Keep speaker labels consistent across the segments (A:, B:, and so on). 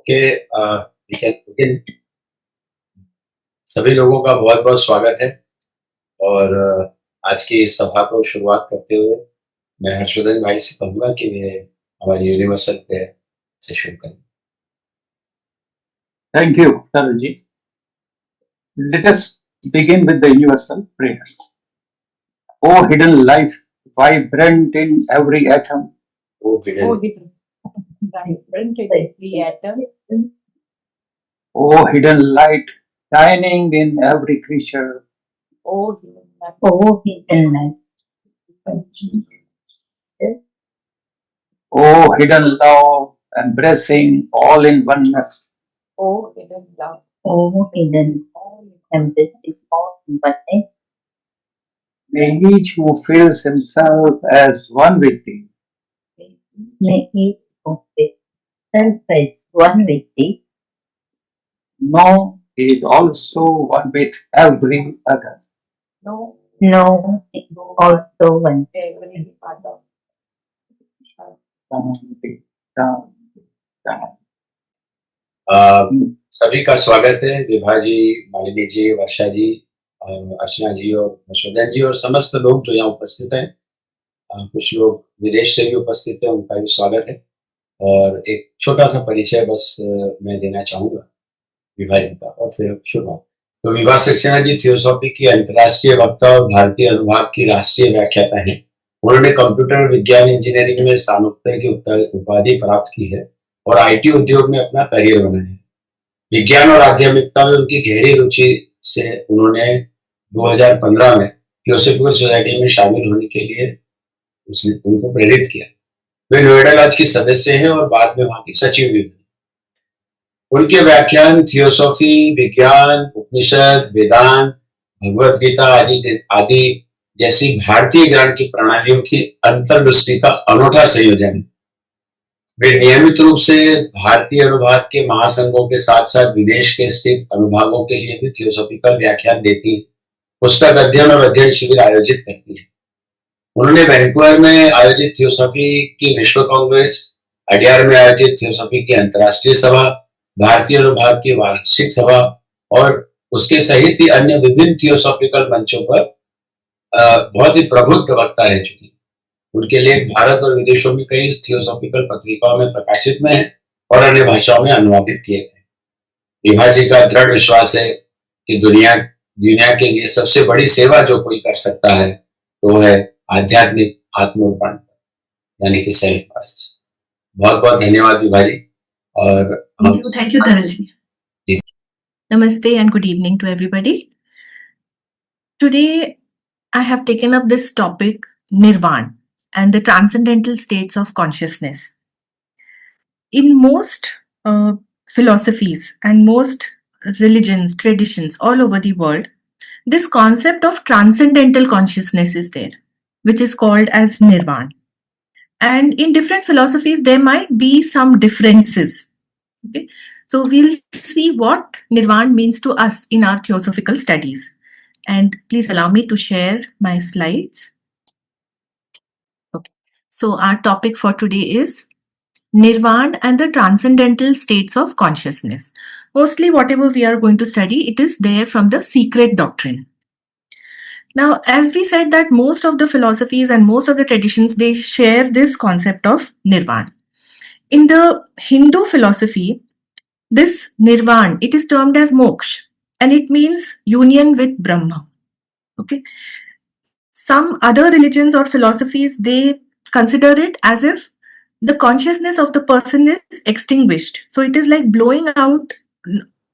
A: Okay, we can begin. सभी लोगों का बहुत बहुत स्वागत है और आज की इस सभा को शुरुआत करते हुए मैं हर्षवर्धन भाई से कहूँगा कि वे हमारी यूनिवर्सल प्रेयर से शुरू करें।
B: Thank you, Tarunji. Let us begin with the universal prayer. O hidden life, vibrant in every atom.
A: O Vinay,
C: Vibrant in every atom.
B: O hidden light, shining in every creature.
C: Oh,
D: hidden light.
B: O hidden love, embracing all in oneness.
C: oh, hidden love.
D: Oh, hidden and this is all but
B: May each who feels himself as one with thee,
D: may each of itself as one with thee,
B: know he is also one with every other.
C: No,
D: know it also one.
C: every other.
B: Shanti, Shanti, Shanti.
A: सभी का स्वागत है। विभा जी, मालिनी जी, वर्षा जी, अर्चना जी और हर्षवर्धन जी और समस्त लोग जो यहाँ उपस्थित हैं। कुछ लोग विदेश से भी उपस्थित हैं, उनका भी स्वागत है। और एक छोटा सा परिचय बस मैं देना चाहूँगा विभा जी का और फिर शुरुआत। तो विभा सक्सेना जी थियोसॉफी की अंतर्राष्ट्रीय वक्ता और भारतीय अनुवाद की राष्ट्रीय व्याख्याता हैं। उन्होंने कंप्यूटर विज्ञान इंजीनियरिंग में स्नातकोत्तर की उपाधि प्राप्त की है और आईटी उद्योग में अपना करियर बनाया है। विज्ञान और आध्यात्मिकता में उनकी गहरी रुचि से उन्होंने 2015 में थियोसॉफिकल सोसाइटी में शामिल होने के लिए उसने उनको प्रेरित किया। वे नोएडा लॉज की सदस्य हैं और बाद में वहां की सचिव भी बनी। उनके व्याख्यान थियोसॉफी, विज्ञान, उपनिषद, वेदांत, भगवद गीता आदि जैसी भारतीय ज्ञान की प्रणालियों की अंतर्दृष्टि का अनूठा संयोजन है। वे नियमित रूप से भारतीय अनुवाद के महासंघों के साथ साथ विदेश के स्थित अनुभागों के लिए भी थियोसॉफिकल व्याख्यान देती, पुस्तक अध्ययन और अध्ययन शिविर आयोजित करती है। उन्होंने वैंकूवर में आयोजित थियोसॉफी की विश्व कांग्रेस, अड्यार में आयोजित थियोसॉफी की अंतर्राष्ट्रीय सभा, भारतीय अनुभाग की वार्षिक सभा और उसके सहित ही अन्य विभिन्न थियोसॉफिकल मंचों पर बहुत ही प्रबुद्ध वक्ता रह चुकी। उनके लेख भारत और विदेशों में कई थियोसॉफिकल पत्रिकाओं में प्रकाशित में हैं और अन्य भाषाओं में अनुवादित किए गए। विभा जी का दृढ़ विश्वास है कि दुनिया के लिए सबसे बड़ी सेवा जो कोई कर सकता है तो वो है आध्यात्मिक आत्मोपण, यानी कि सेल्फ नॉलेज। बहुत बहुत धन्यवाद विभा जी। और
E: Thank you, Tarunji. Namaste and good evening to everybody. Today, I have taken up this topic, Nirvana and the transcendental states of consciousness. In most philosophies and most religions, traditions all over the world, this concept of transcendental consciousness is there, which is called as Nirvana. And in different philosophies, there might be some differences. Okay? So we'll see what Nirvana means to us in our theosophical studies. And please allow me to share my slides. Okay. So our topic for today is Nirvana and the transcendental states of consciousness. Mostly whatever we are going to study, it is there from the secret doctrine. Now, as we said that most of the philosophies and most of the traditions, they share this concept of Nirvana. In the Hindu philosophy, this Nirvana, it is termed as moksha and it means union with Brahma. Okay. Some other religions or philosophies, they consider it as if the consciousness of the person is extinguished. So it is like blowing out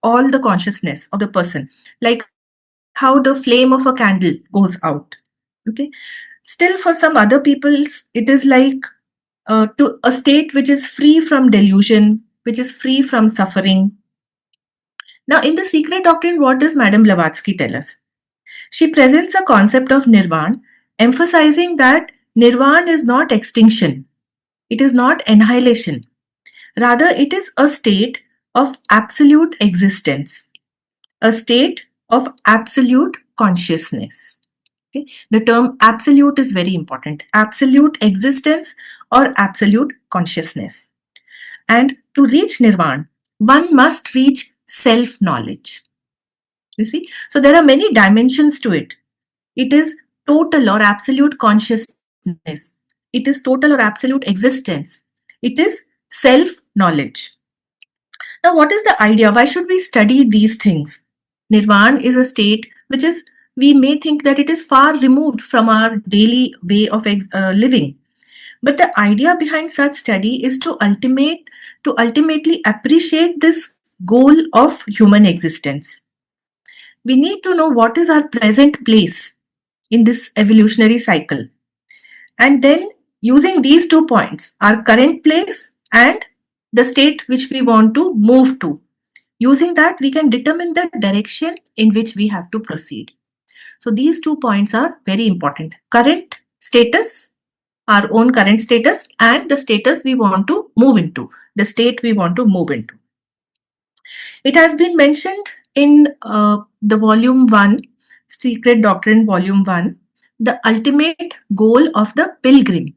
E: all the consciousness of the person, like how the flame of a candle goes out. Okay. Still, for some other peoples, it is like to a state which is free from delusion, which is free from suffering. Now, in the secret doctrine, what does Madame Blavatsky tell us? She presents a concept of Nirvana, emphasizing that Nirvana is not extinction. It is not annihilation. Rather, it is a state of absolute existence, a state of absolute consciousness. Okay? The term absolute is very important. Absolute existence or absolute consciousness. And to reach Nirvana, one must reach self-knowledge. You see? So there are many dimensions to it. It is total or absolute consciousness. It is total or absolute existence. It is self-knowledge. Now, what is the idea? Why should we study these things? Nirvana is a state which is, we may think that it is far removed from our daily way of living. But the idea behind such study is to ultimately appreciate this goal of human existence. We need to know what is our present place in this evolutionary cycle. And then using these 2 points, our current place and the state which we want to move to, using that we can determine the direction in which we have to proceed. So these 2 points are very important. Current status, our own current status, and the status we want to move into, the state we want to move into. It has been mentioned in the volume 1, Secret Doctrine volume 1, the ultimate goal of the pilgrim.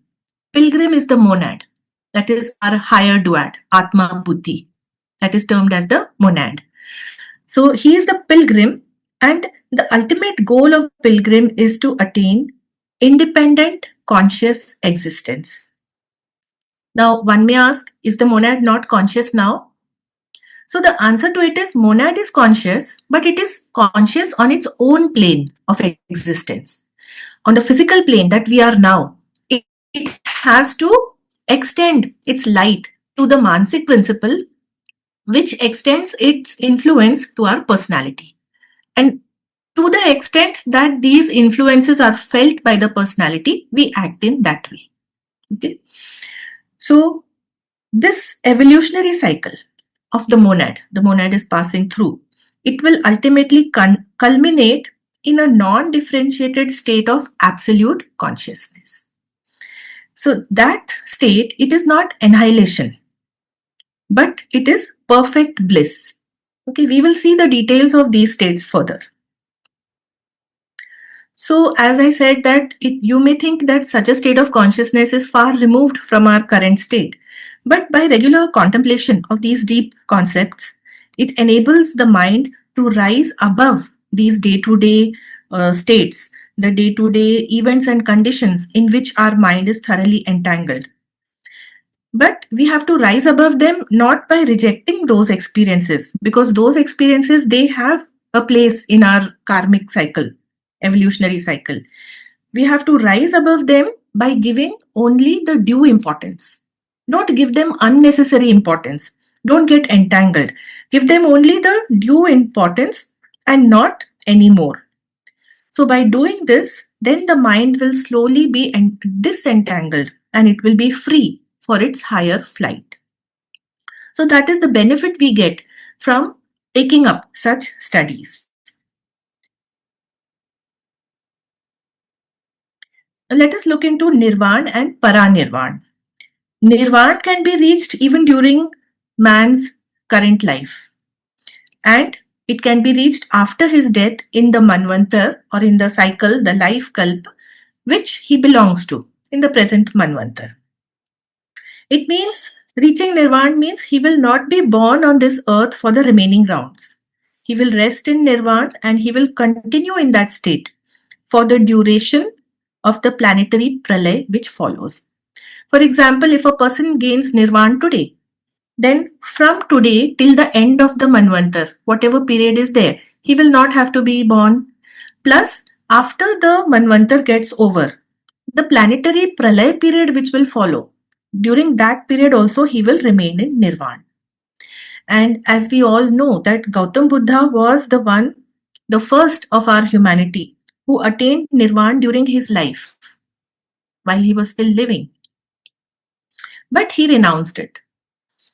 E: Pilgrim is the monad, that is our higher duad, Atma Buddhi, that is termed as the monad. So he is the pilgrim, and the ultimate goal of pilgrim is to attain independent conscious existence. Now one may ask, is the monad not conscious now? So the answer to it is, monad is conscious, but it is conscious on its own plane of existence. On the physical plane that we are now, it has to extend its light to the Mansic principle, which extends its influence to our personality. And to the extent that these influences are felt by the personality, we act in that way. Okay. So this evolutionary cycle of the monad is passing through, it will ultimately culminate in a non-differentiated state of absolute consciousness. So that state, it is not annihilation, but it is perfect bliss. Okay, we will see the details of these states further. So as I said that you may think that such a state of consciousness is far removed from our current state. But by regular contemplation of these deep concepts, it enables the mind to rise above these day-to-day states, the day-to-day events and conditions in which our mind is thoroughly entangled. But we have to rise above them not by rejecting those experiences, because those experiences, they have a place in our karmic cycle, evolutionary cycle. We have to rise above them by giving only the due importance. Don't give them unnecessary importance. Don't get entangled. Give them only the due importance and not any more. So by doing this, then the mind will slowly be disentangled and it will be free for its higher flight. So that is the benefit we get from taking up such studies. Let us look into Nirvana and Paranirvana. Nirvana can be reached even during man's current life, and it can be reached after his death in the Manvantar, or in the cycle, the life kalp, which he belongs to in the present Manvantar. It means, reaching Nirvana means he will not be born on this earth for the remaining rounds. He will rest in Nirvana and he will continue in that state for the duration of the planetary pralay which follows. For example, if a person gains Nirvana today, then from today till the end of the Manvantar, whatever period is there, he will not have to be born. Plus, after the Manvantar gets over, the planetary pralay period which will follow, during that period also he will remain in Nirvana. And as we all know that Gautam Buddha was the first of our humanity who attained Nirvana during his life, while he was still living. But he renounced it.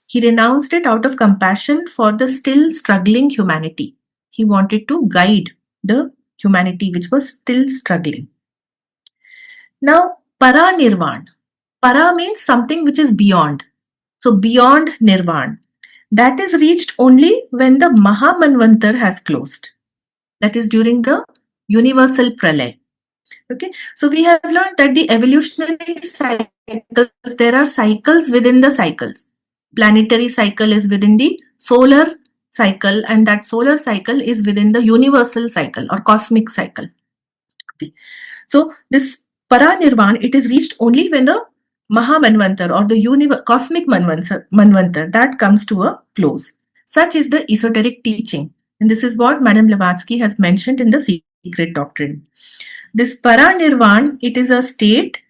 E: He renounced it out of compassion for the still struggling humanity. He wanted to guide the humanity which was still struggling. Now, Paranirvana. Para means something which is beyond. So beyond Nirvana. That is reached only when the Mahamanvantar has closed. That is during the universal pralay. Okay, so we have learned that the evolutionary cycles, there are cycles within the cycles. planetary cycle is within the solar cycle, and that solar cycle is within the universal cycle or cosmic cycle. Okay. So this Paranirvan, it is reached only when the Mahamanvantar or the cosmic Manvantar that comes to a close. Such is the esoteric teaching, and this is what Madame Blavatsky has mentioned in the Secret Doctrine. This Paranirvan, it is a state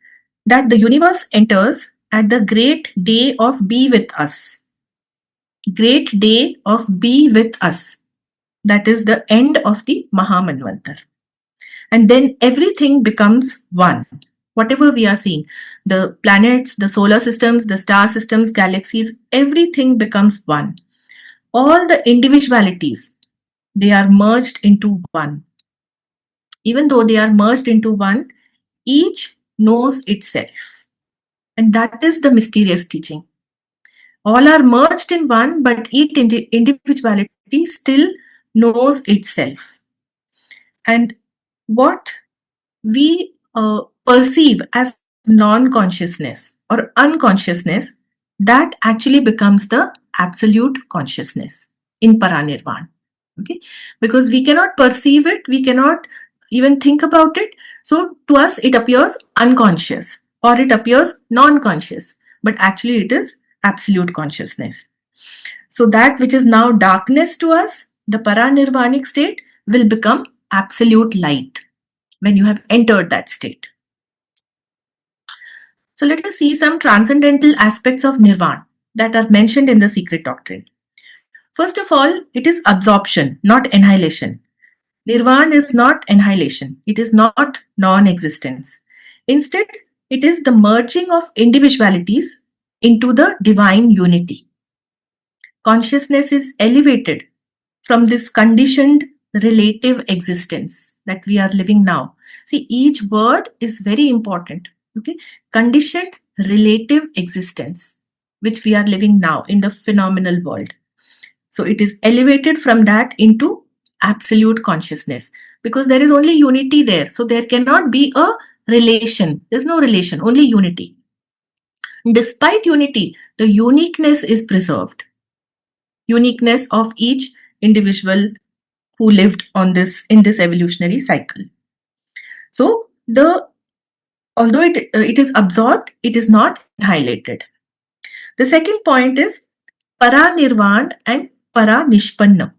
E: that the universe enters at the great day of be with us. Great day of be with us. That is the end of the Mahamanvantar. And then everything becomes one. Whatever we are seeing, the planets, the solar systems, the star systems, galaxies, everything becomes one. All the individualities, they are merged into one. Even though they are merged into one, each knows itself. And that is the mysterious teaching. All are merged in one, but each individuality still knows itself. And what we perceive as non-consciousness or unconsciousness, that actually becomes the absolute consciousness in Paranirvan. Okay, because we cannot perceive it, we cannot even think about it. So to us, it appears unconscious or it appears non-conscious, but actually it is absolute consciousness. So that which is now darkness to us, the Paranirvanic state, will become absolute light when you have entered that state. So let us see some transcendental aspects of Nirvana that are mentioned in the Secret Doctrine. First of all, it is absorption, not annihilation. Nirvana is not annihilation. It is not non-existence. Instead, it is the merging of individualities into the divine unity. Consciousness is elevated from this conditioned relative existence that we are living now. See, each word is very important. Okay, conditioned relative existence, which we are living now in the phenomenal world. So it is elevated from that into absolute consciousness, because there is only unity there. So there cannot be a relation. There's no relation, only unity. Despite unity, the uniqueness is preserved. Uniqueness of each individual who lived on this in this evolutionary cycle. So although it is absorbed, it is not highlighted. The second point is Paranirvan and Paranishpanna.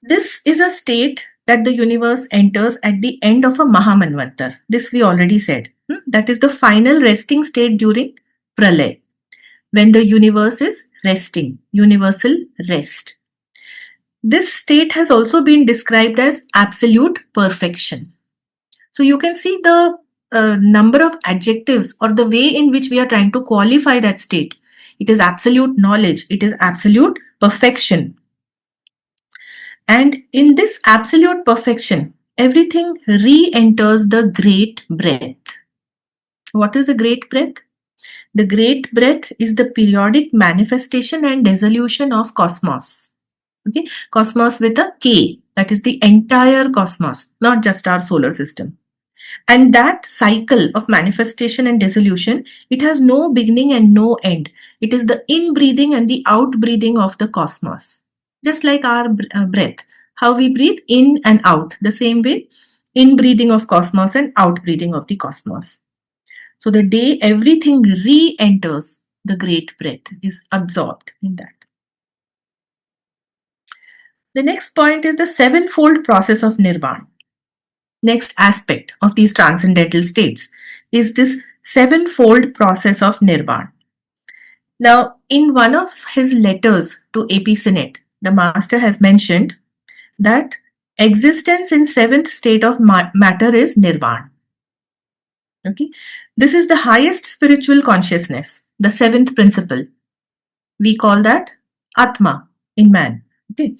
E: This is a state that the universe enters at the end of a Mahamanvantar. This we already said. That is the final resting state during Pralay, when the universe is resting, universal rest. This state has also been described as absolute perfection. So you can see the number of adjectives or the way in which we are trying to qualify that state. It is absolute knowledge. It is absolute perfection. And in this absolute perfection, everything re-enters the great breath. What is the great breath? The great breath is the periodic manifestation and dissolution of cosmos. Okay, cosmos with a K, that is the entire cosmos, not just our solar system. And that cycle of manifestation and dissolution, it has no beginning and no end. It is the in-breathing and the out-breathing of the cosmos. Just like our breath, how we breathe in and out, the same way, in-breathing of cosmos and out-breathing of the cosmos. So the day everything re-enters the great breath is absorbed in that. The next point is the sevenfold process of Nirvana. Next aspect of these transcendental states is this sevenfold process of Nirvana. Now, in one of his letters to AP Senate, the Master has mentioned that existence in seventh state of matter is Nirvana. Okay, this is the highest spiritual consciousness, the seventh principle. We call that Atma in man. Okay,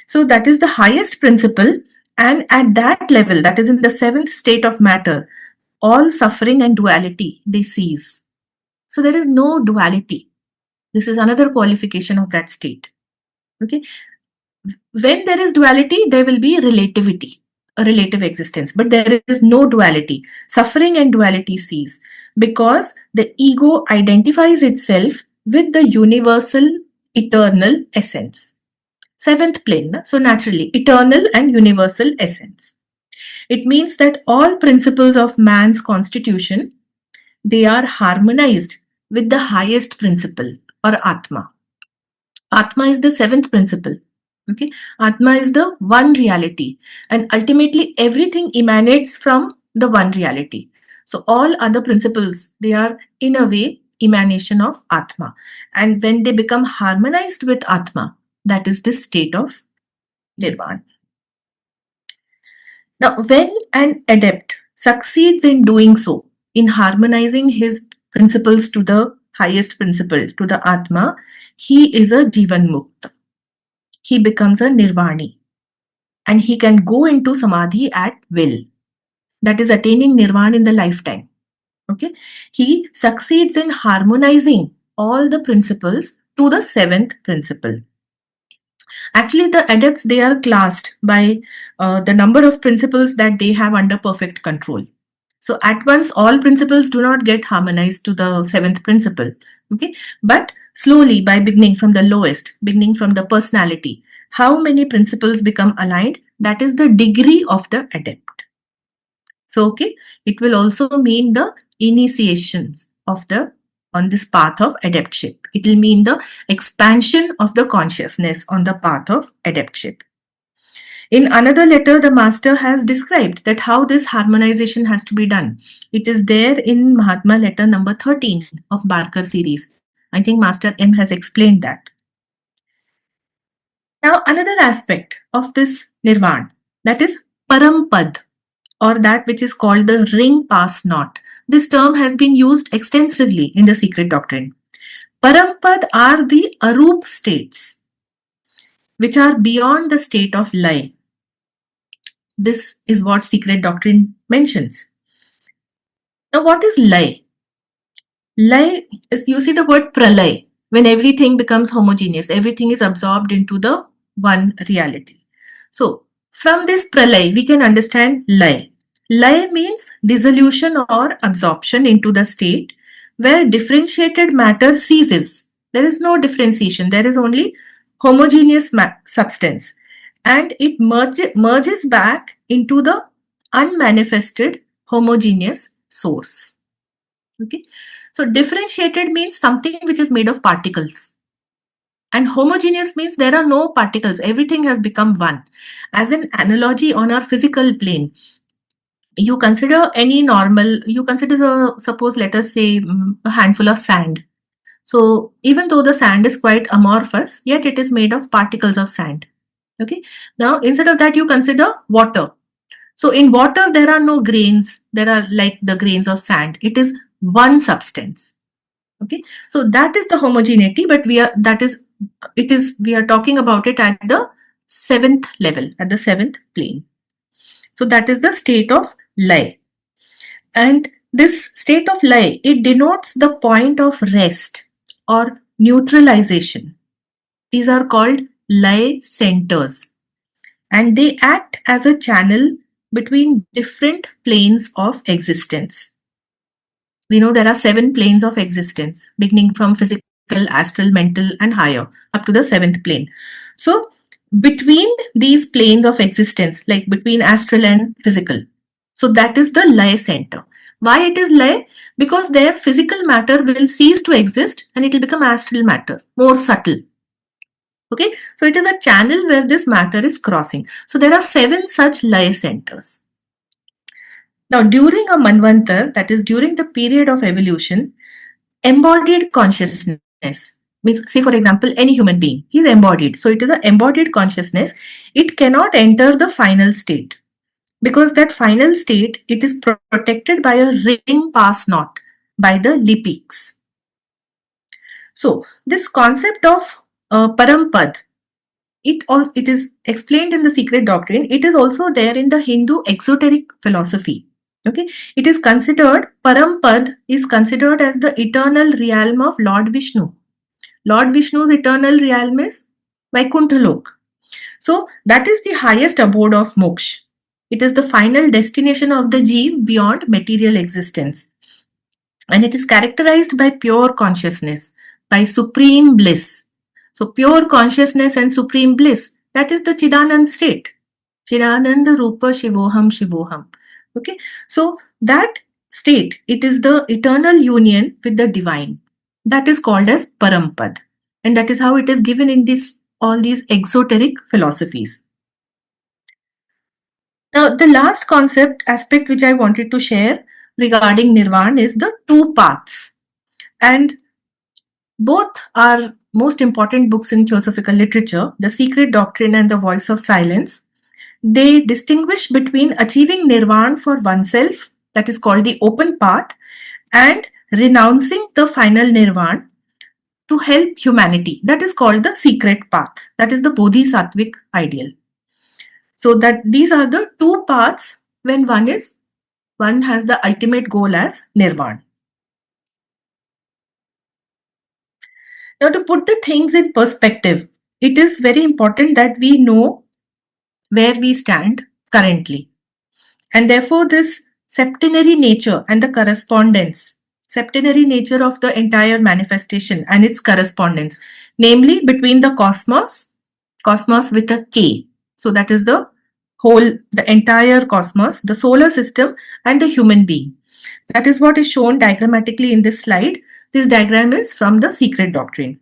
E: so that is the highest principle, and at that level, that is in the seventh state of matter, all suffering and duality, they cease. So there is no duality. This is another qualification of that state. Okay, when there is duality, there will be relativity, a relative existence, but there is no duality. Suffering and duality cease because the ego identifies itself with the universal eternal essence. Seventh plane, so naturally, eternal and universal essence. It means that all principles of man's constitution, they are harmonized with the highest principle or Atma. Atma is the seventh principle. Okay, Atma is the one reality, and ultimately everything emanates from the one reality. So all other principles, they are in a way emanation of Atma, and when they become harmonized with Atma, that is the state of Nirvana. Now, when an adept succeeds in doing so, in harmonizing his principles to the highest principle, to the Atma, he is a Jivan Mukta. He becomes a Nirvani, and he can go into Samadhi at will. That is attaining Nirvana in the lifetime. Okay, he succeeds in harmonizing all the principles to the seventh principle. Actually, the adepts, they are classed by the number of principles that they have under perfect control. So at once, all principles do not get harmonized to the seventh principle. Okay, but slowly, by beginning from the lowest, beginning from the personality, how many principles become aligned, that is the degree of the adept. So, okay, it will also mean the initiations of the on this path of adeptship. It will mean the expansion of the consciousness on the path of adeptship. In another letter, the master has described that how this harmonization has to be done. It is there in Mahatma letter number 13 of Barker series. I think Master M has explained that. Now, another aspect of this Nirvana, that is Parampad, or that which is called the ring pass knot. This term has been used extensively in the secret doctrine. Parampad are the Arup states, which are beyond the state of lie. This is what secret doctrine mentions. Now, what is lie? Lie is, you see the word pralay, when everything becomes homogeneous, everything is absorbed into the one reality. So, from this pralay, we can understand lie. Lie means dissolution or absorption into the state where differentiated matter ceases. There is no differentiation, there is only homogeneous substance, and it merges back into the unmanifested homogeneous source. Okay, so differentiated means something which is made of particles, and homogeneous means there are no particles, everything has become one. As an analogy, on our physical plane, you consider any normal, you consider the, suppose let us say a handful of sand. So even though the sand is quite amorphous, yet it is made of particles of sand. Okay, now instead of that you consider water. So in water there are no grains, there are like the grains of sand, it is one substance. Okay, so that is the homogeneity, but we are talking about it at the seventh level, at the seventh plane. So that is the state of lie. And this state of lie, it denotes the point of rest or neutralization. These are called lie centers, and they act as a channel between different planes of existence. We know there are 7 planes of existence, beginning from physical, astral, mental, and higher, up to the 7th plane. So between these planes of existence, like between astral and physical, so that is the lie center. Why it is lie? Because their physical matter will cease to exist and it will become astral matter, more subtle. Okay, so it is a channel where this matter is crossing. So there are 7 such lie centers. Now, during a manvantar, that is during the period of evolution, embodied consciousness means, say for example, any human being, he is embodied. So it is an embodied consciousness. It cannot enter the final state, because that final state, it is protected by a ring pass knot, by the lipics. So this concept of Parampad, it is explained in the secret doctrine. It is also there in the Hindu exoteric philosophy. Okay, it is considered, Parampad is considered as the eternal realm of Lord Vishnu. Lord Vishnu's eternal realm is Vaikuntha Lok. So that is the highest abode of moksha. It is the final destination of the Jeev beyond material existence. And it is characterized by pure consciousness, by supreme bliss. So pure consciousness and supreme bliss, that is the Chidanand state. Chidananda Rupa Shivoham Shivoham. Okay, so that state, it is the eternal union with the divine. That is called as Parampad. And that is how it is given in all these exoteric philosophies. Now, the last concept aspect which I wanted to share regarding Nirvana is the two paths. And both are most important books in theosophical literature, The Secret Doctrine and The Voice of Silence. They distinguish between achieving Nirvana for oneself, that is called the open path, and renouncing the final Nirvana to help humanity, that is called the secret path, that is the Bodhisattvic ideal. So that these are the two paths when one has the ultimate goal as Nirvana. Now, to put the things in perspective, it is very important that we know where we stand currently. And therefore, this septenary nature and the correspondence, septenary nature of the entire manifestation and its correspondence, namely between the cosmos with a K. So that is the entire cosmos, the solar system and the human being. That is what is shown diagrammatically in this slide. This diagram is from the Secret Doctrine.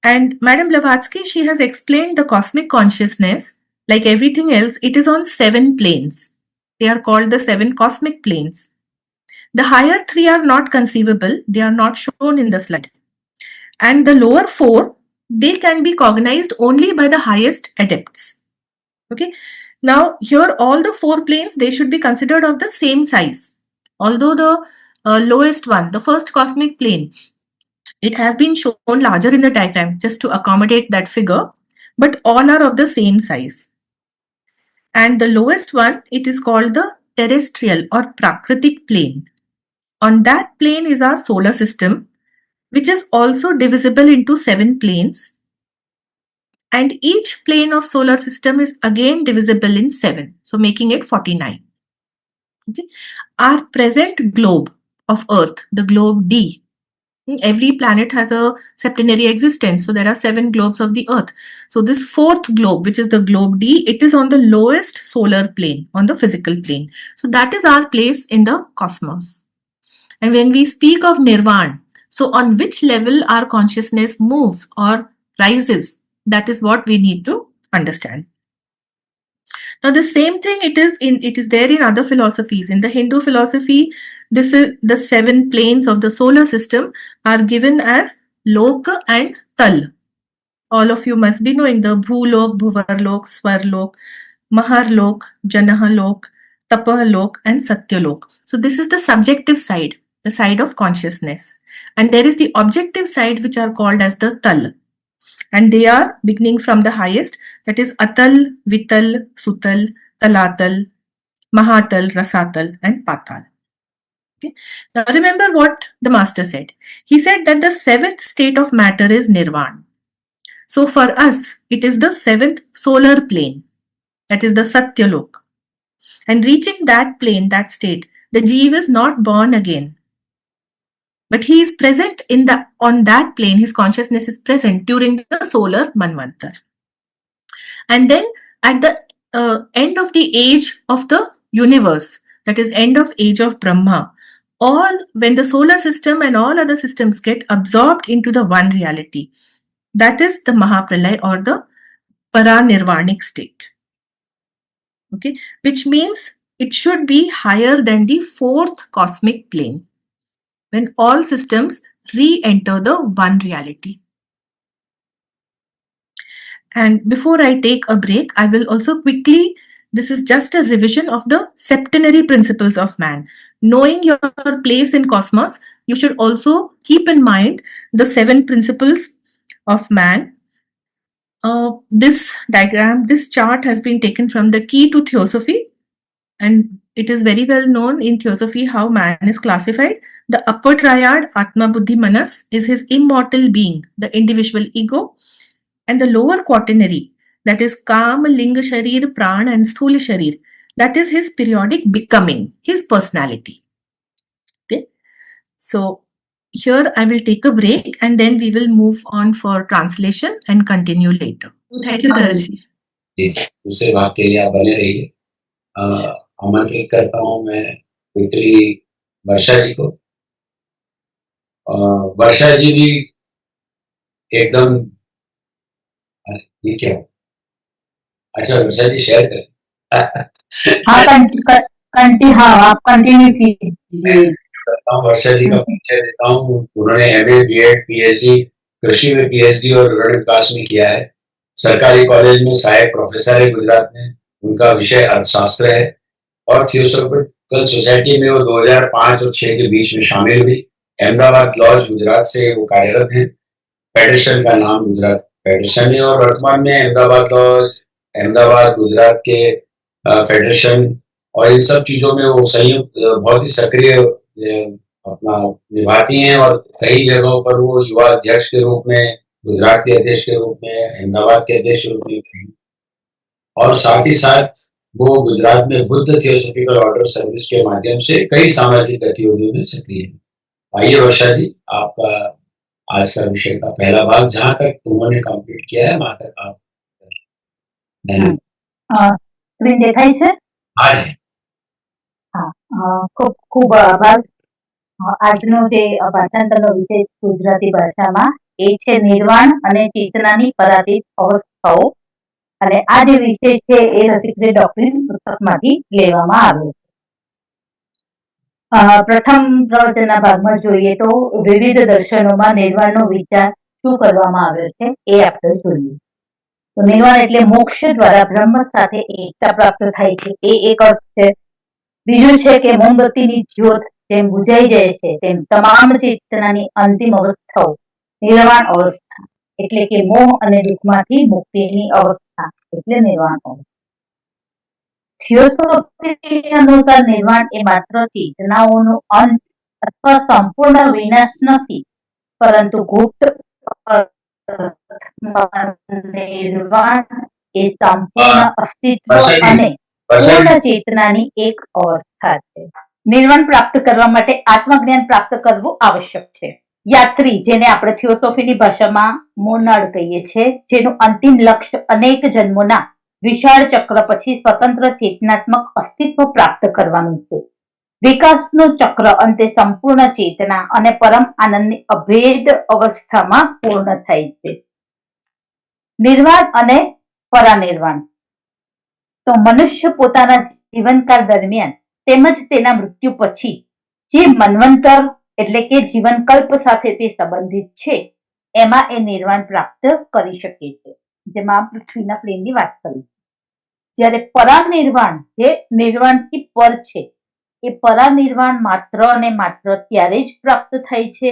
E: And Madame Blavatsky, she has explained the cosmic consciousness, like everything else, it is on 7 planes. They are called the 7 cosmic planes. The higher 3 are not conceivable. They are not shown in the slide. And the lower 4, they can be cognized only by the highest adepts. Okay. Now, here all the 4 planes, they should be considered of the same size. Although the lowest one, the first cosmic plane, it has been shown larger in the diagram just to accommodate that figure, but all are of the same size. And the lowest one, it is called the terrestrial or Prakritic plane. On that plane is our solar system, which is also divisible into 7 planes. And each plane of solar system is again divisible in 7, so making it 49. Okay. Our present globe of Earth, the globe D, every planet has a septenary existence, so there are 7 globes of the Earth. So this 4th globe, which is the globe D, it is on the lowest solar plane, on the physical plane. So that is our place in the cosmos. And when we speak of Nirvana, so on which level our consciousness moves or rises, that is what we need to understand. Now, the same thing it is there in other philosophies. In the Hindu philosophy, this is the 7 planes of the solar system are given as Loka and Tal. All of you must be knowing the Bhulok, Bhuvarlok, Swarlok, Maharlok, Janahalok, Tapahalok, and Satyalok. So this is the subjective side, the side of consciousness. And there is the objective side, which are called as the Tal. And they are beginning from the highest, that is Atal, Vital, Sutal, Talatal, Mahatal, Rasatal, and Patal. Okay. Now remember what the master said. He said that the 7th state of matter is Nirvana. So for us, it is the 7th solar plane, that is the Satyalok. And reaching that plane, that state, the Jeev is not born again. But he is present on that plane, his consciousness is present during the solar Manvantar. And then at the end of the age of the universe, that is end of age of Brahma, when the solar system and all other systems get absorbed into the one reality, that is the Mahapralay or the Paranirvanic state. Okay, which means it should be higher than the 4th cosmic plane, when all systems re-enter the one reality. And before I take a break, I will also quickly, this is just a revision of the septenary principles of man. Knowing your place in cosmos, you should also keep in mind the 7 principles of man. This diagram, this chart has been taken from the Key to Theosophy, and it is very well known in Theosophy how man is classified. The upper triad, Atma, Buddhi, Manas, is his immortal being, the individual ego. And the lower quaternary, that is Kama, Linga, Sharir, Prana, and Sthula Sharir, that is his periodic becoming, his personality. Okay. So here I will take a break and then we will move on for translation and continue later. Thank you, Taralji.
A: जी, दूसरे भाग के लिए आप बने रहिए। आमंत्रित करता हूँ मैं क्विकली वर्षा जी को। वर्षा जी भी एकदम, ये क्या, अच्छा वर्षा जी शेयर करें।
D: हाँ आप कंटिन्यू कीजिए।
A: करता हूँ, वर्षा जी का परिचय देता हूँ। उन्होंने MA, BEd, PhD कृषि में PhD और रण विकास में किया है। सरकारी कॉलेज में सहायक प्रोफेसर है गुजरात में। उनका विषय अर्थशास्त्र है और थियोसॉफिकल सोसाइटी में वो 2005 और 6 के बीच में शामिल हुई। अहमदाबाद लॉज गुजरात से वो कार्यरत हैं। फेडरेशन का नाम गुजरात फेडरेशन है और वर्तमान में अहमदाबाद लॉज, अहमदाबाद गुजरात के फेडरेशन और इन सब चीजों में वो संयुक्त बहुत ही सक्रिय अपना निभाती हैं और कई जगहों पर वो युवा अध्यक्ष के रूप में, गुजरात के अध्यक्ष के रूप में, अहमदाबाद के अध्यक्ष के रूप में, और साथ ही साथ वो गुजरात में बुद्ध थियोसॉफिकल ऑर्डर सर्विस के माध्यम से कई सामाजिक गतिविधियों में सक्रिय है। आइए वर्षा जी, आपका आज का विषय का पहला भाग जहाँ तक उन्होंने कंप्लीट किया है वहां तक आप
D: સ્ક્રીન દેખાય છે?
A: आज
D: ખૂબ ખૂબ આભાર. આજનો જે ભાષાંતરનો વિષય ગુજરાતી ભાષામાં એ છે નિર્વાણ અને ચેતનાની પરાતીત અવસ્થાઓ, અને આ જે વિષય છે એ સિક્રેટ ડોક્ટ્રિન પુસ્તકમાંથી લેવામાં આવ્યો છે. પ્રથમ પ્રવચનના ભાગમાં જોઈએ તો વિવિધ દર્શનોમાં નિર્વાણનો વિચાર શું કરવામાં આવ્યો છે એ આપણે જોઈએ. તો નિર્વાણ એટલે મોક્ષ દ્વારા બ્રહ્મ સાથે એકતા પ્રાપ્ત થાય છે, એ એક અર્થ છે. બીજું છે કે મોમબત્તીની જ્યોત જેમ બુજાઈ જાય છે તેમ તમામ ચેતનાની અંતિમ અવસ્થાઓ નિર્વાણ અવસ્થા, એટલે કે મોહ અને દુઃખમાંથી મુક્તિની અવસ્થા એટલે નિર્વાણ અવસ્થા. થિયોસોફી અનુસાર નિર્વાણ એ માત્ર ચેતનાઓનો અંત અથવા સંપૂર્ણ વિનાશ નથી, પરંતુ ગુપ્ત નિર્વાણ એ સંપૂર્ણ અસ્તિત્વ અને પૂર્ણ ચેતનાની એક અવસ્થા છે. નિર્વાણ પ્રાપ્ત કરવા માટે આત્મજ્ઞાન પ્રાપ્ત કરવું આવશ્યક છે. યાત્રી, જેને આપણે થિયોસોફીની ભાષામાં મોનાડ કહીએ છીએ, જેનું અંતિમ લક્ષ્ય અનેક જન્મોના વિશાળ ચક્ર પછી સ્વતંત્ર ચેતનાત્મક અસ્તિત્વ પ્રાપ્ત કરવાનું છે. વિકાસનું ચક્ર અંતે સંપૂર્ણ ચેતના અને પરમ આનંદની અભેદ અવસ્થામાં પૂર્ણ થાય છે. નિર્વાણ અને પરાનિર્વાણ. તો મનુષ્ય પોતાના જીવનકાળ દરમિયાન તેમજ તેના મૃત્યુ પછી જે મન્વંતર એટલે કે જીવનકલ્પ સાથે તે સંબંધિત છે એમાં એ નિર્વાણ પ્રાપ્ત કરી શકે છે, જેમાં પૃથ્વીના પ્લેનની વાત કરી. જ્યારે પરાનિર્વાણ જે નિર્વાણથી પર છે, એ પરાનિર્વાણ માત્ર અને માત્ર ત્યારે જ પ્રાપ્ત થાય છે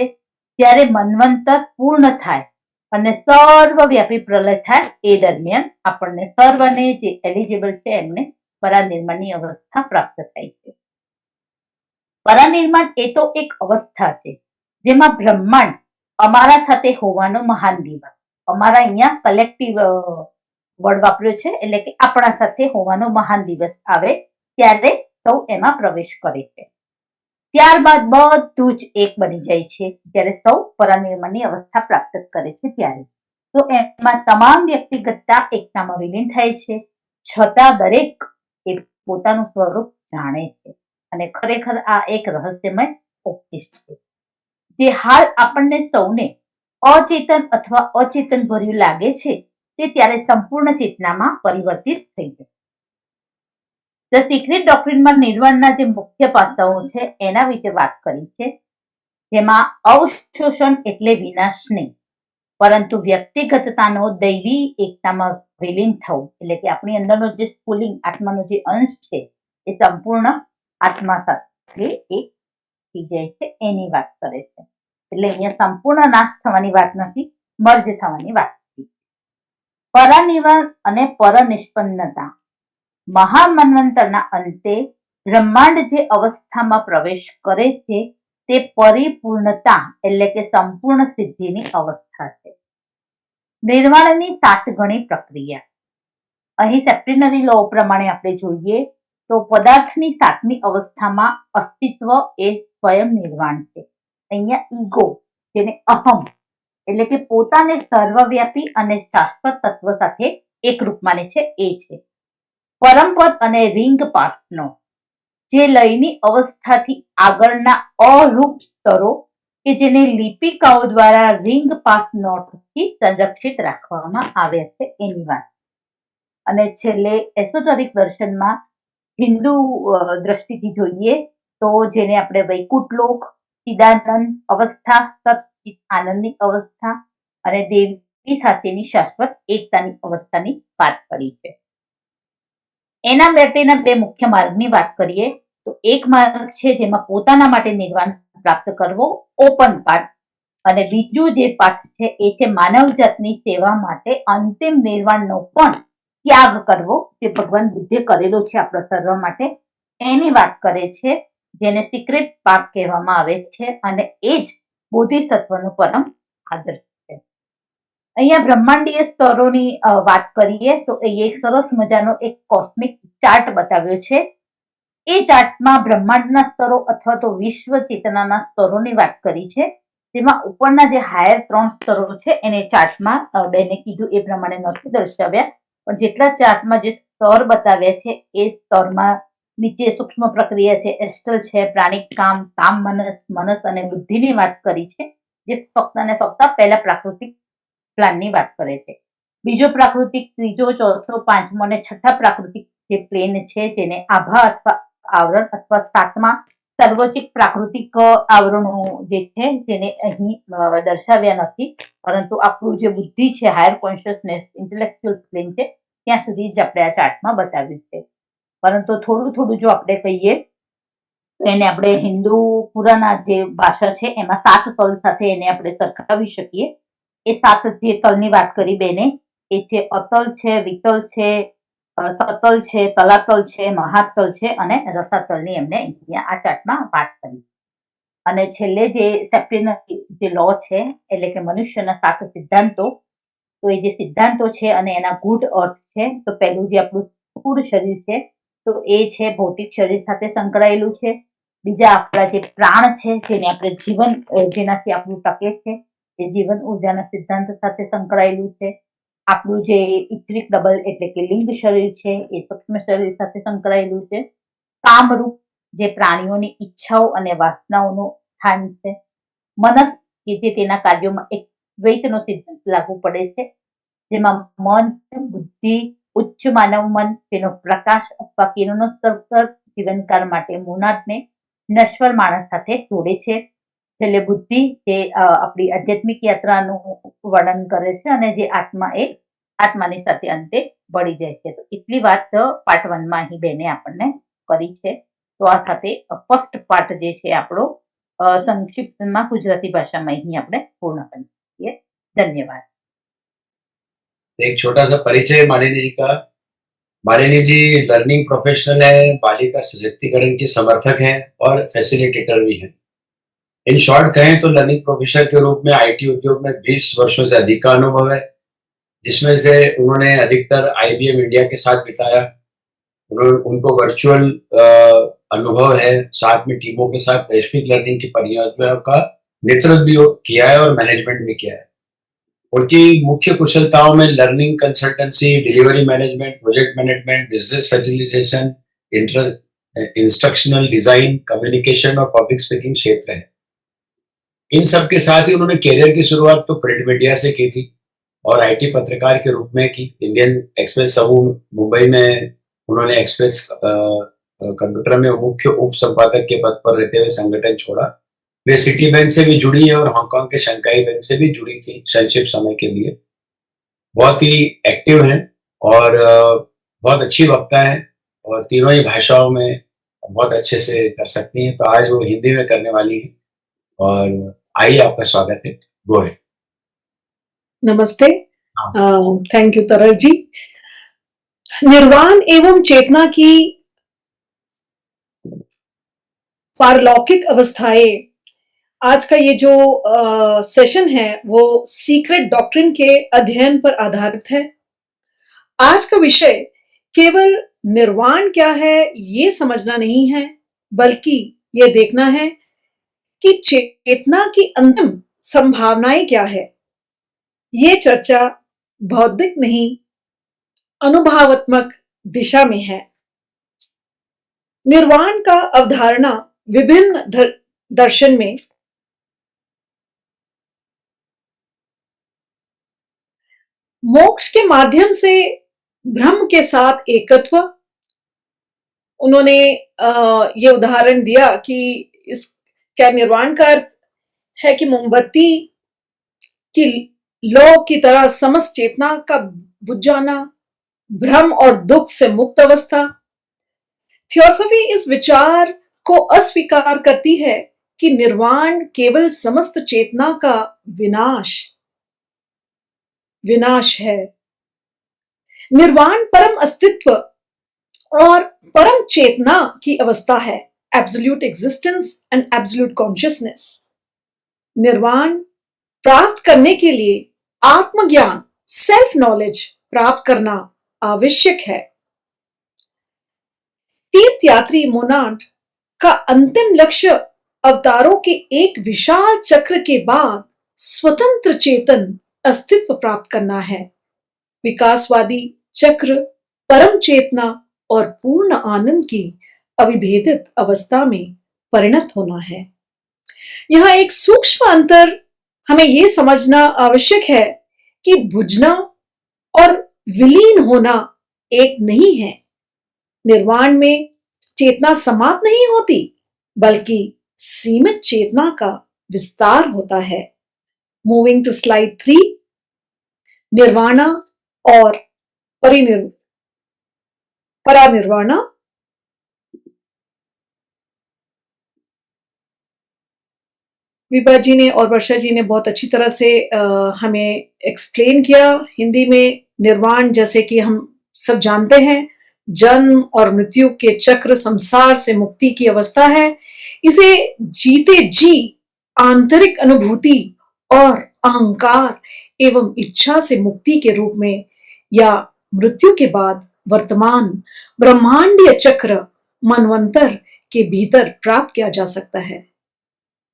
D: જ્યારે મન્વંતર પૂર્ણ થાય અને સર્વવ્યાપી પ્રલય થાય. એ દરમિયાન આપણને સર્વને જે એલિજિબલ છે એમને પરાનિર્વાણની અવસ્થા પ્રાપ્ત થાય છે. પરાનિર્વાણ એ તો એક અવસ્થા છે જેમાં બ્રહ્માંડ અમારા સાથે હોવાનો મહાન દિવસ, અમારા અહીંયા કલેક્ટિવ વર્ડ વાપર્યો છે, એટલે કે આપણા સાથે હોવાનો મહાન દિવસ આવે ત્યારે સૌ એમાં પ્રવેશ કરે છે. ત્યારબાદ બધું જ એક બની જાય છે જ્યારે સૌ પરાનિર્વાણની અવસ્થા પ્રાપ્ત કરે છે ત્યારે. તો એમાં તમામ વ્યક્તિગતતા એકતામાં વિલીન થાય છે, છતાં દરેક એ પોતાનું સ્વરૂપ જાણે છે. અને ખરેખર આ એક રહસ્યમય ઉપદેશ છે જે હાલ આપણને સૌને અચેતન અથવા અચેતન ભર્યું લાગે છે તે ત્યારે સંપૂર્ણ ચેતનામાં પરિવર્તિત થઈ જાય. ધ સિક્રેટ ડોક્ટ્રિનમાં નિર્વાણના જે મુખ્ય પાસાઓ છે એના વિશે વાત કરી છે, જેમાં અવશોષણ એટલે વિનાશ નહીં, પરંતુ વ્યક્તિગતતાનો દૈવી એકતામાં વિલીન થવું, એટલે કે આપણી અંદરનો જે સ્ફુલિંગ આત્માનો જે અંશ છે એ સંપૂર્ણ આત્મા સાથે એક થઈ જાય છે એની વાત કરે છે. એટલે અહીંયા સંપૂર્ણ નાશ થવાની વાત નથી, મર્જ થવાની વાત છે. પરાનિર્વાણ અને પરનિષ્પન્નતા. મહામન્વંતરના અંતે બ્રહ્માંડ જે અવસ્થામાં પ્રવેશ કરે છે તે પરિપૂર્ણતા એટલે કે સંપૂર્ણ સિદ્ધિની અવસ્થા છે. નિર્વાણની 7 ગણી પ્રક્રિયા. અહીં સેપ્ટેનરી લો પ્રમાણે આપણે જોઈએ તો પદાર્થની 7મી અવસ્થામાં અસ્તિત્વ એ સ્વયં નિર્વાણ છે. અહીંયા ઈગો, જેને અહમ એટલે કે પોતાને સર્વવ્યાપી અને શાશ્વત તત્વ સાથે એકરૂપ માને છે એ છે. પરમપદ અને રિંગ પાસનો જે લયની અવસ્થાથી આગળના અરૂપ સ્તરો કે જેને લિપિકાઓ દ્વારા રિંગ પાસ નોટથી સંરક્ષિત રાખવામાં આવ્યા છે એની વાત. અને છેલ્લે એસોટરિક દર્શનમાં હિન્દુ દ્રષ્ટિથી જોઈએ તો જેને આપણે વૈકુંઠ લોક, ચિદાનંદ અવસ્થા, સતચિત આનંદની અવસ્થા અને દેવી સાથેની શાશ્વત એકતાની અવસ્થાની વાત કરી છે. એના માટેના બે મુખ્ય માર્ગની વાત કરીએ તો એક માર્ગ છે જેમાં પોતાના માટે નિર્વાણ પ્રાપ્ત કરવો, ઓપન પાથ, અને બીજું જે પાથ છે એ છે માનવ જાતની સેવા માટે અંતિમ નિર્વાણનો પણ ત્યાગ કરવો, જે ભગવાન બુદ્ધે કરેલો છે આપણા સર્વ માટે, એની વાત કરે છે, જેને સિક્રેટ પાથ કહેવામાં આવે છે અને એ જ બોધિસત્વનું પરમ આદર્શ છે. અહીંયા બ્રહ્માંડીય સ્તરોની વાત કરીએ તો અહીંયા એક સરસ મજાનો એક કોસ્મિક ચાર્ટ બતાવ્યો છે. એ ચાર્ટમાં બ્રહ્માંડના સ્તરો અથવા તો વિશ્વ ચેતનાના સ્તરોની વાત કરી છે, જેમાં ઉપરના જે હાયર 3 સ્તરો છે એને ચાર્ટમાં બેને કીધું એ પ્રમાણે નથી દર્શાવ્યા, પણ જેટલા ચાર્ટમાં જે સ્તર બતાવ્યા છે એ સ્તરમાં નીચે સૂક્ષ્મ પ્રક્રિયા છે, એસ્ટલ છે, પ્રાણિક કામ, કામ મનસ, મનસ અને બુદ્ધિની વાત કરી છે, જે ફક્ત ને ફક્ત પહેલા પ્રાકૃતિક પ્લાનની વાત કરે છે. બીજો પ્રાકૃતિક, ત્રીજો, ચોથો, પાંચમો અને છઠ્ઠા પ્રાકૃતિક જે પ્લેન છે જેને આભા અથવા આવરણ અથવા સાતમા સર્વોચ્ચ પ્રાકૃતિક આવરણો જે છે જેને અહીં દર્શાવ્યા નથી, પરંતુ આપણું જે બુદ્ધિ છે, હાયર કોન્શિયસનેસ, ઇન્ટેલેક્ચ્યુઅલ પ્લેન છે, ત્યાં સુધી જ આપણે આ ચાર્ટમાં બતાવ્યું છે. પરંતુ થોડું થોડું જો આપણે કહીએ તો એને આપણે હિન્દુ પુરાના જે ભાષા છે એમાં 7 તલ સાથે એને આપણે સરખાવી શકીએ. એ 7 જે તલની વાત કરી બેને એ છે અતલ છે, વિતલ છે, સતલ છે, તલાતલ છે, મહાતલ છે અને રસાતલની એમને અહીંયા આ ચાર્ટમાં વાત કરી. અને છેલ્લે જે સેપ્ટેનર જે લો છે એટલે કે મનુષ્યના 7 સિદ્ધાંતો, તો એ જે સિદ્ધાંતો છે અને એના ગુડ અર્થ છે, તો પહેલું જે આપણું સ્થૂળ શરીર છે તો એ છે ભૌતિક શરીર સાથે સંકળાયેલું છે. બીજા આપણા જે પ્રાણ છે જેને આપણે જીવન, જેનાથી આપણું ટકે છે, એ જીવન ઉર્જાના સિદ્ધાંત સાથે સંકળાયેલું છે. આપણું જે ઇથરિક ડબલ એટલે કે લિંગ શરીર છે એ સૂક્ષ્મ શરીર સાથે સંકળાયેલું છે. કામરૂપ જે પ્રાણીઓની ઈચ્છાઓ અને વાસનાઓનું સ્થાન છે. મનસ કે જે તેના કાર્યોમાં એક દ્વૈતનો સિદ્ધાંત લાગુ પડે છે, જેમાં મન, બુદ્ધિ, ઉચ્ચ માનવ મન તેનો પ્રકાશ અથવા કિરણોત્સર્ગ જીવનકાળ માટે મોનાડને નશ્વર માણસ સાથે જોડે છે. છેલ્લે બુદ્ધિ જે આપણી આધ્યાત્મિક યાત્રાનું વર્ણન કરે છે અને જે આત્મા એ આત્માની સાથે અંતે ભળી જાય છે. તો એટલી વાત પાર્ટ 1 માં અહીં બેને આપણને કરી છે. તો આ સાથે ફર્સ્ટ પાર્ટ જે છે આપણો સંક્ષિપ્તમાં ગુજરાતી ભાષામાં અહીં આપણે પૂર્ણ કરીએ. ધન્યવાદ.
A: एक छोटा सा परिचय मालिनी जी का. मालिनी जी लर्निंग प्रोफेशनल है, बालिका सशक्तिकरण की समर्थक हैं और फैसिलिटेटर भी हैं. इन शॉर्ट कहें तो लर्निंग प्रोफेशनल के रूप में आईटी उद्योग में 20 वर्षों से अधिक का अनुभव है, जिसमें से उन्होंने अधिकतर आईबीएम इंडिया के साथ बिताया. उनको वर्चुअल अनुभव है, साथ में टीमों के साथ वैश्विक लर्निंग की परियोजनाओं का नेतृत्व भी किया है और मैनेजमेंट भी किया है. उनकी मुख्य कुशलताओं में learning consultancy, delivery management, project management, business facilitation, instructional design, communication और पब्लिक स्पीकिंग क्षेत्र है. इन सब के साथ ही उन्होंने करियर की शुरुआत तो प्रिंट मीडिया से की थी और आईटी पत्रकार के रूप में की. इंडियन एक्सप्रेस समूह मुंबई में उन्होंने एक्सप्रेस कंप्यूटर में मुख्य उप संपादक के पद पर रहते हुए संगठन छोड़ा. वे सिटी बैंक से भी जुड़ी है और हांगकांग के शंघाई बैंक से भी जुड़ी थी संक्षिप्त समय के लिए. बहुत ही एक्टिव हैं और बहुत अच्छी वक्ता हैं और तीनों ही भाषाओं में बहुत अच्छे से कर सकती हैं. तो आज वो हिंदी में करने वाली हैं और आइए आपका स्वागत है. गो है.
F: नमस्ते. थैंक यू तरल जी. निर्वाण एवं चेतना की पारलौकिक अवस्थाएं, आज का ये जो सेशन है वो सीक्रेट डॉक्ट्रिन के अध्ययन पर आधारित है. आज का विषय केवल निर्वाण क्या है ये समझना नहीं है, बल्कि ये देखना है कि चेतना की अंतिम संभावनाएं क्या है। ये चर्चा बौद्धिक नहीं, अनुभवात्मक दिशा में है। निर्वाण का अवधारणा विभिन्न दर्शन में मोक्ष के माध्यम से ब्रह्म के साथ एकत्व। उन्होंने ये उदाहरण दिया कि इस क्या निर्वाण का अर्थ है कि मोमबत्ती की लौ की तरह समस्त चेतना का बुझ जाना, भ्रम और दुख से मुक्त अवस्था। थियोसॉफी इस विचार को अस्वीकार करती है कि निर्वाण केवल समस्त चेतना का विनाश है। निर्वाण परम अस्तित्व और परम चेतना की अवस्था है, absolute existence and absolute consciousness. निर्वाण प्राप्त करने के लिए आत्मज्ञान, सेल्फ नॉलेज प्राप्त करना आवश्यक है। तीर्थयात्री मोनाड का अंतिम लक्ष्य अवतारों के एक विशाल चक्र के बाद स्वतंत्र चेतन अस्तित्व प्राप्त करना है। विकासवादी चक्र परम चेतना और पूर्ण आनंद की अविभेदित अवस्था में परिणत होना है। यहां एक सूक्ष्म अंतर हमें यह समझना आवश्यक है कि बुझना और विलीन होना एक नहीं है। निर्वाण में चेतना समाप्त नहीं होती, बल्कि सीमित चेतना का विस्तार होता है। मूविंग टू स्लाइड 3, निर्वाणा और परानिर्वाणा। विभा जी ने और वर्षा जी ने बहुत अच्छी तरह से हमें एक्सप्लेन किया हिंदी में। निर्वाण, जैसे कि हम सब जानते हैं, जन्म और मृत्यु के चक्र, संसार से मुक्ति की अवस्था है। इसे जीते जी आंतरिक अनुभूति और अहंकार एवं इच्छा से मुक्ति के रूप में या मृत्यु के बाद वर्तमान ब्रह्मांडीय चक्र मनवंतर के भीतर प्राप्त किया जा सकता है।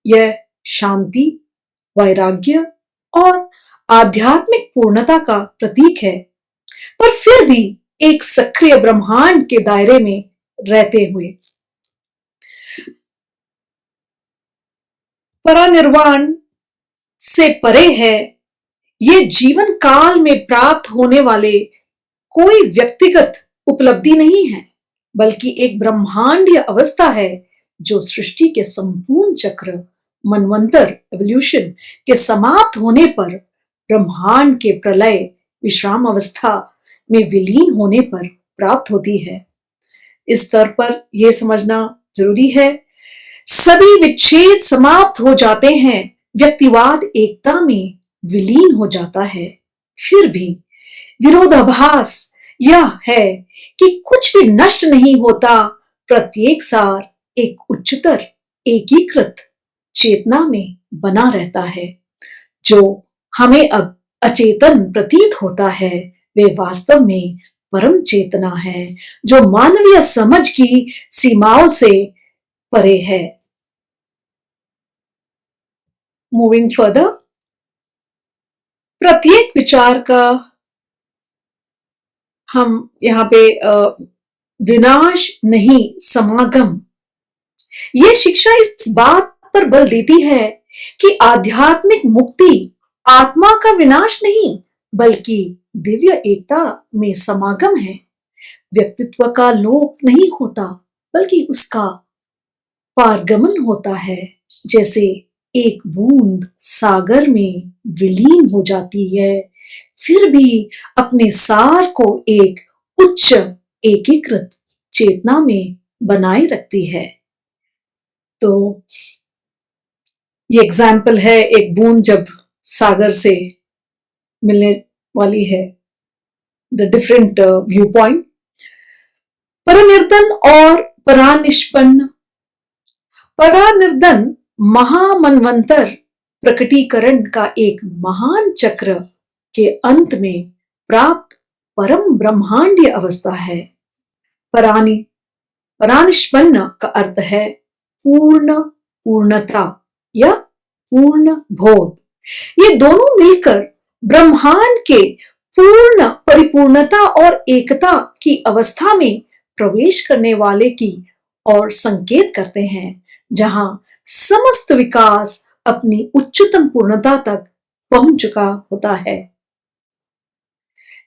F: यह शांति, वैराग्य और आध्यात्मिक पूर्णता का प्रतीक है, पर फिर भी एक सक्रिय ब्रह्मांड के दायरे में रहते हुए। परानिर्वाण से परे है, ये जीवन काल में प्राप्त होने वाले कोई व्यक्तिगत उपलब्धि नहीं है, बल्कि एक ब्रह्मांडीय अवस्था है जो सृष्टि के संपूर्ण चक्र, मनवंतर, एवोल्यूशन के समाप्त होने पर ब्रह्मांड के प्रलय विश्राम अवस्था में विलीन होने पर प्राप्त होती है। इस स्तर पर यह समझना जरूरी है, सभी विच्छेद समाप्त हो जाते हैं, व्यक्तिवाद एकता में विलीन हो जाता है। फिर भी विरोधाभास यह है कि कुछ भी नष्ट नहीं होता, प्रत्येक सार एक उच्चतर एकीकृत चेतना में बना रहता है। जो हमें अब अचेतन प्रतीत होता है, वे वास्तव में परम चेतना है, जो मानवीय समझ की सीमाओं से परे है। मूविंग फर्दर, प्रत्येक विचार का हम यहाँ पे विनाश नहीं, समागम, ये शिक्षा इस बात पर बल देती है कि आध्यात्मिक मुक्ति आत्मा का विनाश नहीं, बल्कि दिव्य एकता में समागम है। व्यक्तित्व का लोप नहीं होता, बल्कि उसका पारगमन होता है। जैसे एक बूंद सागर में विलीन हो जाती है, फिर भी अपने सार को एक उच्च एकीकृत चेतना में बनाए रखती है। तो ये एग्जाम्पल है, एक बूंद जब सागर से मिलने वाली है, द डिफरेंट व्यू पॉइंट। परनिर्धन और परानिष्पन्न। परानिर्धन महामन्वंतर प्रकटीकरण का एक महान चक्र के अंत में प्राप्त परम ब्रह्मांडीय अवस्था है। परानिष्पन्न का अर्थ है पूर्णता, या पूर्ण बोध, ये दोनों मिलकर ब्रह्मांड के पूर्ण परिपूर्णता और एकता की अवस्था में प्रवेश करने वाले की और संकेत करते हैं, जहां समस्त विकास अपनी उच्चतम पूर्णता तक पहुंच चुका होता है।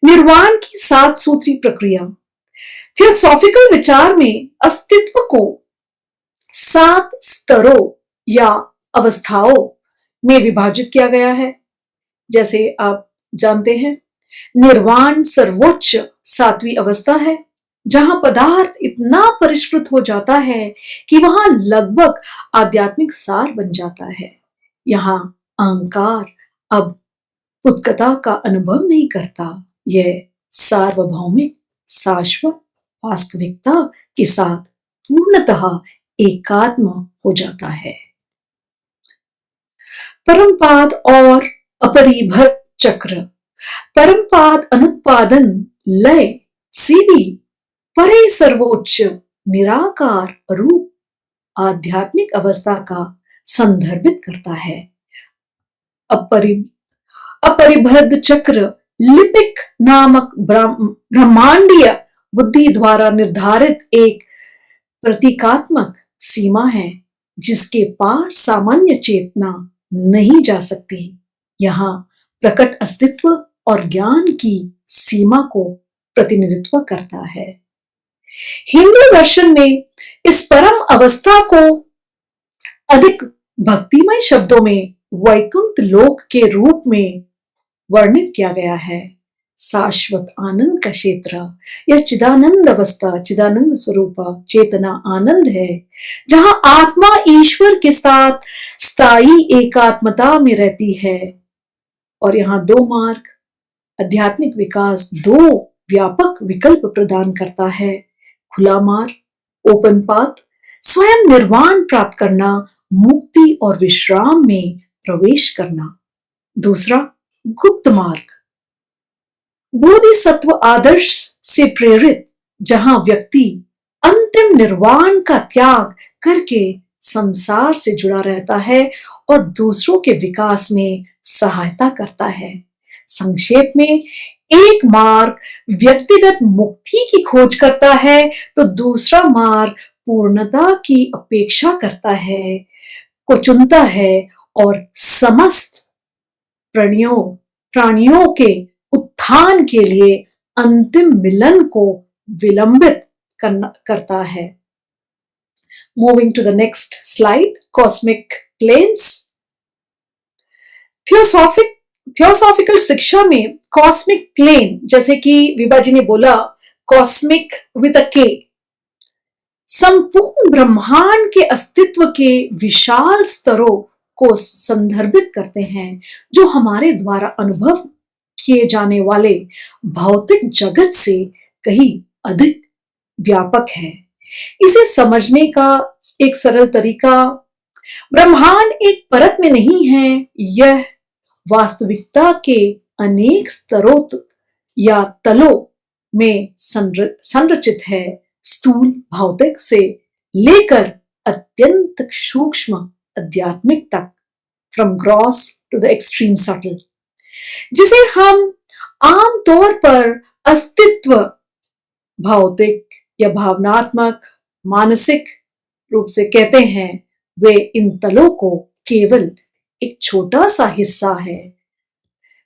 F: निर्वाण की 7 सूत्री प्रक्रिया। थियोसॉफिकल विचार में अस्तित्व को 7 स्तरों या अवस्थाओं में विभाजित किया गया है। जैसे आप जानते हैं, निर्वाण सर्वोच्च 7वीं अवस्था है, जहां पदार्थ इतना परिष्कृत हो जाता है कि वहां लगभग आध्यात्मिक सार बन जाता है। यहाँ अहंकार अब उत्कता का अनुभव नहीं करता, यह सार्वभौमिक शाश्वत वास्तविकता के साथ पूर्णतः एकात्म हो जाता है। परमपाद और अपरिभद चक्र। परमपाद अनुत्पादन लय से भी परे सर्वोच्च निराकार रूप आध्यात्मिक अवस्था का संदर्भित करता है। अपरिभद चक्र लिपिक नामक ब्रह्मांडीय बुद्धि द्वारा निर्धारित एक प्रतीकात्मक सीमा है, जिसके पार सामान्य चेतना नहीं जा सकती। यहाँ प्रकट अस्तित्व और ज्ञान की सीमा को प्रतिनिधित्व करता है। हिंदू दर्शन में इस परम अवस्था को अधिक भक्तिमय शब्दों में वैकुंठ लोक के रूप में वर्णित किया गया है। शाश्वत आनंद का क्षेत्र यह चिदानंद अवस्था, चिदानंद स्वरूप चेतना आनंद है, जहां आत्मा ईश्वर के साथ स्थायी एकात्मता में रहती है। और यहाँ 2 मार्ग, आध्यात्मिक विकास 2 व्यापक विकल्प प्रदान करता है। खुला मार्ग ओपन पाथ, स्वयं निर्वाण प्राप्त करना, मुक्ति और विश्राम में प्रवेश करना। दूसरा गुप्त मार्ग, बोधिसत्व आदर्श से प्रेरित, जहां व्यक्ति अंतिम निर्वाण का त्याग करके संसार से जुड़ा रहता है और दूसरों के विकास में सहायता करता है। संक्षेप में, एक मार्ग व्यक्तिगत मुक्ति की खोज करता है, तो दूसरा मार्ग पूर्णता की अपेक्षा करता है, को चुनता है और समस्त प्राणियों के उत्थान के लिए अंतिम मिलन को विलंबित करता है। Moving to the next slide, cosmic planes. Theosophical शिक्षा में कॉस्मिक प्लेन, जैसे कि विभा जी ने बोला, कॉस्मिक विद अ के, संपूर्ण ब्रह्मांड के अस्तित्व के विशाल स्तरों को संदर्भित करते हैं, जो हमारे द्वारा अनुभव किए जाने वाले भौतिक जगत से कहीं अधिक व्यापक है। इसे समझने का एक सरल तरीका, ब्रह्मांड एक परत में नहीं है, यह वास्तविकता के अनेक स्तरों या तलों में संरचित है, स्थूल भौतिक से लेकर अत्यंत सूक्ष्म आध्यात्मिक तक, from gross to the extreme subtle, जिसे हम आम तौर पर अस्तित्व, भौतिक या भावनात्मक, मानसिक रूप से कहते हैं। वे इन तलों को केवल एक छोटा सा हिस्सा है।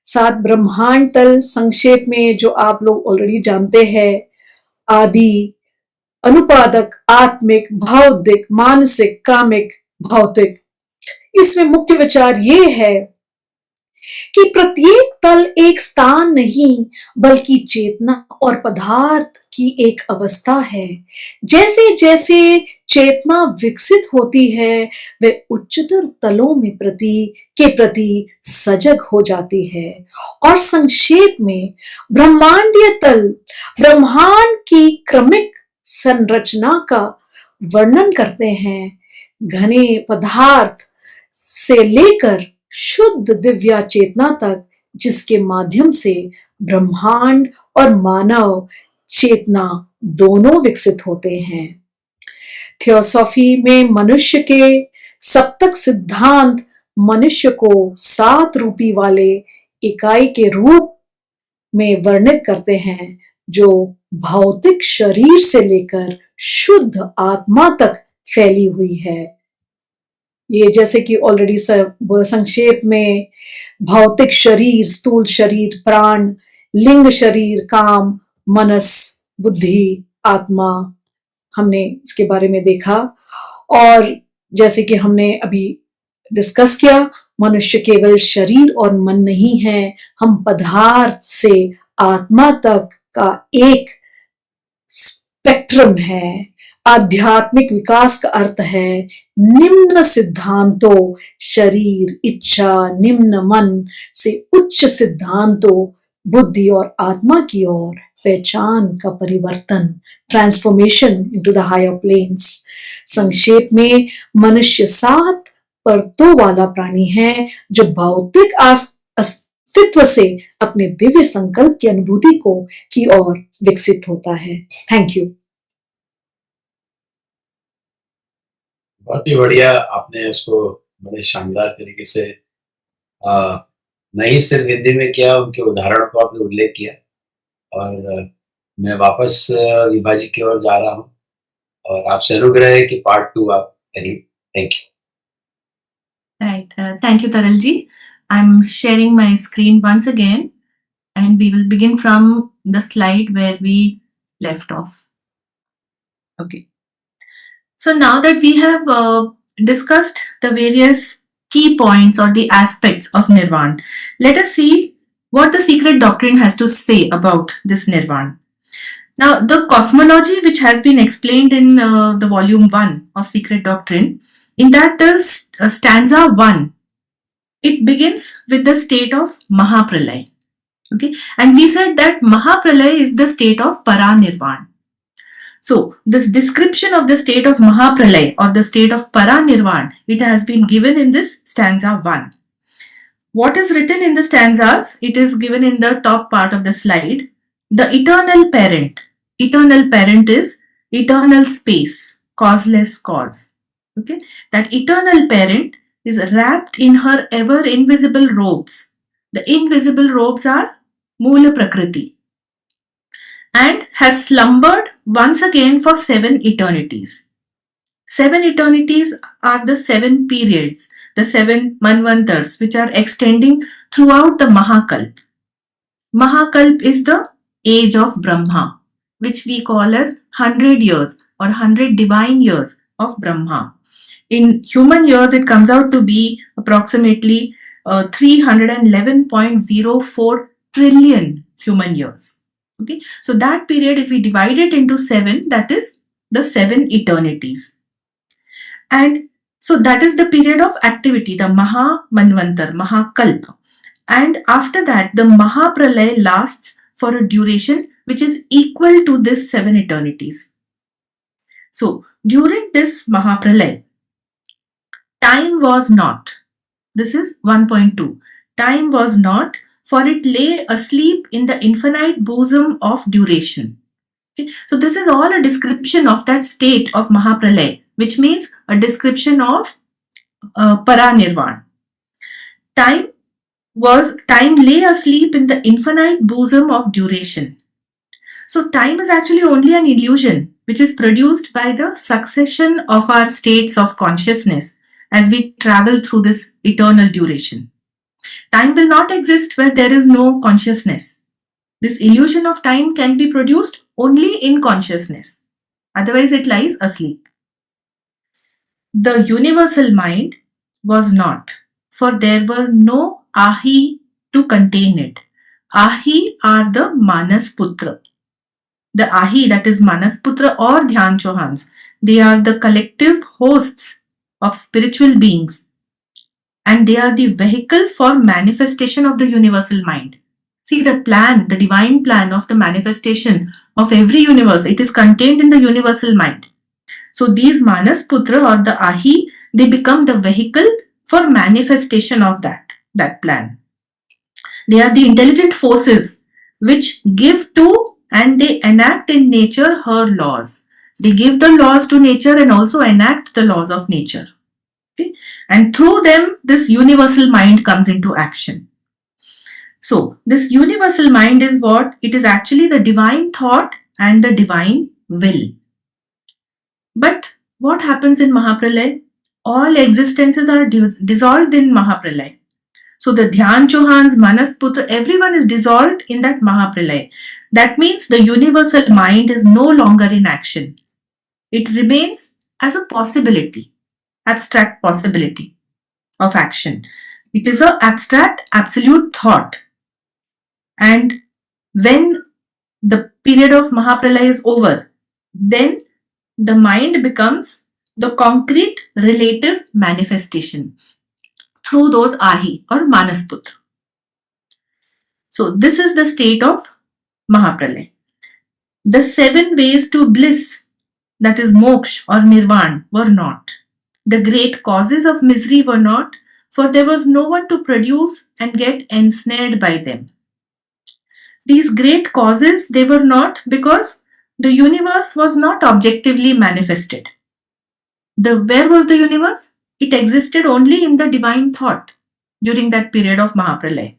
F: 7 ब्रह्मांड तल संक्षेप में जो आप लोग ऑलरेडी जानते हैं, आदि, अनुपादक, आत्मिक, बौद्धिक, मानसिक, कामिक, भौतिक। इसमें मुख्य विचार ये है कि प्रत्येक तल एक स्थान नहीं, बल्कि चेतना और पदार्थ की एक अवस्था है। जैसे जैसे चेतना विकसित होती है, वे उच्चतर तलों में के प्रति सजग हो जाती है। और संक्षेप में, ब्रह्मांडीय तल ब्रह्मांड की क्रमिक संरचना का वर्णन करते हैं, घने पदार्थ से लेकर शुद्ध दिव्या चेतना तक, जिसके माध्यम से ब्रह्मांड और मानव चेतना दोनों विकसित होते हैं। थियोसॉफी में मनुष्य के सप्तक सिद्धांत मनुष्य को 7 रूपी वाले इकाई के रूप में वर्णित करते हैं, जो भौतिक शरीर से लेकर शुद्ध आत्मा तक फैली हुई है। ये जैसे कि ऑलरेडी संक्षेप में भौतिक शरीर, स्थूल शरीर, प्राण, लिंग शरीर, काम, मनस, बुद्धि, आत्मा, हमने इसके बारे में देखा। और जैसे कि हमने अभी डिस्कस किया, मनुष्य केवल शरीर और मन नहीं है, हम पदार्थ से आत्मा तक का एक स्पेक्ट्रम है। आध्यात्मिक विकास का अर्थ है निम्न सिद्धांतों, शरीर, इच्छा, निम्न मन से उच्च सिद्धांतों, बुद्धि और आत्मा की ओर पहचान का परिवर्तन, transformation into the higher planes. संक्षेप में मनुष्य 7 परतों वाला प्राणी है, जो भौतिक अस्तित्व से अपने दिव्य संकल्प की अनुभूति की ओर विकसित होता है। Thank you.
A: बहुत ही बढ़िया, आपने इसको बड़े शानदार तरीके से नहीं सिर्फ हिंदी में किया, उनके उदाहरण को आपने उल्लेख किया। और मैं वापस विभा जी की ओर जा रहा हूँ और आपसे अनुग्रह है कि पार्ट 2 आप करिए। Thank you.
E: Right. Thank you, Taralji. I'm sharing my screen once again, and we will begin from the slide where we left off. Okay. So now that we have discussed the various key points or the aspects of Nirvana, let us see what the secret doctrine has to say about this Nirvana. Now, the cosmology which has been explained in the volume 1 of Secret Doctrine, in that the stanza 1, it begins with the state of Mahapralay. Okay, and we said that Mahapralay is the state of Paranirvana. So, this description of the state of Mahapralay or the state of Paranirvana, it has been given in this stanza 1. What is written in the stanzas? It is given in the top part of the slide. The eternal parent. Eternal parent is eternal space, causeless cause. Okay, that eternal parent is wrapped in her ever invisible robes. The invisible robes are Moola Prakriti, and has slumbered once again for 7 eternities. 7 eternities are the 7 periods, the 7 manvantars, which are extending throughout the Mahakalp. Mahakalp is the age of Brahma, which we call as 100 years or 100 divine years of Brahma. In human years, it comes out to be approximately 311.04 trillion human years. Okay, so that period, if we divide it into 7, that is the 7 eternities. And so that is the period of activity, the Maha Manvantar, Mahakalpa. And after that, the Mahapralay lasts for a duration which is equal to this 7 eternities. So during this Mahapralay, time was not. This is 1.2. Time was not, for it lay asleep in the infinite bosom of duration. Okay? So this is all a description of that state of Mahapralay, which means a description of Paranirvana. Time lay asleep in the infinite bosom of duration. So time is actually only an illusion which is produced by the succession of our states of consciousness as we travel through this eternal duration. Time will not exist where there is no consciousness. This illusion of time can be produced only in consciousness. Otherwise, it lies asleep. The universal mind was not, for there were no ahi to contain it. Ahi are the Manas Putra. The ahi, that is Manas Putra or Dhyan Chauhans, they are the collective hosts of spiritual beings, and they are the vehicle for manifestation of the universal mind. See, the plan, the divine plan of the manifestation of every universe, it is contained in the universal mind. So these Manas Putra or the ahi, they become the vehicle for manifestation of that plan. They are the intelligent forces which give to and they enact in nature her laws. They give the laws to nature and also enact the laws of nature. Okay? And through them, this universal mind comes into action. So, this universal mind is what? It is actually the divine thought and the divine will. But what happens in Mahapralay? All existences are dissolved in Mahapralay. So the Dhyan Chauhan's, Manas Putra, everyone is dissolved in that Mahapralay. That means the universal mind is no longer in action. It remains as a possibility, abstract possibility of action. It is an abstract, absolute thought. And when the period of Mahapralay is over, then the mind becomes the concrete relative manifestation through those Ahi or Manasputra. So this is the state of Mahapralay. The 7 ways to bliss, that is moksha or nirvana, were not. The great causes of misery were not, for there was no one to produce and get ensnared by them. These great causes, they were not because the universe was not objectively manifested. Where was the universe? It existed only in the divine thought during that period of Mahapralay.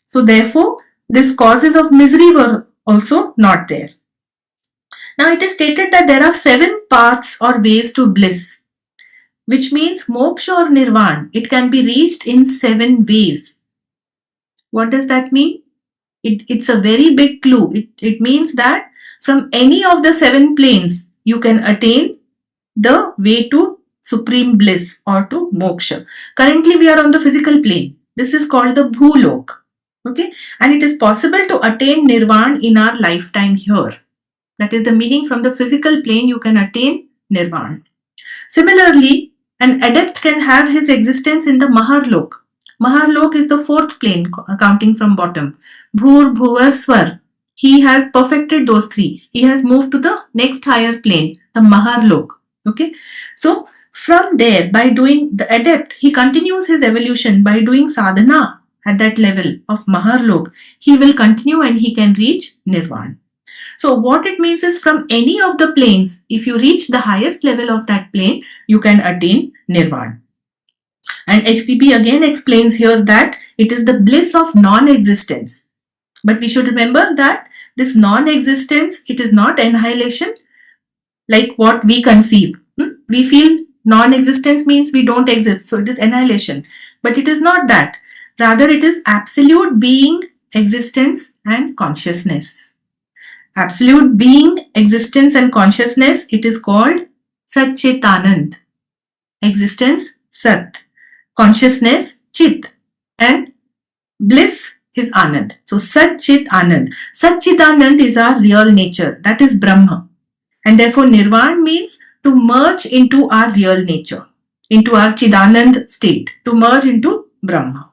E: So therefore, these causes of misery were also not there. Now it is stated that there are 7 paths or ways to bliss, which means moksha or nirvana, it can be reached in 7 ways. What does that mean? It's a very big clue. It means that from any of the 7 planes, you can attain the way to supreme bliss or to moksha. Currently, we are on the physical plane. This is called the Bhulok. Okay, and it is possible to attain nirvana in our lifetime here. That is the meaning, from the physical plane you can attain nirvana. Similarly, an adept can have his existence in the Maharlok. Maharlok is the 4th plane, counting from bottom. Bhur, Bhuvar, Swar. He has perfected those 3. He has moved to the next higher plane, the Maharlok. Okay, so from there, by doing the adept, he continues his evolution by doing sadhana at that level of Maharlok. He will continue and he can reach nirvana. So what it means is, from any of the planes, if you reach the highest level of that plane, you can attain nirvana. And HPP again explains here that it is the bliss of non-existence. But we should remember that this non-existence, it is not annihilation like what we conceive. We feel non-existence means we don't exist, so it is annihilation. But it is not that. Rather, it is absolute being, existence and consciousness. Absolute being, existence and consciousness, it is called Satchitanand. Existence, Sat. Consciousness, Chit. And bliss is Anand. So Sat Chit Anand. Satchitanand is our real nature. That is Brahma. And therefore Nirvana means to merge into our real nature, into our Chidanand state, to merge into Brahma.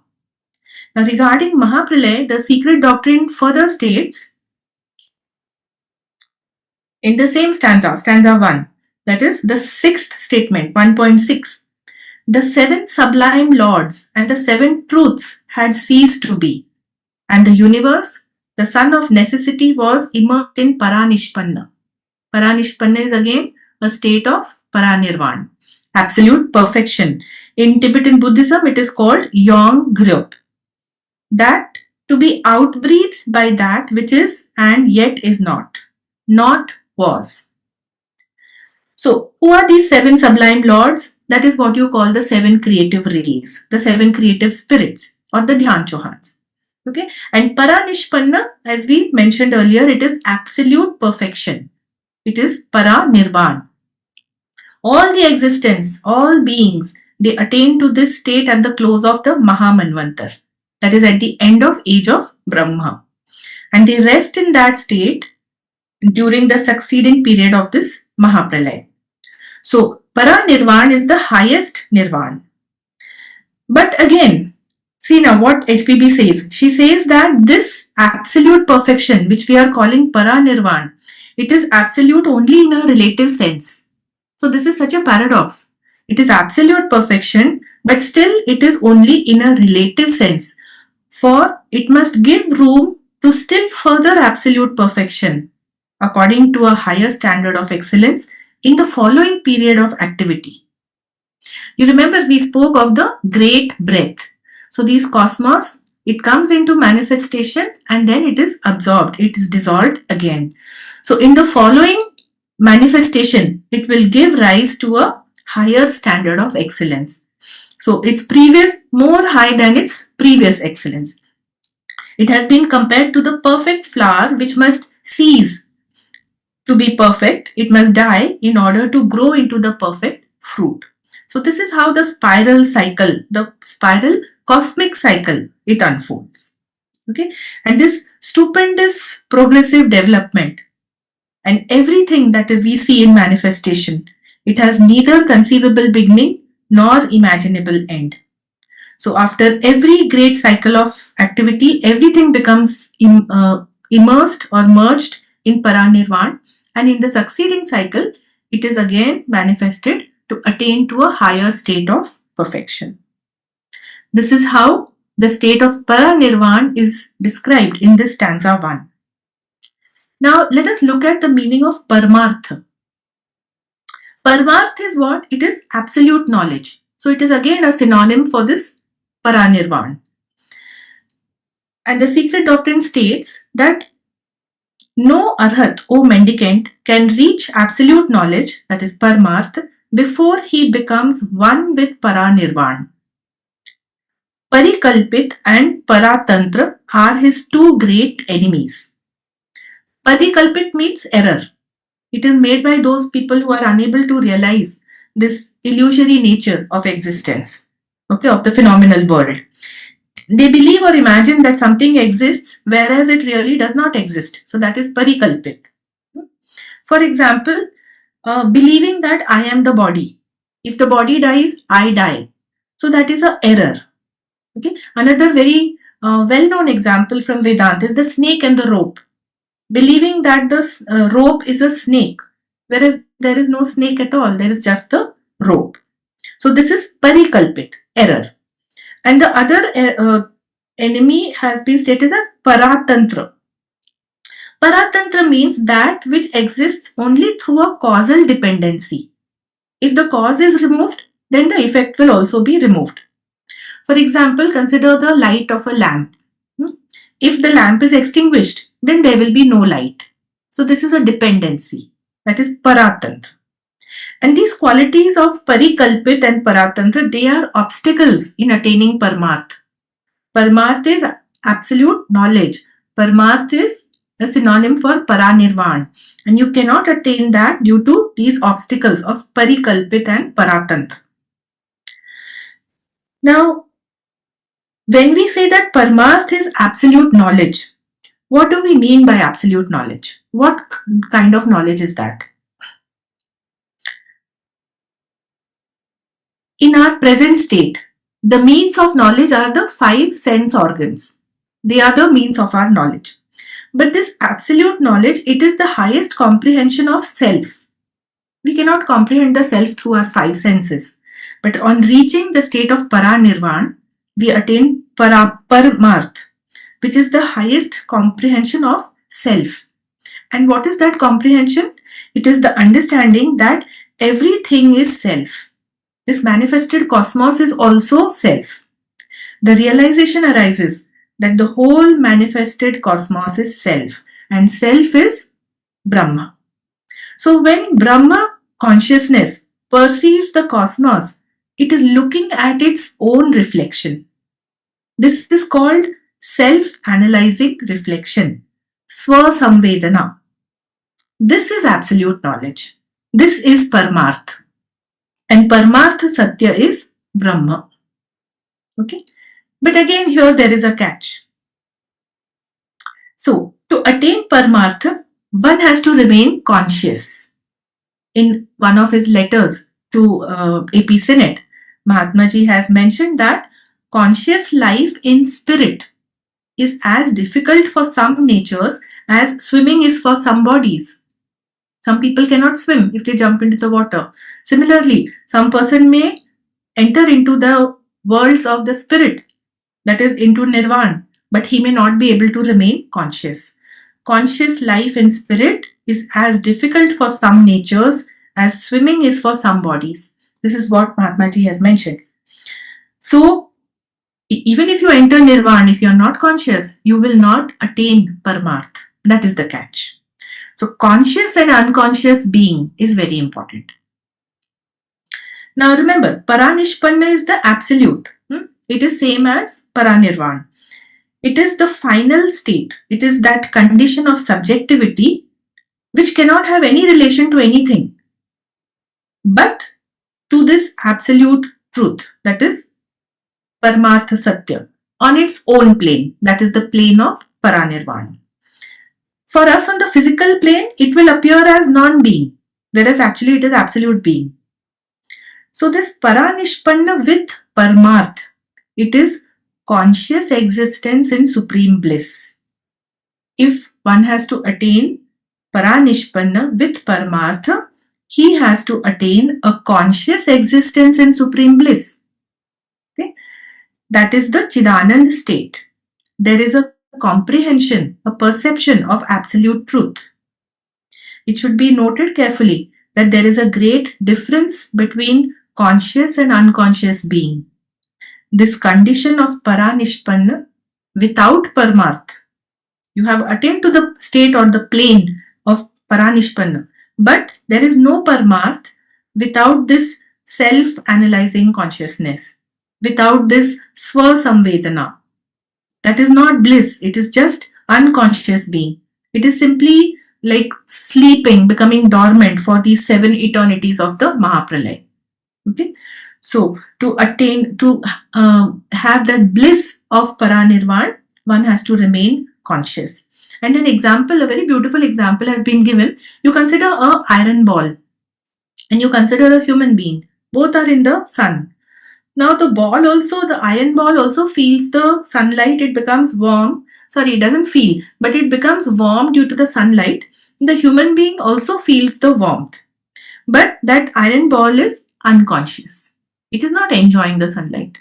E: Now regarding Mahapralay, the secret doctrine further states in the same stanza, stanza 1, that is the 6th statement, 1.6. The 7 sublime lords and the 7 truths had ceased to be, and the universe, the sun of necessity, was immersed in Paranishpanna. Paranishpanna is again a state of Paranirvana, absolute perfection. In Tibetan Buddhism, it is called Yong Grup. That to be outbreathed by that which is and yet is not was. So, who are these 7 sublime lords? That is what you call the 7 creative rays, the 7 creative spirits, or the Dhyan Chauhans. Okay, and Paranishpanna, as we mentioned earlier, it is absolute perfection. It is Paranirvana. All the existence, all beings, they attain to this state at the close of the Mahamanvantar. That is at the end of age of Brahma. And they rest in that state during the succeeding period of this Mahapralay. So, Paranirvana is the highest Nirvana. But again, see now what HPB says. She says that this absolute perfection, which we are calling Paranirvana, it is absolute only in a relative sense. So this is such a paradox. It is absolute perfection, but still it is only in a relative sense. For it must give room to still further absolute perfection, according to a higher standard of excellence, in the following period of activity. You remember we spoke of the great breath. So these cosmos, it comes into manifestation and then it is absorbed, it is dissolved again. So in the following manifestation, it will give rise to a higher standard of excellence. So its previous, more high than its previous excellence. It has been compared to the perfect flower which must cease to be perfect. It must die in order to grow into the perfect fruit. So this is how the spiral cycle, the spiral cosmic cycle, it unfolds. Okay, and this stupendous progressive development and everything that we see in manifestation, it has neither conceivable beginning nor imaginable end. So after every great cycle of activity, everything becomes immersed or merged in Paranirvana, and in the succeeding cycle, it is again manifested to attain to a higher state of perfection. This is how the state of Paranirvana is described in this stanza 1. Now let us look at the meaning of Paramartha. Paramartha is what? It is absolute knowledge. So it is again a synonym for this Paranirvana. And the secret doctrine states that no arhat, O mendicant, can reach absolute knowledge, that is Paramartha, before he becomes one with Paranirvana. Parikalpit and Paratantra are his two great enemies. Parikalpit means error. It is made by those people who are unable to realize this illusory nature of existence, okay, of the phenomenal world. They believe or imagine that something exists whereas it really does not exist. So that is parikalpit. For example, believing that I am the body. If the body dies, I die. So that is an error. Okay. Another very well-known example from Vedanta is the snake and the rope. Believing that the rope is a snake, whereas there is no snake at all, there is just the rope. So this is parikalpit, error. And the other enemy has been stated as paratantra. Paratantra means that which exists only through a causal dependency. If the cause is removed, then the effect will also be removed. For example, consider the light of a lamp. If the lamp is extinguished, then there will be no light. So this is a dependency, that is paratantra. And these qualities of parikalpit and paratantra, they are obstacles in attaining paramartha. Paramartha is absolute knowledge. Paramartha is a synonym for paranirvana, and you cannot attain that due to these obstacles of parikalpit and paratantra. Now, when we say that paramartha is absolute knowledge, what do we mean by absolute knowledge? What kind of knowledge is that? In our present state, the means of knowledge are the 5 sense organs. They are the means of our knowledge. But this absolute knowledge, it is the highest comprehension of self. We cannot comprehend the self through our 5 senses. But on reaching the state of paranirvana, we attain paramartha, which is the highest comprehension of self. And what is that comprehension? It is the understanding that everything is self. This manifested cosmos is also self. The realization arises that the whole manifested cosmos is self, and self is Brahma. So when Brahma consciousness perceives the cosmos, it is looking at its own reflection. This is called self-analyzing reflection, swa-samvedana. This is absolute knowledge. This is Paramartha. And Paramartha Satya is Brahma. Okay? But again, here there is a catch. So, to attain Paramartha, one has to remain conscious. In one of his letters to AP Senate, Mahatma Ji has mentioned that conscious life in spirit is as difficult for some natures as swimming is for some bodies. Some people cannot swim if they jump into the water. Similarly, some person may enter into the worlds of the spirit, that is into Nirvana, but he may not be able to remain conscious. Conscious life in spirit is as difficult for some natures as swimming is for some bodies. This is what Mahatma Ji has mentioned. So, even if you enter Nirvana, if you are not conscious, you will not attain Paramarth. That is the catch. So, conscious and unconscious being is very important. Now remember, Paranishpanna is the absolute. It is same as Paranirvana. It is the final state. It is that condition of subjectivity which cannot have any relation to anything but to this absolute truth, that is Paramartha Satya, on its own plane, that is the plane of Paranirvana. For us on the physical plane, it will appear as non-being, whereas actually it is absolute being. So this Paranishpanna with Paramarth, it is conscious existence in supreme bliss. If one has to attain Paranishpanna with Paramartha, he has to attain a conscious existence in supreme bliss. Okay? That is the Chidanand state. There is a comprehension, a perception of absolute truth. It should be noted carefully that there is a great difference between conscious and unconscious being. This condition of Paranishpanna without Paramarth, you have attained to the state or the plane of Paranishpanna, but there is no Paramarth without this self-analyzing consciousness, without this Swa-samvedana. That is not bliss, it is just unconscious being. It is simply like sleeping, becoming dormant for these 7 eternities of the Mahapralaya. Okay, so to attain, to have that bliss of Paranirvana, one has to remain conscious. And an example, a very beautiful example has been given. You consider an iron ball and you consider a human being. Both are in the sun. Now the ball also, the iron ball also feels the sunlight. It becomes warm. Sorry, it doesn't feel, but it becomes warm due to the sunlight. The human being also feels the warmth. But that iron ball is unconscious. It is not enjoying the sunlight.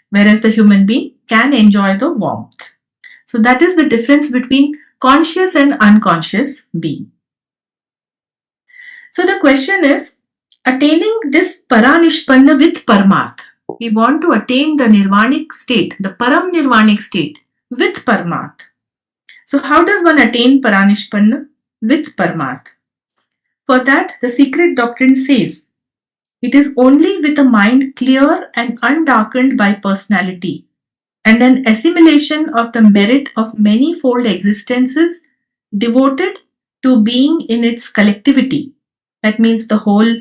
E: Whereas the human being can enjoy the warmth. So that is the difference between conscious and unconscious being. So the question is, attaining this Paranishpanna with Paramarth. We want to attain the Nirvanic state, the Param Nirvanic state with Paramarth. So how does one attain Paranishpanna with Paramarth? For that, the secret doctrine says, it is only with a mind clear and undarkened by personality and an assimilation of the merit of many-fold existences devoted to being in its collectivity. That means the whole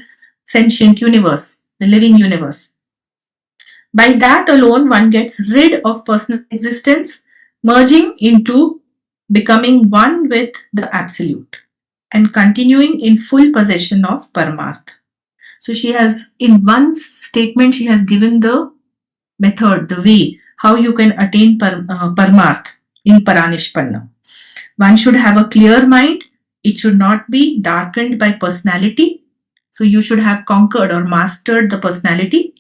E: sentient universe, the living universe. By that alone, one gets rid of personal existence, merging into becoming one with the Absolute and continuing in full possession of Paramarth. So she has, in one statement, she has given the method, the way, how you can attain Paramarth in Paranishpanna. One should have a clear mind. It should not be darkened by personality. So you should have conquered or mastered the personality.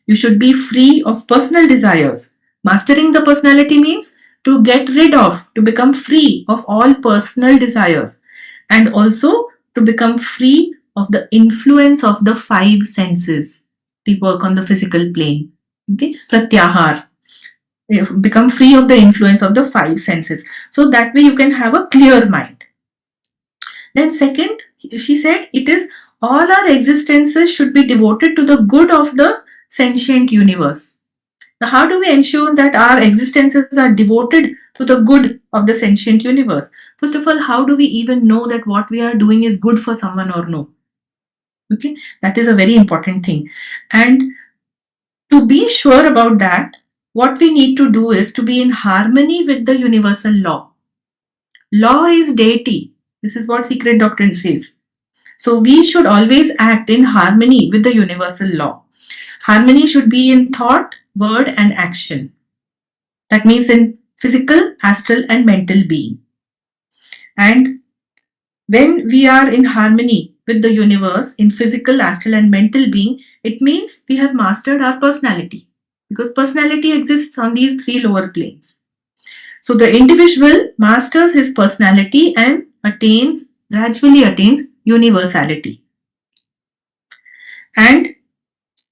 E: You should be free of personal desires. Mastering the personality means to get rid of, to become free of all personal desires, and also to become free of the influence of the 5 senses. They work on the physical plane. Okay? Pratyahar. Become free of the influence of the 5 senses. So that way you can have a clear mind. Then second, she said, it is all our existences should be devoted to the good of the sentient universe. Now, how do we ensure that our existences are devoted to the good of the sentient universe? First of all, how do we even know that what we are doing is good for someone or no? Okay, that is a very important thing. And to be sure about that, what we need to do is to be in harmony with the universal law. Law is deity. This is what secret doctrine says. So we should always act in harmony with the universal law. Harmony should be in thought, word and action. That means in physical, astral and mental being. And when we are in harmony with the universe in physical, astral and mental being, it means we have mastered our personality, because personality exists on these 3 lower planes. So the individual masters his personality and gradually attains universality. And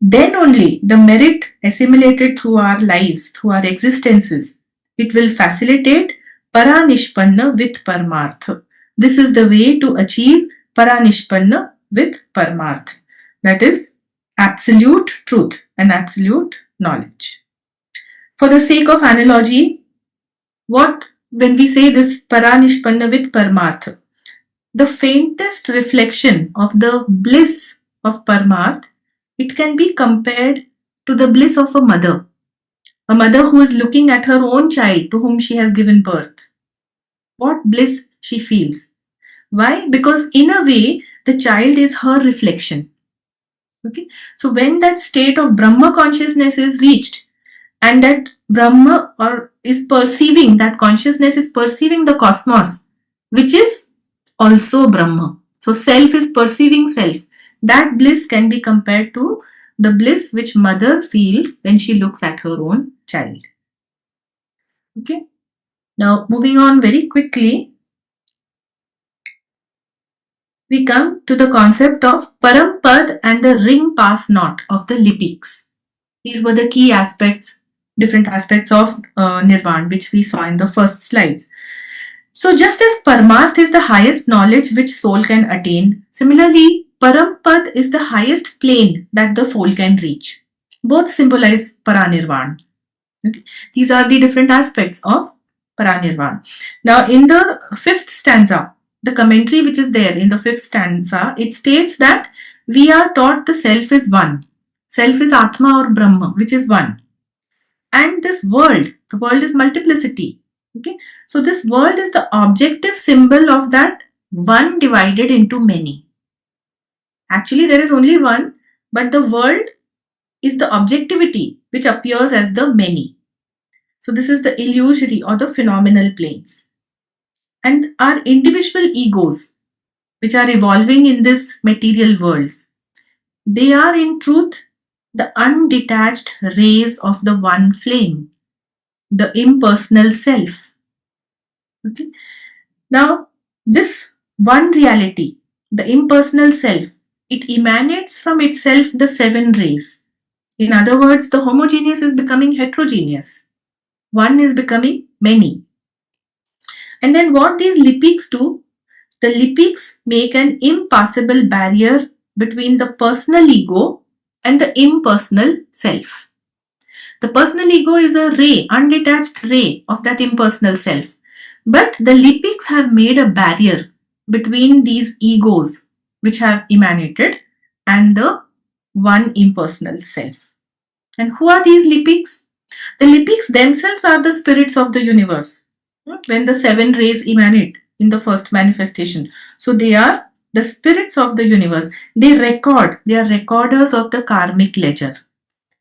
E: then only the merit assimilated through our lives, through our existences, it will facilitate Paranishpanna with Paramartha. This is the way to achieve Paranishpanna with Paramartha. That is absolute truth and absolute knowledge. For the sake of analogy, when we say this Paranishpanna with Paramartha, the faintest reflection of the bliss of Paramartha, it can be compared to the bliss of a mother who is looking at her own child to whom she has given birth. What bliss she feels. Why? Because in a way, the child is her reflection. Okay. So when that state of Brahma consciousness is reached, and that Brahma is perceiving, that consciousness is perceiving the cosmos, which is also Brahma. So self is perceiving self. That bliss can be compared to the bliss which mother feels when she looks at her own child. Okay. Now moving on very quickly, we come to the concept of Parampad and the ring pass knot of the Lipiks. These were the key aspects, different aspects of Nirvana, which we saw in the first slides. So just as Paramarth is the highest knowledge which soul can attain, similarly Parampad is the highest plane that the soul can reach. Both symbolize Paranirvana. Okay? These are the different aspects of Paranirvana. Now in the fifth stanza, the commentary which is there in the fifth stanza, it states that we are taught the self is one. Self is Atma or Brahma, which is one. And this world, the world is multiplicity. Okay, so this world is the objective symbol of that one divided into many. Actually, there is only one, but the world is the objectivity which appears as the many. So this is the illusory or the phenomenal planes. And our individual egos, which are evolving in this material worlds, they are in truth the undetached rays of the one flame, the impersonal self. Okay? Now, this one reality, the impersonal self, it emanates from itself the seven rays. In other words, the homogeneous is becoming heterogeneous. One is becoming many. And then what these lipiks do, the lipiks make an impassable barrier between the personal ego and the impersonal self. The personal ego is a ray, undetached ray of that impersonal self. But the lipiks have made a barrier between these egos which have emanated and the one impersonal self. And who are these lipiks? The lipiks themselves are the spirits of the universe. When the seven rays emanate in the first manifestation. So they are the spirits of the universe. They are recorders of the karmic ledger.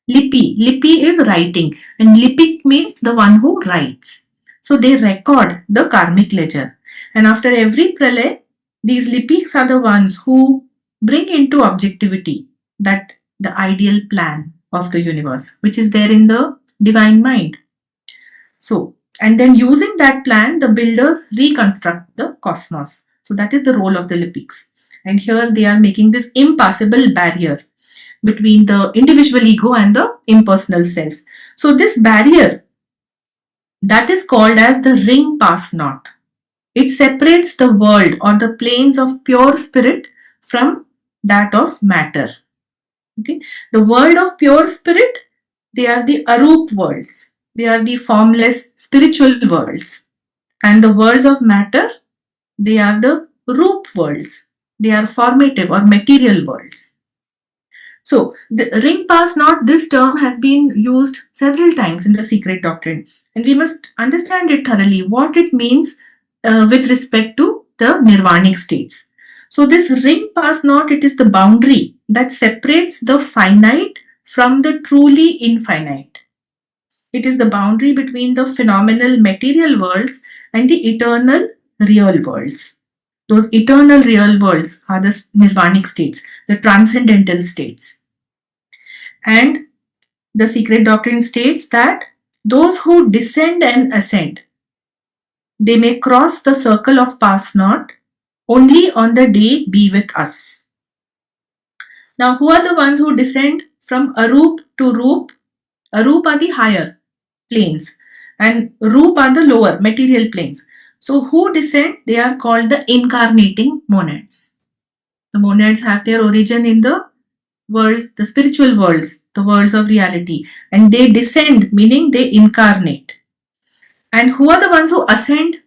E: Lipi is writing, and lipik means the one who writes. So they record the karmic ledger. And after every pralay, these lipiks are the ones who bring into objectivity that the ideal plan of the universe, which is there in the divine mind. So, and then using that plan, the builders reconstruct the cosmos. So that is the role of the lipiks. And here they are making this impassable barrier between the individual ego and the impersonal self. So this barrier, that is called as the ring pass knot. It separates the world or the planes of pure spirit from that of matter. Okay, the world of pure spirit, they are the arup worlds. They are the formless spiritual worlds. And the worlds of matter, they are the roop worlds. They are formative or material worlds. So the ring pass knot, this term has been used several times in the secret doctrine. And we must understand it thoroughly, what it means with respect to the nirvanic states. So this ring pass knot, it is the boundary that separates the finite from the truly infinite. It is the boundary between the phenomenal material worlds and the eternal real worlds. Those eternal real worlds are the nirvanic states, the transcendental states. And the secret doctrine states that those who descend and ascend, they may cross the circle of pass knot only on the day be with us. Now, who are the ones who descend from Arup to Roop. Arup are the higher planes and Roop are the lower material planes. So who descend? They are called the incarnating monads. The monads have their origin in the worlds, the spiritual worlds, the worlds of reality, and they descend, meaning they incarnate. And who are the ones who ascend?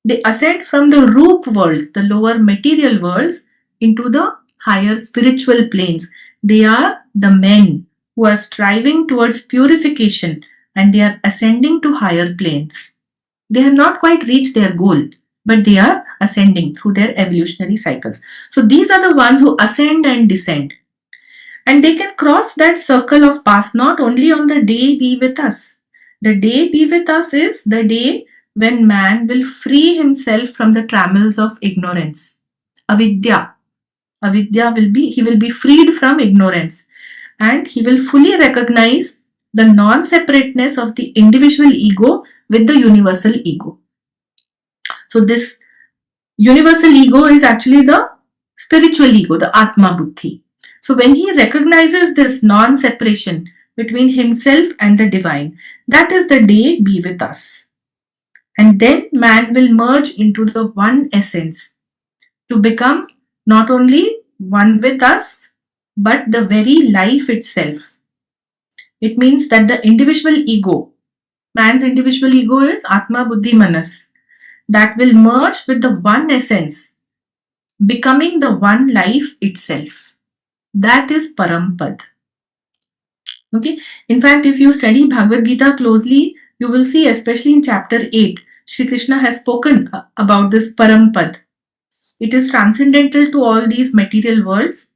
E: They ascend from the Roop worlds, the lower material worlds, into the higher spiritual planes. They are the men who are striving towards purification and they are ascending to higher planes. They have not quite reached their goal, but they are ascending through their evolutionary cycles. So these are the ones who ascend and descend. And they can cross that circle of past not only on the day be with us. The day be with us is the day when man will free himself from the trammels of ignorance. Avidya. Avidya he will be freed from ignorance and he will fully recognize the non-separateness of the individual ego with the universal ego. So this universal ego is actually the spiritual ego, the Atma Buddhi. So when he recognizes this non-separation between himself and the divine, that is the day be with us. And then man will merge into the one essence to become not only one with us, but the very life itself. It means that the individual ego, man's individual ego is Atma Buddhi Manas, that will merge with the one essence, becoming the one life itself. That is Parampad. Okay. In fact, if you study Bhagavad Gita closely, you will see, especially in chapter 8, Shri Krishna has spoken about this Parampad. It is transcendental to all these material worlds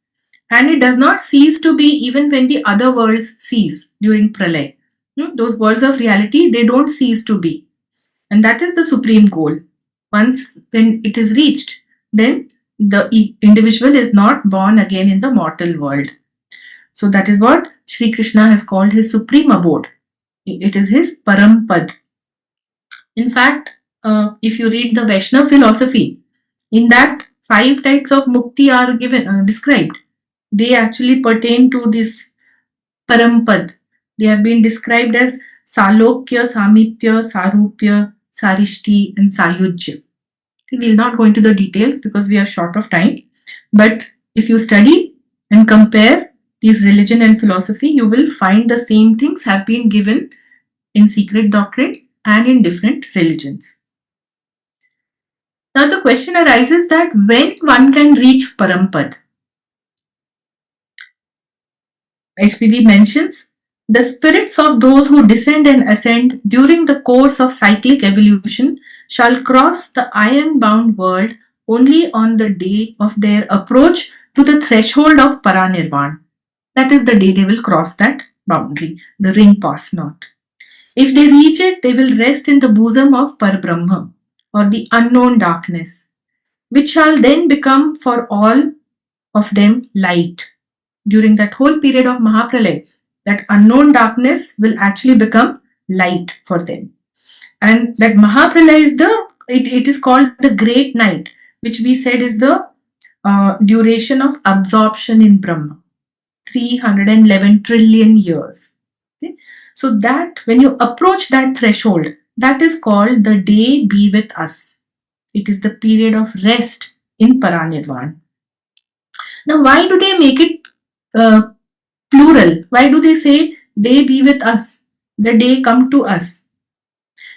E: and it does not cease to be even when the other worlds cease during Pralay. Those worlds of reality, they don't cease to be. And that is the supreme goal. Once when it is reached, then the individual is not born again in the mortal world. So that is what Shri Krishna has called his supreme abode. It is his Parampad. In fact, if you read the Vaishnava philosophy, in that 5 types of mukti are given described. They actually pertain to this Parampad. They have been described as Salokya, Samipya, Sarupya, Sarishti and Sayujya. We will not go into the details because we are short of time. But if you study and compare these religion and philosophy, you will find the same things have been given in secret doctrine and in different religions. Now the question arises that when one can reach Parampad. HPB mentions, the spirits of those who descend and ascend during the course of cyclic evolution shall cross the iron-bound world only on the day of their approach to the threshold of Paranirvana. That is the day they will cross that boundary, the ring pass not. If they reach it, they will rest in the bosom of Parabrahma or the unknown darkness, which shall then become for all of them light. During that whole period of Mahapralay, that unknown darkness will actually become light for them. And that Mahapralay is it is called the great night, which we said is the duration of absorption in Brahma, 311 trillion years. Okay? So that when you approach that threshold, that is called the day be with us. It is the period of rest in Paranirvana. Now, why do they make it plural? Why do they say day be with us? The day come to us.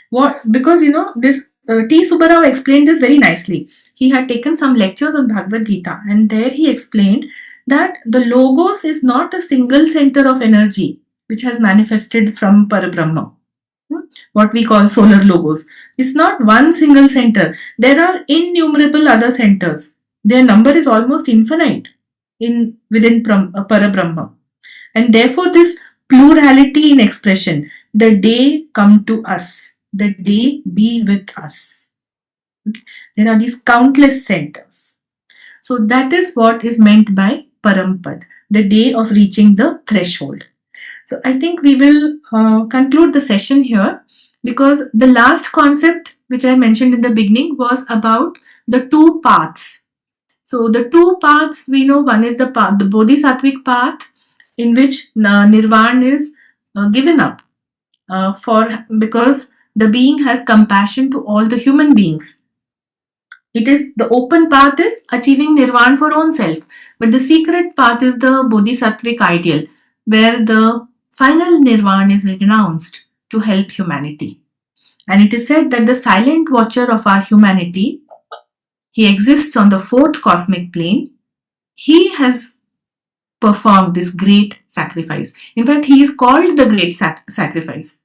E: What? Because this T. Subbarao explained this very nicely. He had taken some lectures on Bhagavad Gita and there he explained that the logos is not a single center of energy which has manifested from Parabrahma. What we call solar logos. It's not one single center. There are innumerable other centers. Their number is almost infinite within Parabrahma. And therefore this plurality in expression, the day come to us, the day be with us. Okay. There are these countless centers. So that is what is meant by Parampad, the day of reaching the threshold. So I think we will conclude the session here because the last concept which I mentioned in the beginning was about the 2 paths. So the 2 paths we know, one is the path, the Bodhisattvic path in which Nirvana is given up because the being has compassion to all the human beings. It is the open path is achieving nirvana for own self, but the secret path is the bodhisattvic ideal, where the final nirvana is renounced to help humanity. And it is said that the silent watcher of our humanity, he exists on the fourth cosmic plane. He has performed this great sacrifice. In fact, he is called the great sacrifice.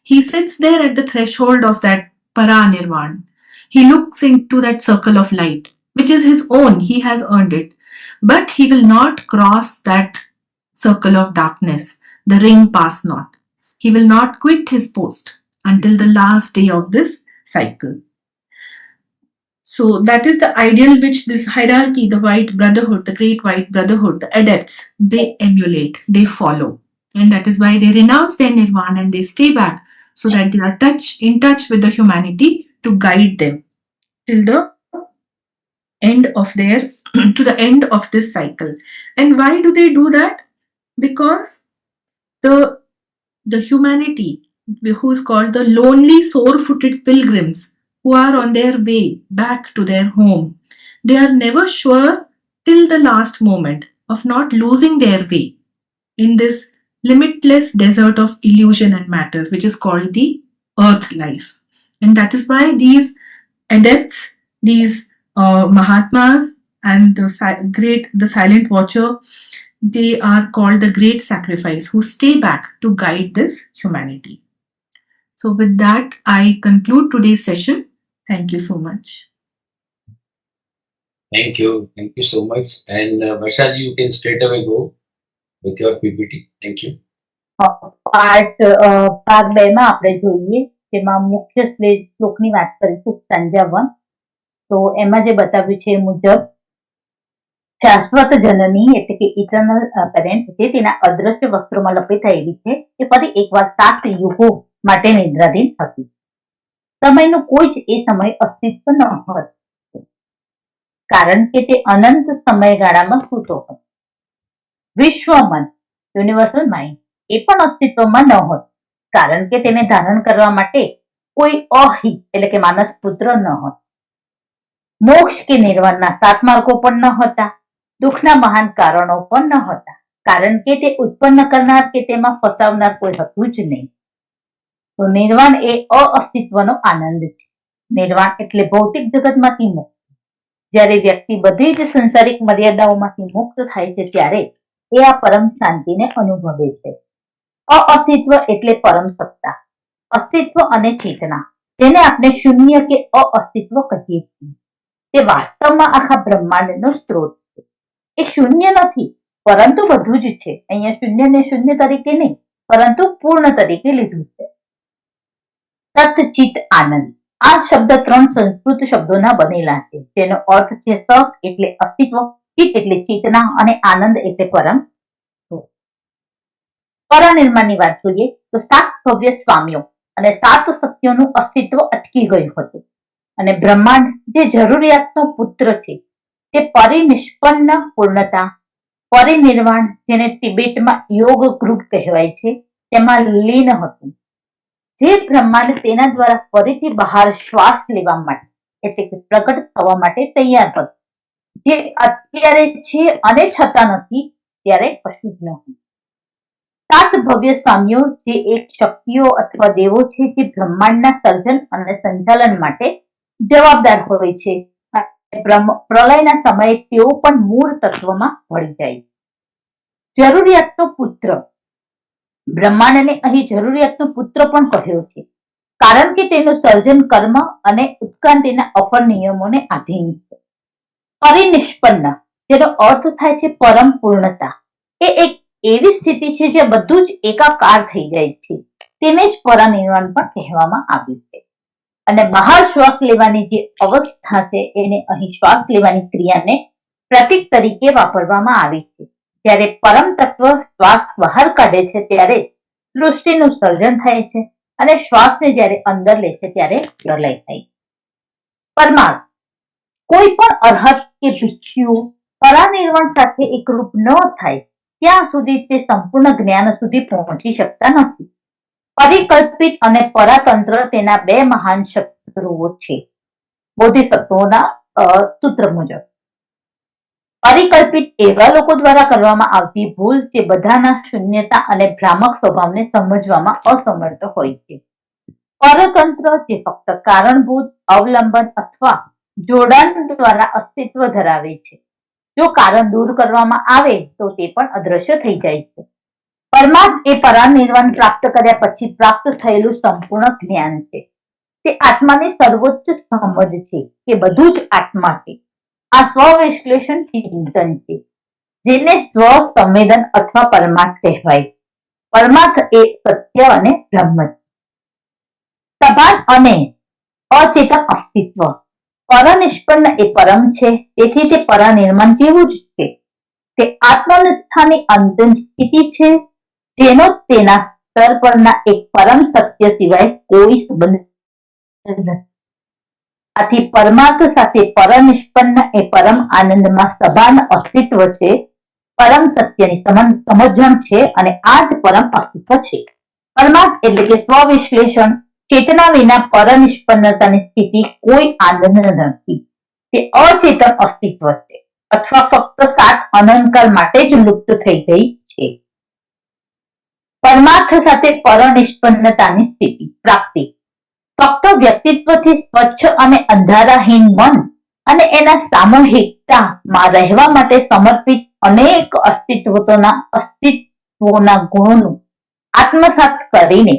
E: He sits there at the threshold of that paranirvana. He looks into that circle of light, which is his own. He has earned it. But he will not cross that circle of darkness. The ring pass not. He will not quit his post until the last day of this cycle. So that is the ideal which this hierarchy, the white brotherhood, the great white brotherhood, the adepts, they emulate, they follow. And that is why they renounce their nirvana and they stay back so that they are in touch with the humanity to guide them till the end of their to the end of this cycle. And why do they do that? Because the humanity who is called the lonely sore-footed pilgrims who are on their way back to their home, they are never sure till the last moment of not losing their way in this limitless desert of illusion and matter, which is called the earth life. And that is why these adepts, these Mahatmas and the silent watcher, they are called the great sacrifice who stay back to guide this humanity. So with that, I conclude today's session. Thank you so much.
A: Thank you so much. And Varshaji, you can straight away go with your PPT. Thank you.
D: Part ભાગ 2 માં આપણે જોઈએ જેમાં મુખ્ય શ્લોકની વાત કરીશું સંજ્ઞા 1. તો એમાં જે બતાવ્યું છે એ મુજબ શાશ્વત જનની એટલે કે ઇટર્નલ પેરેન્ટ છે તેના અદ્રશ્ય વસ્ત્રોમાં લપેટાયેલી છે કે ફરી એકવાર 7 યુગો માટે નિદ્રાધીન હતી. સમયનું કોઈ જ એ સમય અસ્તિત્વ ન હતું કારણ કે તે અનંત સમયગાળામાં સૂતો હતો. વિશ્વમન યુનિવર્સલ માઇન્ડ એ પણ અસ્તિત્વમાં ન હોત કારણ કે તેને ધારણ કરવા માટે કોઈ અહિત એટલે કે માનસ પુત્ર ન હોત. મોક્ષ કે નિર્વાણના 7 માર્ગો પણ ન હતા. દુઃખના મહાન કારણો પણ ન હતા કારણ કે તે ઉત્પન્ન કરનાર કે તેમાં ફસાવનાર કોઈ હતું જ નહીં. તો નિર્વાણ એ અઅસ્તિત્વનો આનંદ છે. નિર્વાણ એટલે ભૌતિક જગતમાંથી મુક્ત. જ્યારે વ્યક્તિ બધી જ સંસારિક મર્યાદાઓમાંથી મુક્ત થાય છે ત્યારે એ આ પરમ શાંતિને અનુભવે છે. અઅસ્તિત્વ એટલે પરમ સત્તા, અસ્તિત્વ અને ચેતના જેને આપણે શૂન્ય કે અઅસ્તિત્વ કહીએ છીએ તે વાસ્તવમાં આખા બ્રહ્માંડનો સ્ત્રોત છે. એ શૂન્ય નથી પરંતુ બધું જ છે. અહીંયા શૂન્યને શૂન્ય તરીકે નહીં પરંતુ પૂર્ણ તરીકે લીધું છે. સતચિત આનંદ આ શબ્દ 3 સંસ્કૃત શબ્દોના બનેલા છે જેનો અર્થ છે સત એટલે અસ્તિત્વ, ચિત એટલે ચેતના અને આનંદ એટલે પરમ. પરનિર્માણની વાત જોઈએ તો 7 ભવ્ય સ્વામીઓ અને 7 શક્તિઓનું અસ્તિત્વ અટકી ગયું હતું અને બ્રહ્માંડ જે જરૂરિયાતનો પુત્ર છે તે પરિનિષ્પન્ન પૂર્ણતા, પરિનિર્વાણ જેને તિબેટમાં યોગ ગ્રુપ કહેવાય છે તેમાં લીન હતું. જે બ્રહ્માંડ તેના દ્વારા ફરીથી બહાર શ્વાસ લેવા માટે એટલે કે પ્રગટ થવા માટે તૈયાર હતું, જે અત્યારે છે અને છતાં નથી ત્યારે કશું જ નથી. 7 ભવ્ય સ્વામીઓ જે એક શક્તિઓ અથવા દેવો છે જે બ્રહ્માંડના સર્જન અને સંચાલન માટે જવાબદાર હોય છે. પ્રલયના સમયે તેઓ પણ મૂળ તત્વમાં ભળી જાય. જરૂરિયાતનો પુત્ર બ્રહ્માંડને અહીં જરૂરિયાતનો પુત્ર પણ કહ્યો છે કારણ કે તેનું સર્જન કર્મ અને ઉત્ક્રાંતિના અફળ નિયમોને આધીન છે. પરિનિષ્પન્ન જેનો અર્થ થાય છે પરમ પૂર્ણતા. એ એક એવી સ્થિતિ છે જે બધું જ એકાકાર થઈ જાય છે તેને જ પરનિર્વાણ પણ કહેવામાં આવ્યું છે. અને બહાર શ્વાસ લેવાની જે અવસ્થા છે એને અહીં શ્વાસ લેવાની ક્રિયાને પ્રતીક તરીકે વાપરવામાં આવી છે. જ્યારે પરમ તત્વ શ્વાસ બહાર કાઢે છે ત્યારે સૃષ્ટિનું સર્જન થાય છે અને શ્વાસને જ્યારે અંદર લે છે ત્યારે પ્રલય થાય. પરમાર્થ કોઈ પણ અરહત કે ભિક્ષુ પરાનિર્વાણ સાથે એકરૂપ ન થાય ત્યાં સુધી તે સંપૂર્ણ જ્ઞાન સુધી પહોંચી શકતા નથી. પરિકલ્પિત અને પરાતંત્ર તેના બે મહાન શત્રુઓ છે. બોધિસત્વોના સૂત્ર મુજબ પરિકલ્પિત એવા લોકો દ્વારા કરવામાં આવતી ભૂલ જે બધાના શૂન્યતા અને ભ્રામક સ્વભાવને સમજવામાં અસમર્થ હોય છે. પરતંત્ર જે ફક્ત કારણભૂત અવલંબન અથવા જોડાણ દ્વારા અસ્તિત્વ ધરાવે છે. જો કારણ દૂર કરવામાં આવે તો તે પણ અદ્રશ્ય થઈ જાય છે. પરમાર્થ એ પરાનિર્વાણ પ્રાપ્ત કર્યા પછી પ્રાપ્ત થયેલું સંપૂર્ણ જ્ઞાન છે. તે આત્માની સર્વોચ્ચ સમજ છે કે બધું જ આત્મા છે. આ સ્વવિશ્લેષણ ચિંતન છે જેને સ્વ સંવેદન અથવા પરમાર્થ કહેવાય. પરમાર્થ એ સત્ય અને બ્રહ્મ છે. સભાન અને અચેતન અસ્તિત્વ. પરનિષ્પન્ન એ પરમ છે, તેથી તે પરાનિર્માણ જેવું જ છે. તે આત્મનિષ્ઠાની અંતિમ સ્થિતિ છે જેનો તેના સ્તર પરના એક પરમ સત્ય સિવાય કોઈ સંબંધ નથી. આથી પરમાર્થ સાથે પરનિષ્પન્ન એ પરમ આનંદમાં સભાન અસ્તિત્વ છે, પરમ સત્યની સમજણ છે અને આ જ પરમ અસ્તિત્વ છે. પરમાર્થ એટલે કે સ્વવિશ્લેષણ ચેતના વિના પરનિષ્પન્નતાની સ્થિતિ કોઈ આનંદ નથી. તે અચેતન અસ્તિત્વ છે અથવા ફક્ત સાત અનંતકાળ માટે જ લુપ્ત થઈ ગઈ છે. પરમાર્થ સાથે પરનિષ્પન્નતાની સ્થિતિ પ્રાપ્તિ. ફક્ત વ્યક્તિત્વથી સ્વચ્છ અને અંધારાહીન મન અને એના સામૂહિકતામાં રહેવા માટે સમર્પિત અનેક અસ્તિત્વોના ગુણોનું આત્મસાત કરીને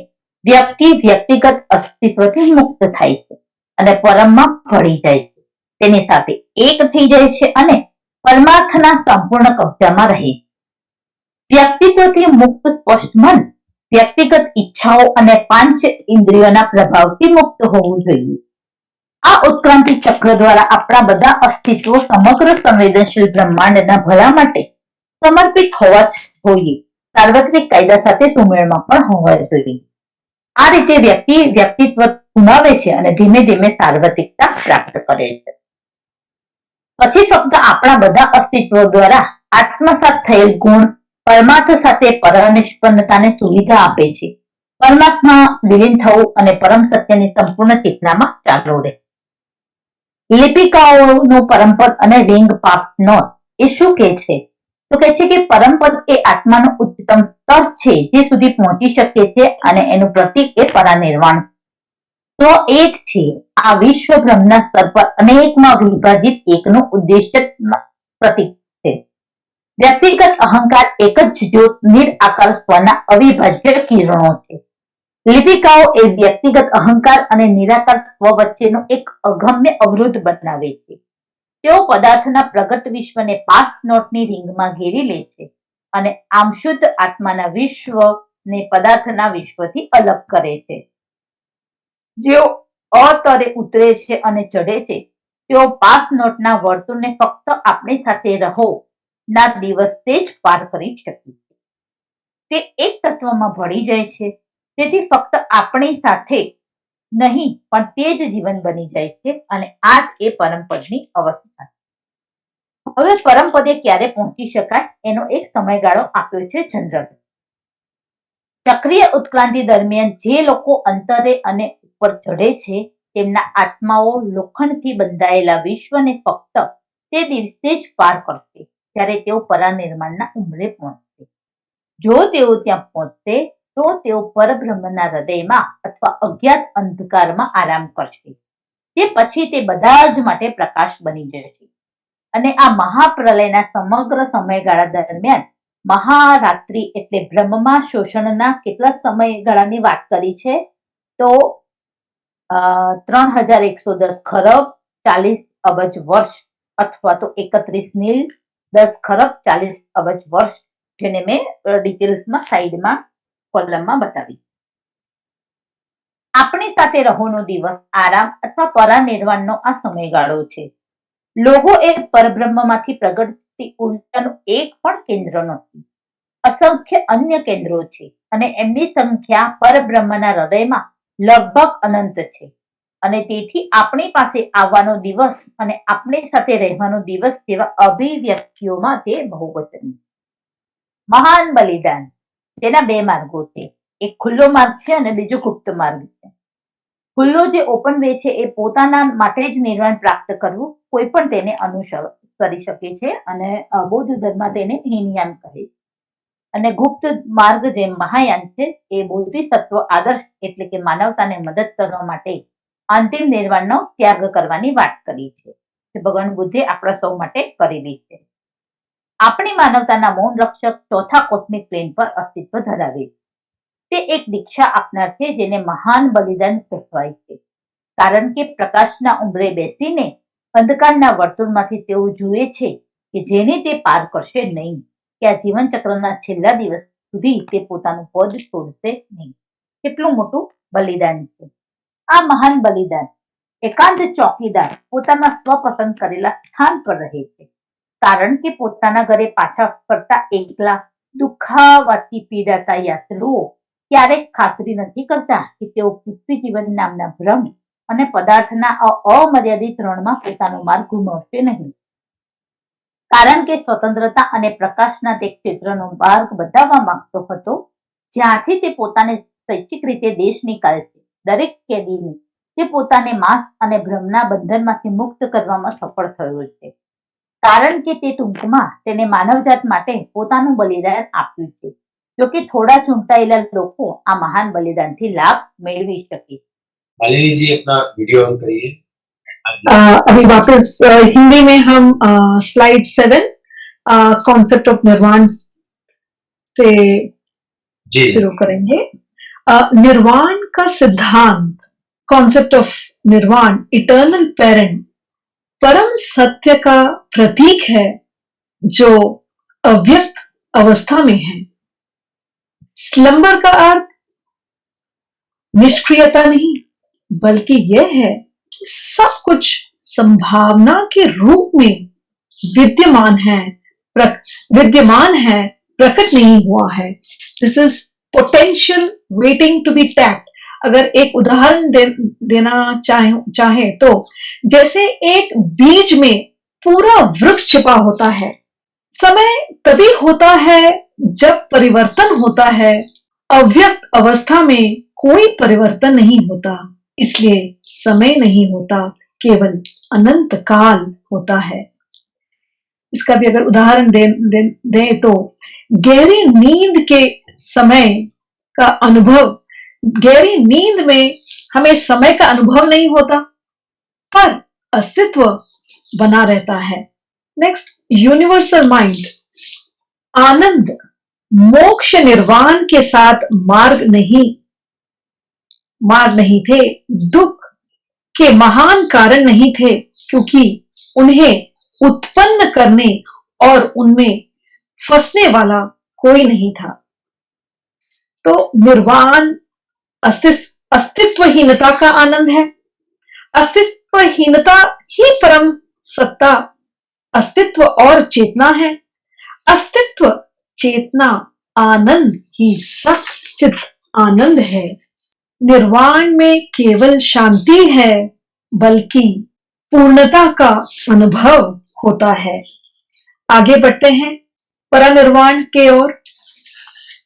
D: વ્યક્તિ વ્યક્તિગત અસ્તિત્વથી મુક્ત થાય છે અને પરમમાં ભળી જાય છે. તેની સાથે એક થઈ જાય છે અને પરમાર્થના સંપૂર્ણ કબજામાં રહે છે. વ્યક્તિત્વથી મુક્ત સ્પષ્ટ મન વ્યક્તિગત ઈચ્છાઓ અને પાંચ ઇન્દ્રિયોના પ્રભાવથી મુક્ત હોવું જોઈએ. આ ઉત્ક્રાંતિ ચક્ર દ્વારા આપણા બધા અસ્તિત્વો સમગ્ર સંવેદનશીલ બ્રહ્માંડના ભલા માટે સમર્પિત હોવા જોઈએ. સાર્વત્રિક કાયદા સાથે સુમેળમાં પણ હોવા જોઈએ. આ રીતે વ્યક્તિ વ્યક્તિત્વ ગુમાવે છે અને ધીમે ધીમે સાર્વત્રિકતા પ્રાપ્ત કરે છે. પછી ફક્ત આપણા બધા અસ્તિત્વો દ્વારા આત્મસાત થયેલ ગુણ પરમાર્થ સાથે પરનિષ્પન્નતાને સુવિધા આપે છે. પરમાત્મા વિલીન થવું અને પરમ સત્યની સંપૂર્ણ ચેતનામાં ચાલુ રહે. લિપિકાઓનું પરમપદ અને રિંગ પાસ નોટ એ શું કહે છે? તો કહે છે કે પરમપદ એ આત્માનું ઉચ્ચતમ સ્તર છે જે સુધી પહોંચી શકે છે અને એનું પ્રતીક એ પરાનિર્વાણ. તો એક છે આ વિશ્વ બ્રહ્મના સ્તર પર અનેકમાં વિભાજિત એકનું ઉદ્દેશ્ય પ્રતીક છે. વ્યક્તિગત અહંકાર એક જ જ્યોત નિરાકાર સ્વના અવિભાજ્ય કિરણો છે. લિપિકાઓ એ વ્યક્તિગત અહંકાર અને નિરાકાર સ્વ વચ્ચેનો એક અગમ્ય અવરોધ બનાવે છે. તેઓ પદાર્થના પ્રગટ વિશ્વને પાસ નોટની રિંગમાં ઘેરી લે છે અને આમ શુદ્ધ આત્માના વિશ્વને પદાર્થના વિશ્વથી અલગ કરે છે. જેઓ અતરે ઉતરે છે અને ચઢે છે તેઓ પાસ નોટના વર્તુળને ફક્ત આપણી સાથે રહો ના દિવસે જ પાર કરી શકે છે. તે એક તત્વમાં ભળી જાય છે, તેથી ફક્ત આપણી સાથે નહીં પણ તે જ જીવન બની જાય છે અને આ જ એ પરમપદની અવસ્થા. હવે પરમપદે ક્યારે પહોંચી શકાય એનો એક સમયગાળો આપ્યો છે જનરલ. ચક્રીય ઉત્ક્રાંતિ દરમિયાન જે લોકો અંતરે અને ઉપર ચઢે છે તેમના આત્માઓ લોખંડથી બંધાયેલા વિશ્વને ફક્ત તે દિવસે જ પાર કરશે ત્યારે તેઓ પરાનિર્માણના ઉંબરે પહોંચશે. જો તેઓ ત્યાં પહોંચશે તો તેઓ પરબ્રહ્મના હૃદયમાં અથવા અજ્ઞાત અંધકારમાં આરામ કરશે. તે પછી તે બધા જ માટે પ્રકાશ બની જશે અને આ મહાપ્રલયના સમગ્ર સમયગાળા દરમિયાન મહારાત્રિ એટલે બ્રહ્મમાં શોષણના કેટલા સમયગાળાની વાત કરી છે તો 3110 ખરબ 40 અબજ વર્ષ અથવા તો 31 નીલ 10 ખરબ 40 અબજ વર્ષ, જેને મેં ડિટેલ્સમાં સાઈડમાં કોલમમાં બતાવી. આપણી સાથે રહોનો દિવસ આરામ અથવા પરાનિર્વાણનો આ સમયગાળો છે. લોગો એ પરબ્રહ્મમાંથી પ્રગટતી ઉર્જાનું એક પણ કેન્દ્ર નથી. અસંખ્ય અન્ય કેન્દ્રો છે અને એમની સંખ્યા પરબ્રહ્મના હૃદયમાં લગભગ અનંત છે અને તેથી આપણી પાસે આવવાનો દિવસ અને આપણી સાથે રહેવાનો દિવસ જેવા અભિવ્યક્તિઓમાં તે બહુવચન. મહાન બલિદાન તેના બે માર્ગો છે, એક ખુલ્લો માર્ગ છે અને બીજો ગુપ્ત માર્ગ છે. ખુલ્લો જે ઓપન વે છે એ પોતાના માટે જ નિર્વાણ પ્રાપ્ત કરવું કોઈ પણ તેને અનુસરી શકે છે અને બૌદ્ધ ધર્મ તેને હીનયાન કહે છે. અને ગુપ્ત માર્ગ જે મહાયાન છે એ બોધિસત્વ આદર્શ એટલે કે માનવતાને મદદ કરવા માટે અંતિમ નિર્વાણનો ત્યાગ કરવાની વાત કરી છે, જે ભગવાન બુદ્ધે આપણા સૌ માટે કરેલી છે. આપણી માનવતાના મૌન રક્ષક ચોથા કોસ્મિક પ્લેન પર અસ્તિત્વ ધરાવે છે. તે એક દીક્ષા આપનાર છે જેને મહાન બલિદાન કહેવાય છે, કારણ કે પ્રકાશના ઉંબરે બેસીને અંધકારના વર્તુળમાંથી તેઓ જુએ છે કે જેને તે પાર કરશે નહીં, કે આ જીવન ચક્રના છેલ્લા દિવસ સુધી તે પોતાનું પદ છોડશે નહીં. કેટલું મોટું બલિદાન છે આ! મહાન બલિદાન. એકાંત ચોકીદાર પોતાના સ્વપસંદ કરેલા સ્થાન પર રહે છે, કારણ કે પોતાના ઘરે પાછા ફરતા એકલા દુખાવાથી પીડાતા યાત્રુઓ ક્યારેક ખાતરી નથી કરતા કે તેઓ પૃથ્વી જીવન નામના ભ્રમ અને પદાર્થના અમર્યાદિત રણમાં પોતાનો માર્ગ ગુમાવશે નહીં, કારણ કે સ્વતંત્રતા અને પ્રકાશના તે ક્ષેત્રનો માર્ગ બતાવવા માંગતો હતો જ્યાંથી તે પોતાને સ્વૈચ્છિક રીતે દેશ નીકાળે છે. દરેક કેદીને તે પોતાને માંસ અને ભ્રમના બંધનમાંથી મુક્ત કરવામાં સફળ થયો છે, કારણ કે તે ટૂંકમાં તેને માનવજાત માટે પોતાનું બલિદાન આપ્યું છે. જોકે થોડા ચૂંટાયેલા લોકો આ મહાન બલિદાનથી લાભ મેળવી શકે.
A: मालिनी जी अपना वीडियो ऑन करिए.
F: अभी वापस हिंदी में हम स्लाइड 7 कॉन्सेप्ट ऑफ निर्वाण से
A: जी
F: शुरू करेंगे. निर्वाण का सिद्धांत, कॉन्सेप्ट ऑफ निर्वाण, इटर्नल पेरेंट, परम सत्य का प्रतीक है जो अव्यक्त अवस्था में है. स्लंबर का अर्थ निष्क्रियता नहीं, बल्कि यह है कि सब कुछ संभावना के रूप में विद्यमान है, प्रकट नहीं हुआ है. This is potential waiting to be tapped. अगर एक उदाहरण देना चाहे तो जैसे एक बीज में पूरा वृक्ष छिपा होता है. समय तभी होता है जब परिवर्तन होता है. अव्यक्त अवस्था में कोई परिवर्तन नहीं होता, इसलिए समय नहीं होता, केवल अनंत काल होता है. इसका भी अगर उदाहरण दें तो गहरी नींद के समय का अनुभव, गहरी नींद में हमें समय का अनुभव नहीं होता, पर अस्तित्व बना रहता है. Next, universal mind. आनंद, मोक्ष, निर्वाण के साथ मार्ग नहीं थे. दुख के महान कारण नहीं थे, क्योंकि उन्हें उत्पन्न करने और उनमें फंसने वाला कोई नहीं था. तो निर्वाण अस्तित्वहीनता का आनंद है. अस्तित्वहीनता ही परम सत्ता, अस्तित्व और चेतना है. अस्तित्व, चेतना, आनंद ही सच्चित आनंद है. निर्वाण में केवल शांति है, बल्कि पूर्णता का अनुभव होता है. आगे बढ़ते हैं परिनिर्वाण के ओर.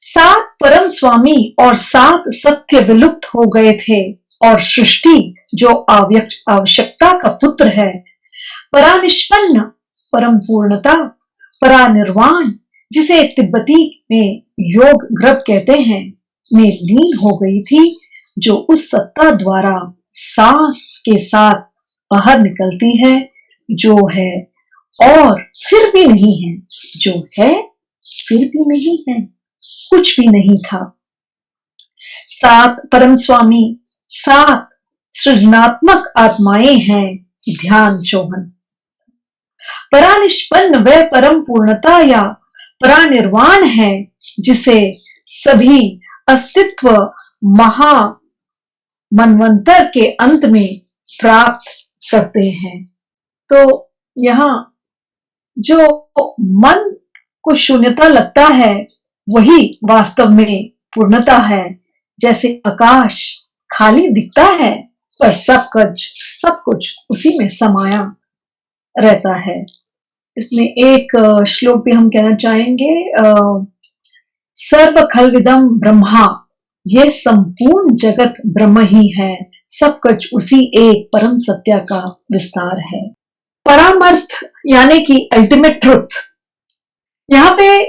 F: 7 परम स्वामी और 7 सत्य विलुप्त हो गए थे, और सृष्टि जो आवश्यकता का पुत्र है, परानिष्पन्न, परम पूर्णता, परानिर्वाण, जिसे तिब्बती में योग ग्रब कहते हैं, में लीन हो गई थी, जो उस सत्ता द्वारा सांस के साथ बाहर निकलती है, जो है और फिर भी नहीं है, जो है फिर भी नहीं है, कुछ भी नहीं था. 7 परम स्वामी 7 सृजनात्मक आत्माएं हैं. ध्यान चौहन. परानिष्पन्न वह परम पूर्णता या परानिर्वाण है जिसे सभी अस्तित्व मनवंतर के अंत में प्राप्त करते हैं. तो यहाँ जो मन को शून्यता लगता है वही वास्तव में पूर्णता है. जैसे आकाश खाली दिखता है, पर सब कुछ उसी में समाया रहता है. इसमें एक श्लोक भी हम कहना चाहेंगे. सर्व खलविदम ब्रह्मा, ये संपूर्ण जगत ब्रह्म ही है, सब कुछ उसी एक परम सत्य का विस्तार है। परामर्थ यानी कि अल्टीमेट ट्रुथ। यहाँ पे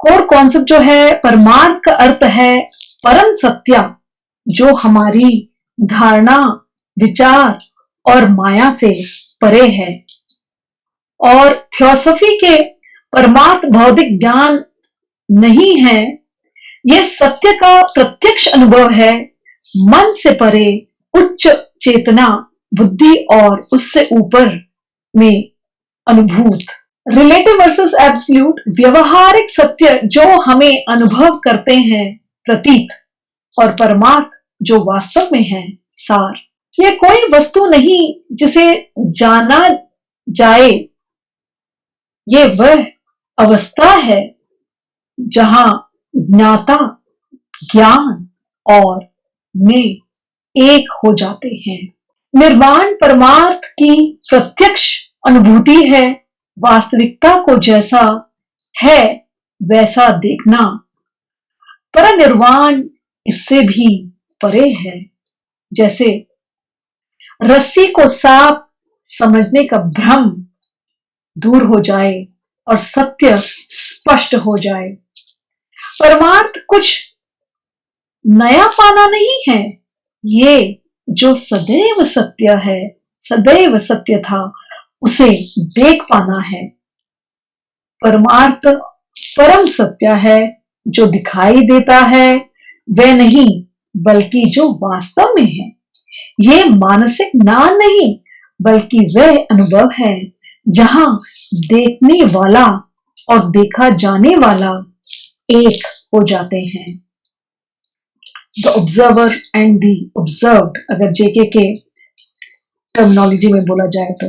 F: कोर कॉन्सेप्ट जो है परमार्थ का अर्थ है परम सत्य, जो हमारी धारणा, विचार और माया से परे है। और थियोसॉफी के परमार्थ भौतिक ज्ञान नहीं है, यह सत्य का प्रत्यक्ष अनुभव है, मन से परे उच्च चेतना, बुद्धि और उससे ऊपर में अनुभूत। रिलेटिव वर्सेस एब्सोल्यूट, व्यवहारिक सत्य जो हमें अनुभव करते हैं प्रतीक, और परमार्थ जो वास्तव में है सार। यह कोई वस्तु नहीं जिसे जाना जाए, ये वह अवस्था है जहां ज्ञाता ज्ञान और में एक हो जाते हैं। निर्वाण परमार्थ की प्रत्यक्ष अनुभूति है, वास्तविकता को जैसा है वैसा देखना। परनिर्वाण इससे भी परे है। जैसे रस्सी को साफ समझने का भ्रम दूर हो जाए और सत्य स्पष्ट हो जाए। परमार्थ कुछ नया पाना नहीं है, ये जो सदैव सत्य है, सदैव सत्य था, उसे देख पाना है। परमार्थ परम सत्य है, जो दिखाई देता है वह नहीं, बल्कि जो वास्तव में है। ये मानसिक ज्ञान नहीं, बल्कि वह अनुभव है जहां देखने वाला और देखा जाने वाला एक हो जाते हैं। The observer and the observed, अगर जेके के टर्मिनोलॉजी में बोला जाए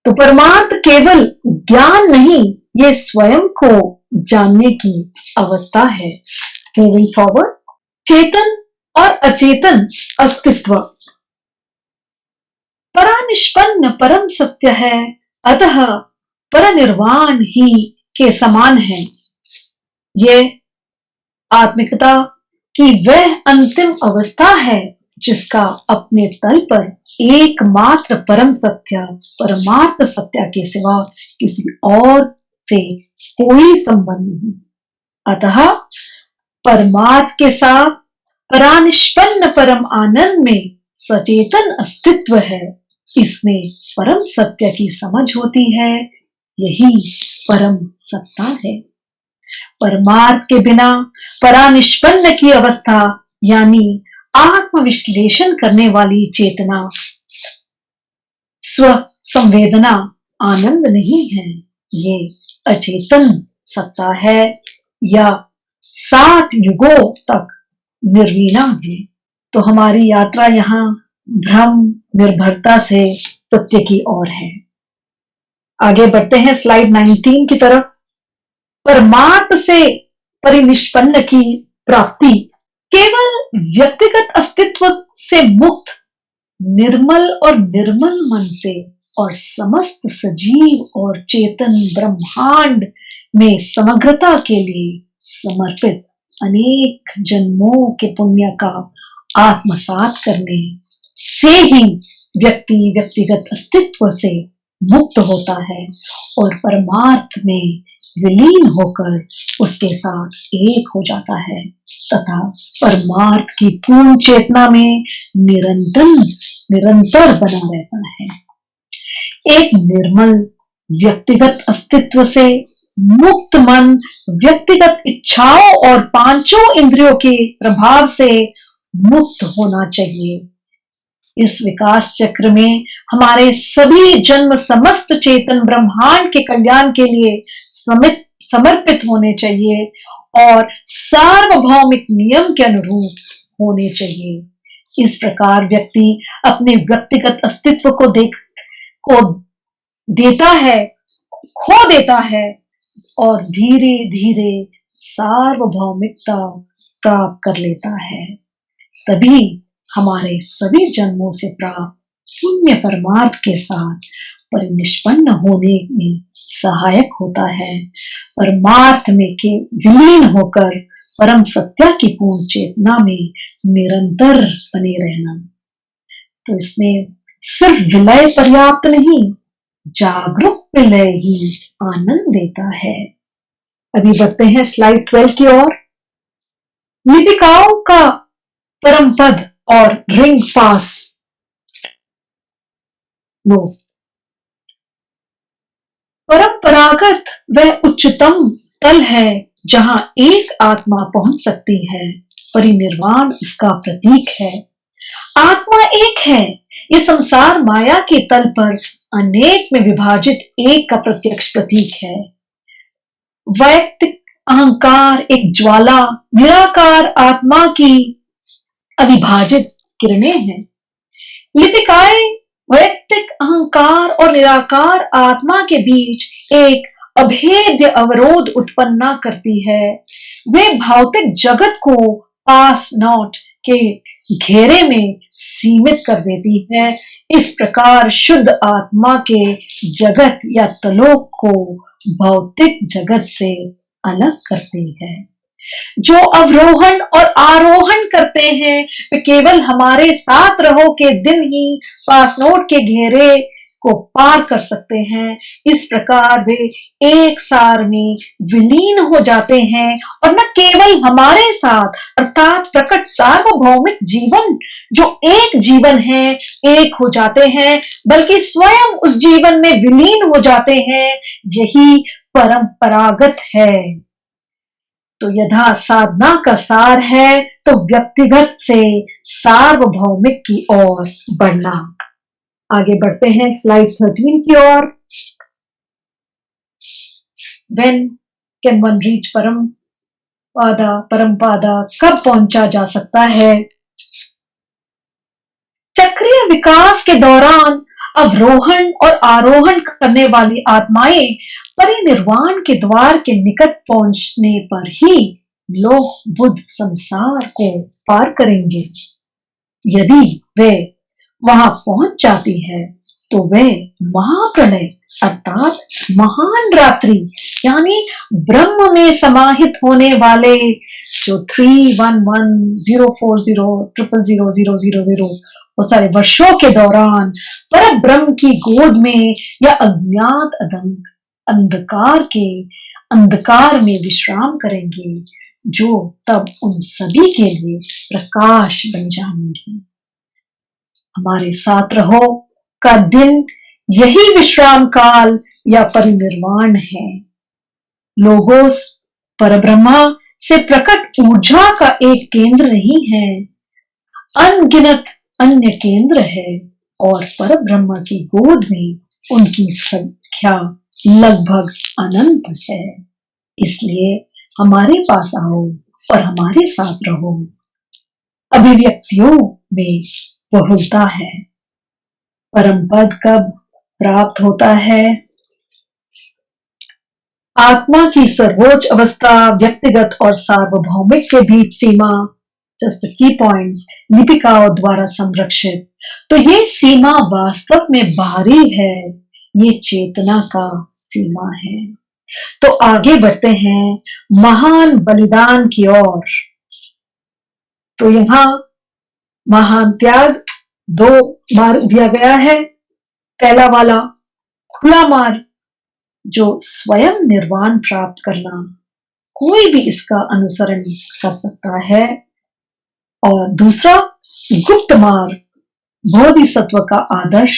F: तो परमार्थ केवल ज्ञान नहीं, ये स्वयं को जानने की अवस्था है। मूविंग फॉरवर्ड, चेतन और अचेतन अस्तित्व परानिष्पन्न परम सत्य है, अतः परनिर्वाण ही के समान है। ये आत्मिकता की वह अंतिम अवस्था है जिसका अपने तल पर एकमात्र परम सत्य, परमार्थ सत्य के सिवा किसी और से कोई संबंध नहीं। अतः परमार्थ के साथ परानिष्पन्न परम आनंद में सचेतन अस्तित्व है, इसमें परम सत्य की समझ होती है, यही परम सत्ता है। परमार्थ के बिना परानिष्पन्न की अवस्था यानी आत्मविश्लेषण करने वाली चेतना, स्व संवेदना आनंद नहीं है, ये अचेतन सत्ता है या 7 युगों तक निर्वीणा है। तो हमारी यात्रा यहाँ भ्रम निर्भरता से सत्य की ओर है। आगे बढ़ते हैं स्लाइड 19 की तरफ। परमार्थ से परिनिष्पन्न की प्राप्ति केवल व्यक्तिगत अस्तित्व से मुक्त, निर्मल और निर्मल मन से और समस्त सजीव और चेतन ब्रह्मांड में समग्रता के लिए समर्पित अनेक जन्मों के पुण्य का आत्मसात करने से ही व्यक्ति व्यक्तिगत अस्तित्व से मुक्त होता है और परमार्थ में विलीन होकर उसके साथ एक हो जाता है तथा परमार्थ की पूर्ण चेतना में निरंतर बना रहता है। एक निर्मल व्यक्तिगत अस्तित्व से मुक्त मन व्यक्तिगत इच्छाओं और 5 इंद्रियों के प्रभाव से मुक्त होना चाहिए। इस विकास चक्र में हमारे सभी जन्म समस्त चेतन ब्रह्मांड के कल्याण के लिए समर्पित होने चाहिए और सार्वभौमिक नियम के अनुरूप होने चाहिए। इस प्रकार व्यक्ति अपने व्यक्तिगत अस्तित्व को देता है, खो देता है और धीरे धीरे सार्वभौमिकता प्राप्त कर लेता है। तभी हमारे सभी जन्मों से प्राप्त पुण्य परमार्थ के साथ परिनिष्पन्न होने में सहायक होता है। परमार्थ में के विलीन होकर परम सत्या की पूर्ण चेतना में निरंतर बने रहना। तो इसमें सिर्फ विलय पर्याप्त नहीं, जागरूक विलय ही आनंद देता है। अभी बढ़ते हैं स्लाइड 12 की ओर। लिपिकाओं का परम पद और रिंग पास वो परंपरागत व उच्चतम तल है जहां एक आत्मा पहुंच सकती है। परिनिर्वाण इसका प्रतीक है। आत्मा एक है। ये संसार माया के तल पर अनेक में विभाजित एक का प्रत्यक्ष प्रतीक है। वैयक्तिक अहंकार एक ज्वाला निराकार आत्मा की अविभाजित किरणें हैं। लिपिकाएं वैयक्तिक अहंकार और निराकार आत्मा के बीच एक अभेद्य अवरोध उत्पन्न करती है। वे भौतिक जगत को पास नॉट के घेरे में सीमित कर देती है। इस प्रकार शुद्ध आत्मा के जगत या तलोक को भौतिक जगत से अलग करती है। जो अवरोहण और आरोहण करते हैं वे केवल हमारे साथ रहो के दिन ही पासनोट के घेरे को पार कर सकते हैं। इस प्रकार वे एक सार में विलीन हो जाते हैं और न केवल हमारे साथ अर्थात प्रकट सार्वभौमिक जीवन जो एक जीवन है एक हो जाते हैं, बल्कि स्वयं उस जीवन में विलीन हो जाते हैं। यही परंपरागत है। तो यथा साधना का सार है तो व्यक्तिगत से सार्वभौमिक की ओर बढ़ना। आगे बढ़ते हैं स्लाइड 13 की ओर। When can one reach परमपादा कब पहुंचा जा सकता है? चक्रीय विकास के दौरान अवरोहण और आरोहण करने वाली आत्माएं परिनिर्वाण के द्वार के निकट पहुंचने पर ही लोक बुद्ध संसार को पार करेंगे। यदि वे वहां पहुंच जाती है तो वे महाप्रलय अर्थात महान रात्रि यानी ब्रह्म में समाहित होने वाले जो 31104000000 वो सारे वर्षों के दौरान पर ब्रह्म की गोद में या अज्ञात अंधकार में विश्राम करेंगे, जो तब उन सभी के लिए प्रकाश बन जाएंगे। हमारे साथ रहो का दिन यही विश्राम काल या परिनिर्वाण है। लोगोस परब्रह्मा से प्रकट ऊर्जा का एक केंद्र नहीं है, अनगिनत अन्य केंद्र है और परब्रह्म की गोद में उनकी संख्या लगभग अनंत है। इसलिए हमारे पास आओ और हमारे साथ रहो। अभिव्यक्तियों में बहुलता है। परम पद कब प्राप्त होता है? आत्मा की सर्वोच्च अवस्था व्यक्तिगत और सार्वभौमिक के बीच सीमा जस्ट की पॉइंट्स लिपिकाओं द्वारा संरक्षित। तो ये सीमा वास्तव में बाहरी है, ये चेतना का सीमा है। तो आगे बढ़ते हैं महान बलिदान की ओर। तो यहाँ महान त्याग 2 मार्ग दिया गया है। पहला वाला खुला मार्ग जो स्वयं निर्वाण प्राप्त करना, कोई भी इसका अनुसरण कर सकता है। और दूसरा गुप्त मार्ग बोधिसत्व का आदर्श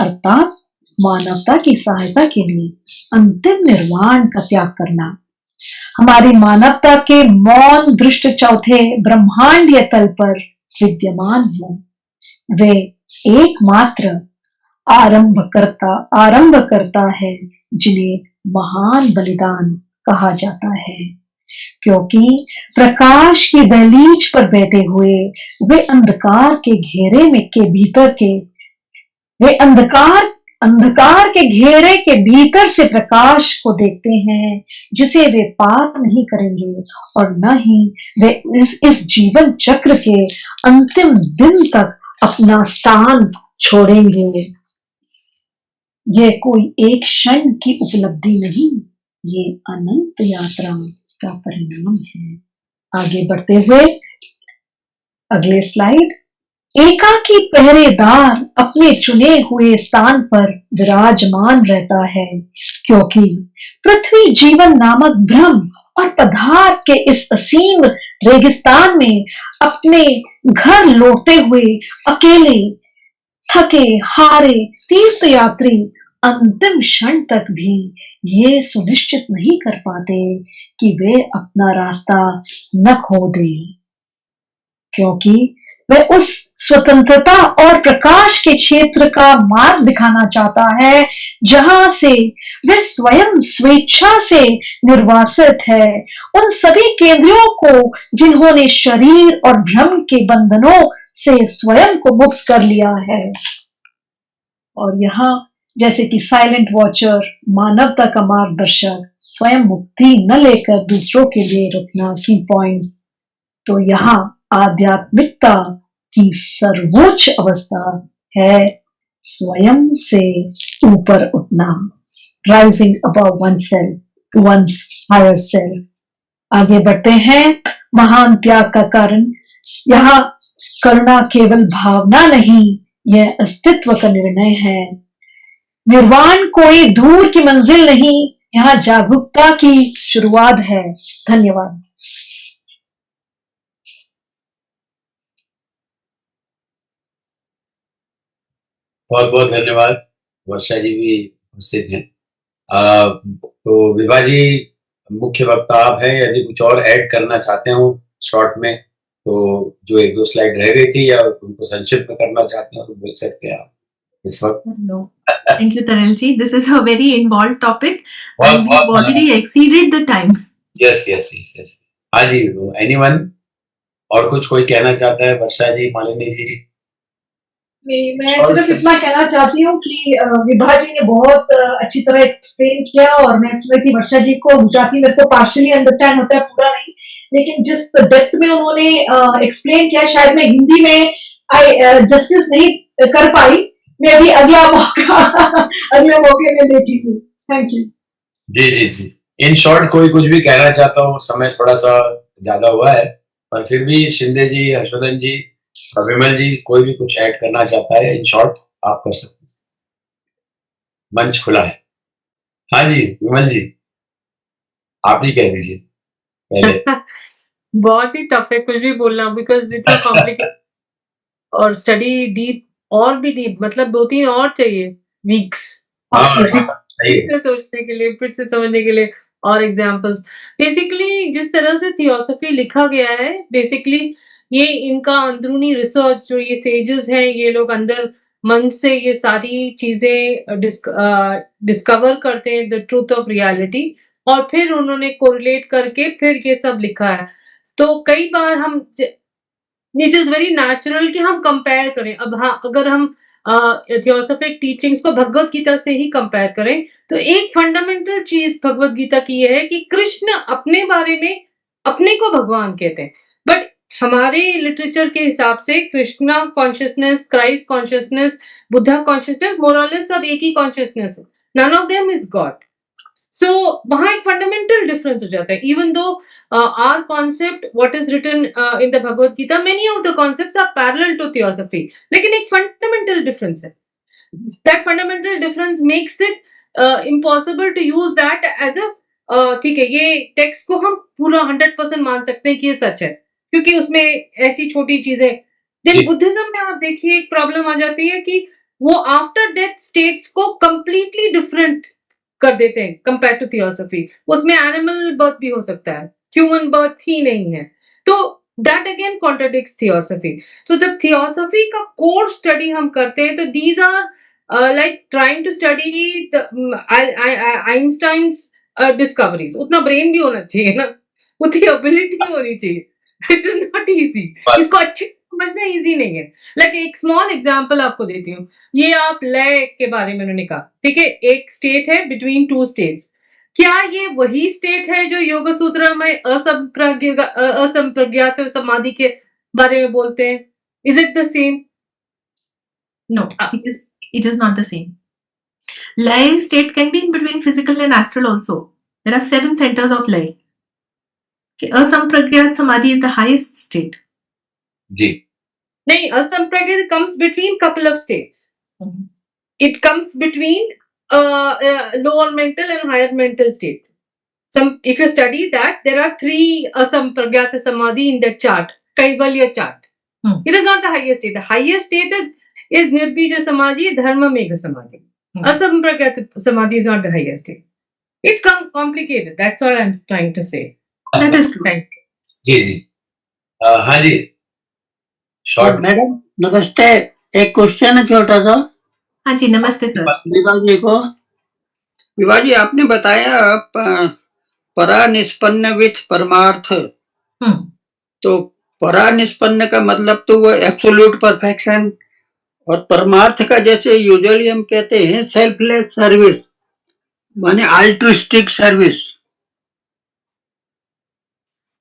F: अर्थात मानवता की सहायता के लिए अंतिम निर्वाण का त्याग करना। हमारी मानवता के मौन दृष्ट चौथे ब्रह्मांडीय तल पर विद्यमान हो। वे एकमात्र आरंभ करता है जिन्हें महान बलिदान कहा जाता है, क्योंकि प्रकाश की दहलीज पर बैठे हुए वे अंधकार के घेरे में के भीतर के वे अंधकार के घेरे के भीतर से प्रकाश को देखते हैं, जिसे वे पार नहीं करेंगे और न ही वे इस जीवन चक्र के अंतिम दिन तक अपना स्थान छोड़ेंगे। ये कोई एक क्षण की उपलब्धि नहीं, ये अनंत यात्रा का परिणाम है। आगे बढ़ते हुए अगले स्लाइड। एकाकी पहरेदार अपने चुने हुए स्थान पर विराजमान रहता है, क्योंकि पृथ्वी जीवन नामक भ्रम और पदार्थ के इस असीम रेगिस्तान में अपने घर लौटते हुए अकेले थके हारे तीर्थयात्री अंतिम क्षण तक भी ये सुनिश्चित नहीं कर पाते कि वे अपना रास्ता न खो दें, क्योंकि वह उस स्वतंत्रता और प्रकाश के क्षेत्र का मार्ग दिखाना चाहता है जहां से वह स्वयं स्वेच्छा से निर्वासित है, उन सभी केंद्रियों को जिन्होंने शरीर और भ्रम के बंधनों से स्वयं को मुक्त कर लिया है। और यहाँ जैसे कि साइलेंट वॉचर, मानवता का मार्गदर्शक, स्वयं मुक्ति न लेकर दूसरों के लिए रुकना की पॉइंट। तो यहाँ आध्यात्मिकता की सर्वोच्च अवस्था है स्वयं से ऊपर उठना, rising above one self to one's higher self. आगे बढ़ते हैं। महान त्याग का कारण। यहाँ करुणा केवल भावना नहीं, यह अस्तित्व का निर्णय है। निर्वाण कोई दूर की मंजिल नहीं, यहाँ जागरूकता की शुरुआत है। धन्यवाद।
A: बहुत बहुत धन्यवाद। वर्षा जी भी उपस्थित हैं। तो विभा जी मुख्य वक्ता आप हैं, यदि कुछ और ऐड करना चाहते हो शॉर्ट में, तो जो एक दो स्लाइड रह गई थी या उनको संक्षिप्त में करना चाहते हो तो बोल सकते हैं आप इस वक्त।
E: No. Thank you, Taralji. This is a very involved topic
A: बहुत
E: and we've already exceeded the time.
A: Yes yes yes yes. हाँ जी, एनीवन और कुछ कोई कहना चाहता है? वर्षा जी, मालिनी जी?
F: नहीं, मैं सिर्फ इतना कहना चाहती हूँ कि विभा जी ने बहुत अच्छी तरह एक्सप्लेन किया और मैं इसमें कि वर्षा जी को गुजराती मेरे को पार्शियली अंडरस्टैंड होता है, पूरा नहीं, लेकिन जिस डेप्थ में उन्होंने एक्सप्लेन किया शायद मैं हिंदी में जस्टिस नहीं कर पाई। मैं अभी अगला मौका अगले मौके में देखी हूँ। Thank you.
A: जी जी जी। इन शॉर्ट कोई कुछ भी कहना चाहता हूँ, समय थोड़ा सा ज्यादा हुआ है, पर फिर भी शिंदे जी, हर्षवर्धन जी, विमल जी, कोई भी कुछ ऐड करना चाहता है इन शॉर्ट आप कर सकते हैं, मंच खुला है। हाँ जी विमल जी, आप ही कह दीजिए पहले।
G: बहुत ही टफ है कुछ भी बोलना, बिकॉज इतना कॉम्प्लिकेटेड और स्टडी डीप और भी डीप, मतलब 2-3 और चाहिए वीक्स सोचने के लिए, फिर से समझने के लिए और एग्जांपल्स। बेसिकली जिस तरह से थियोसॉफी लिखा गया है, बेसिकली ये इनका अंदरूनी रिसर्च, जो ये सेजेस हैं, ये लोग अंदर मन से ये सारी चीजें डिस्कवर करते हैं, द ट्रूथ ऑफ रियलिटी, और फिर उन्होंने कोरिलेट करके फिर ये सब लिखा है। तो कई बार हम इट इज वेरी नेचुरल कि हम कंपेयर करें। अब हाँ, अगर हम थियोसॉफिक टीचिंग्स को भगवत गीता से ही कंपेयर करें, तो एक फंडामेंटल चीज भगवत गीता की ये है कि कृष्ण अपने बारे में अपने को भगवान कहते हैं, बट हमारे लिटरेचर के हिसाब से Krishna consciousness, Christ consciousness, Buddha consciousness, मोरलेस सब एक ही कॉन्शियसनेस है, none of them is God. So वहां एक फंडामेंटल डिफरेंस हो जाता है। Even though our concept, what is written in the Bhagavad Gita, many of the concepts are parallel to theosophy, लेकिन एक fundamental difference है। That fundamental difference makes it impossible to use that as a ठीक है, ये text को हम पूरा 100% मान सकते हैं कि ये सच है, क्योंकि उसमें ऐसी छोटी चीजें। देन बुद्धिज्म में आप देखिए एक प्रॉब्लम आ जाती है कि वो आफ्टर डेथ स्टेट्स को कंप्लीटली डिफरेंट कर देते हैं कंपेयर टू थियोसॉफी। उसमें एनिमल बर्थ भी हो सकता है, ह्यूमन बर्थ ही नहीं है, तो दैट अगेन कॉन्ट्राडिक्ट्स थियोसॉफी। तो जब थियोसॉफी का कोर स्टडी हम करते हैं, तो these are like trying to study Einstein's discoveries. उतना ब्रेन भी होना चाहिए ना, उतनी एबिलिटी होनी चाहिए। इट इज नॉट इजी, इसको अच्छे समझना इजी नहीं है। लाइक एक स्मॉल एग्जांपल आपको देती हूँ। ये आप लय के बारे में उन्होंने कहा, ठीक है, एक स्टेट है बिटवीन टू स्टेट्स। क्या ये वही स्टेट है जो योग सूत्र में असंप्रज्ञात समाधि के बारे में बोलते हैं? Is it the same?
E: No, it is not the same. Lay state can be in between physical and astral also. There are 7 centers of lay. Okay. Asampragyat samadhi is the highest state.
A: जी
G: नहीं, asampragyat comes between couple of states.
E: Mhm.
G: It comes between lower mental and higher mental state. If you study that, there are 3 asampragyata samadhi in that chart, Kaivalya chart. It is not the highest state. The highest state is nirbija samadhi, dharma megha samadhi. Asampragyata samadhi is not the highest state. It's complicated. That's all I'm trying to say.
E: That is true.
G: Thank
A: जी जी हाँ जी short
H: madam नमस्ते, एक question है छोटा सा
E: हाँ जी, नमस्ते sir.
H: Vibha जी को। विभा जी, आपने बताया परा निष्पन्न विथ परमार्थ, तो परा निष्पन्न का मतलब तो वो एब्सोल्यूट परफेक्शन, और परमार्थ का जैसे यूजुअली हम कहते हैं सेल्फलेस सर्विस, माने अल्ट्रुइस्टिक सर्विस,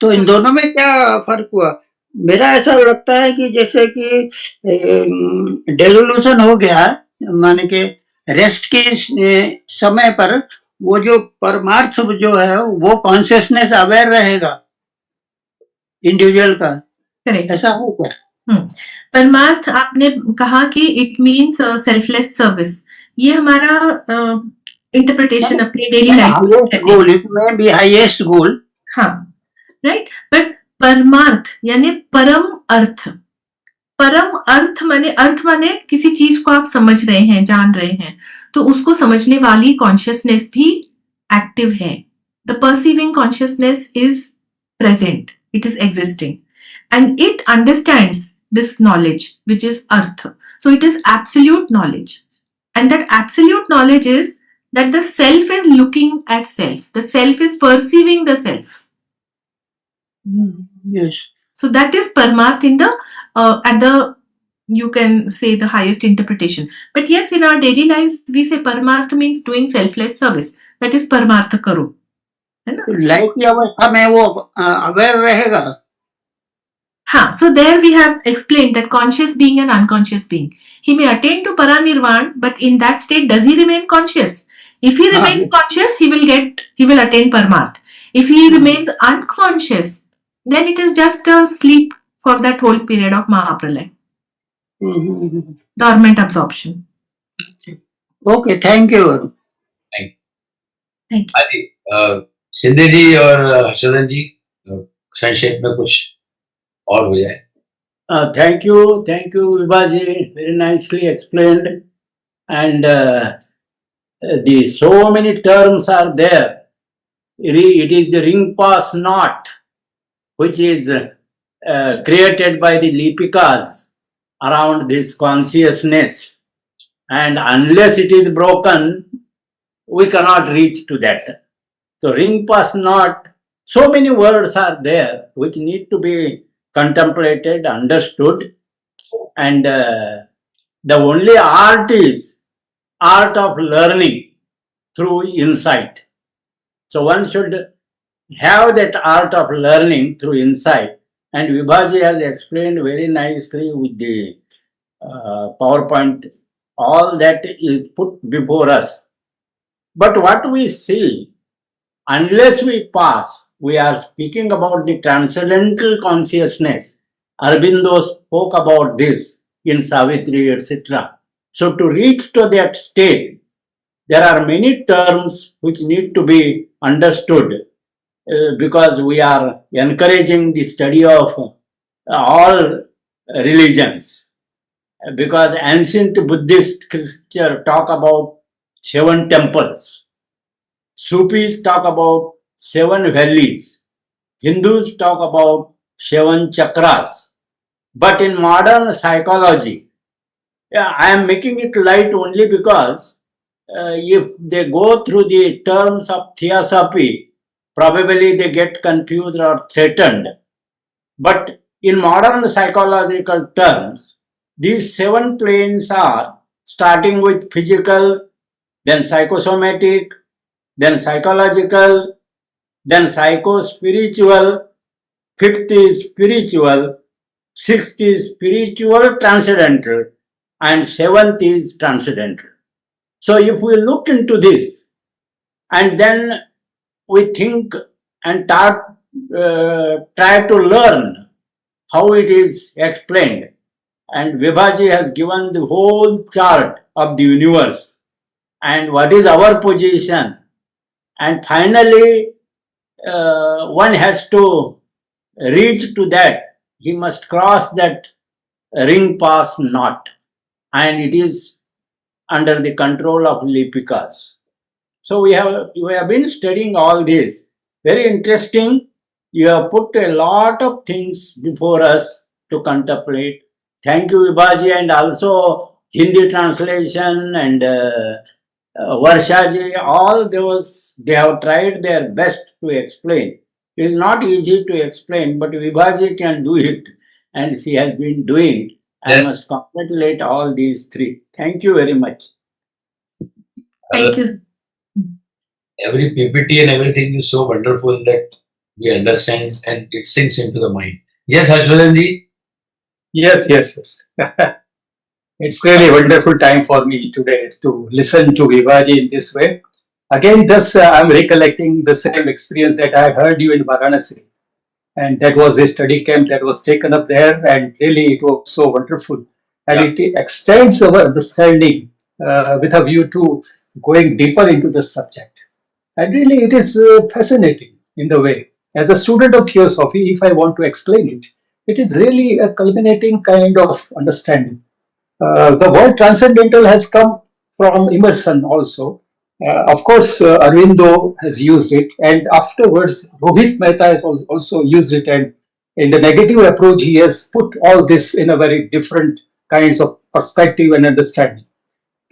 H: तो इन दोनों में क्या फर्क हुआ? मेरा ऐसा लगता है कि जैसे कि डेवोल्यूशन हो गया, माने के रेस्ट के समय पर वो जो परमार्थ जो है वो कॉन्शियसनेस अवेयर रहेगा इंडिविजुअल का,
E: करेक्ट।
H: ऐसा हो क्या?
E: परमार्थ आपने कहा कि इट मीन्स सेल्फलेस सर्विस, ये हमारा इंटरप्रिटेशन अपनी daily life
H: goal, it may be highest goal.
E: हाँ, राइट। बट परमार्थ यानी परम अर्थ। परम अर्थ माने किसी चीज को आप समझ रहे हैं, जान रहे हैं, तो उसको समझने वाली कॉन्शियसनेस भी एक्टिव है। The perceiving consciousness is present, it is existing, and it understands this knowledge which is artha. So it is absolute knowledge, and that absolute knowledge is that the self is looking at self, the self is perceiving the self.
H: Yes.
E: So that is parmarth in the at the, you can say, the highest interpretation. But yes, in our daily lives we say parmarth means doing selfless service, that is parmarth karo, है ना?
H: Life की अवस्था में वो aware रहेगा।
E: हाँ, so there we have explained that conscious being and unconscious being. He may attain to paranirvana, but in that state, does he remain conscious? If he remains conscious, he will attain parmarth. If he remains unconscious, then it is just a sleep for that whole period of Mahapralay. Dormant absorption.
H: Okay, thank you.
E: Thank you.
A: हाँ जी शिंदे जी और हर्षवर्धन जी संक्षेप में कुछ और हो जाए।
I: Thank you, Vibhaji. Very nicely explained, and the so many terms are there. It is the ring pass knot, which is created by the lipikas around this consciousness, and unless it is broken, we cannot reach to that. So ring pass knot. So many words are there which need to be contemplated, understood, and the only art is art of learning through insight. So one should have that art of learning through insight, and Vibhaji has explained very nicely with the PowerPoint. All that is put before us. But what we see, unless we pass, we are speaking about the transcendental consciousness. Aurobindo spoke about this in Savitri, etc. So to reach to that state, there are many terms which need to be understood because we are encouraging the study of all religions. Because ancient Buddhist scripture talk about 7 temples. Sufis talk about 7 valleys. Hindus talk about 7 chakras. But in modern psychology, I am making it light only because if they go through the terms of theosophy, probably they get confused or threatened. But in modern psychological terms, these 7 planes are starting with physical, then psychosomatic, then psychological, then psycho-spiritual, 5th is spiritual, 6th is spiritual transcendental, and 7th is transcendental. So if we look into this and then we think and try to learn how it is explained, and Vibhaji has given the whole chart of the universe and what is our position, and finally one has to reach to that. He must cross that ring pass knot, and it is under the control of Lipikas. So we have been studying all this. Very interesting. You have put a lot of things before us to contemplate. Thank you, Vibhaji, and also Hindi translation and Varshaji. All those, they have tried their best to explain. It is not easy to explain, but Vibhaji can do it, and she has been doing. I
A: Yes.
I: must congratulate all these three. Thank you very much.
E: Thank you.
A: Every PPT and everything is so wonderful that we understand and it sinks into the mind. Yes, Harshvardhan ji.
B: Yes, yes, yes. It's really a wonderful time for me today to listen to Vivaji in this way. Again, thus I'm recollecting the same experience that I heard you in Varanasi. And that was a study camp that was taken up there, and really it was so wonderful. And it extends our understanding with a view to going deeper into the subject. And really it is fascinating in the way. As a student of theosophy, if I want to explain it, it is really a culminating kind of understanding. The word transcendental has come from Emerson also. Of course, Arvindo has used it, and afterwards, Rohit Mehta has also used it. And in the negative approach, he has put all this in a very different kinds of perspective and understanding.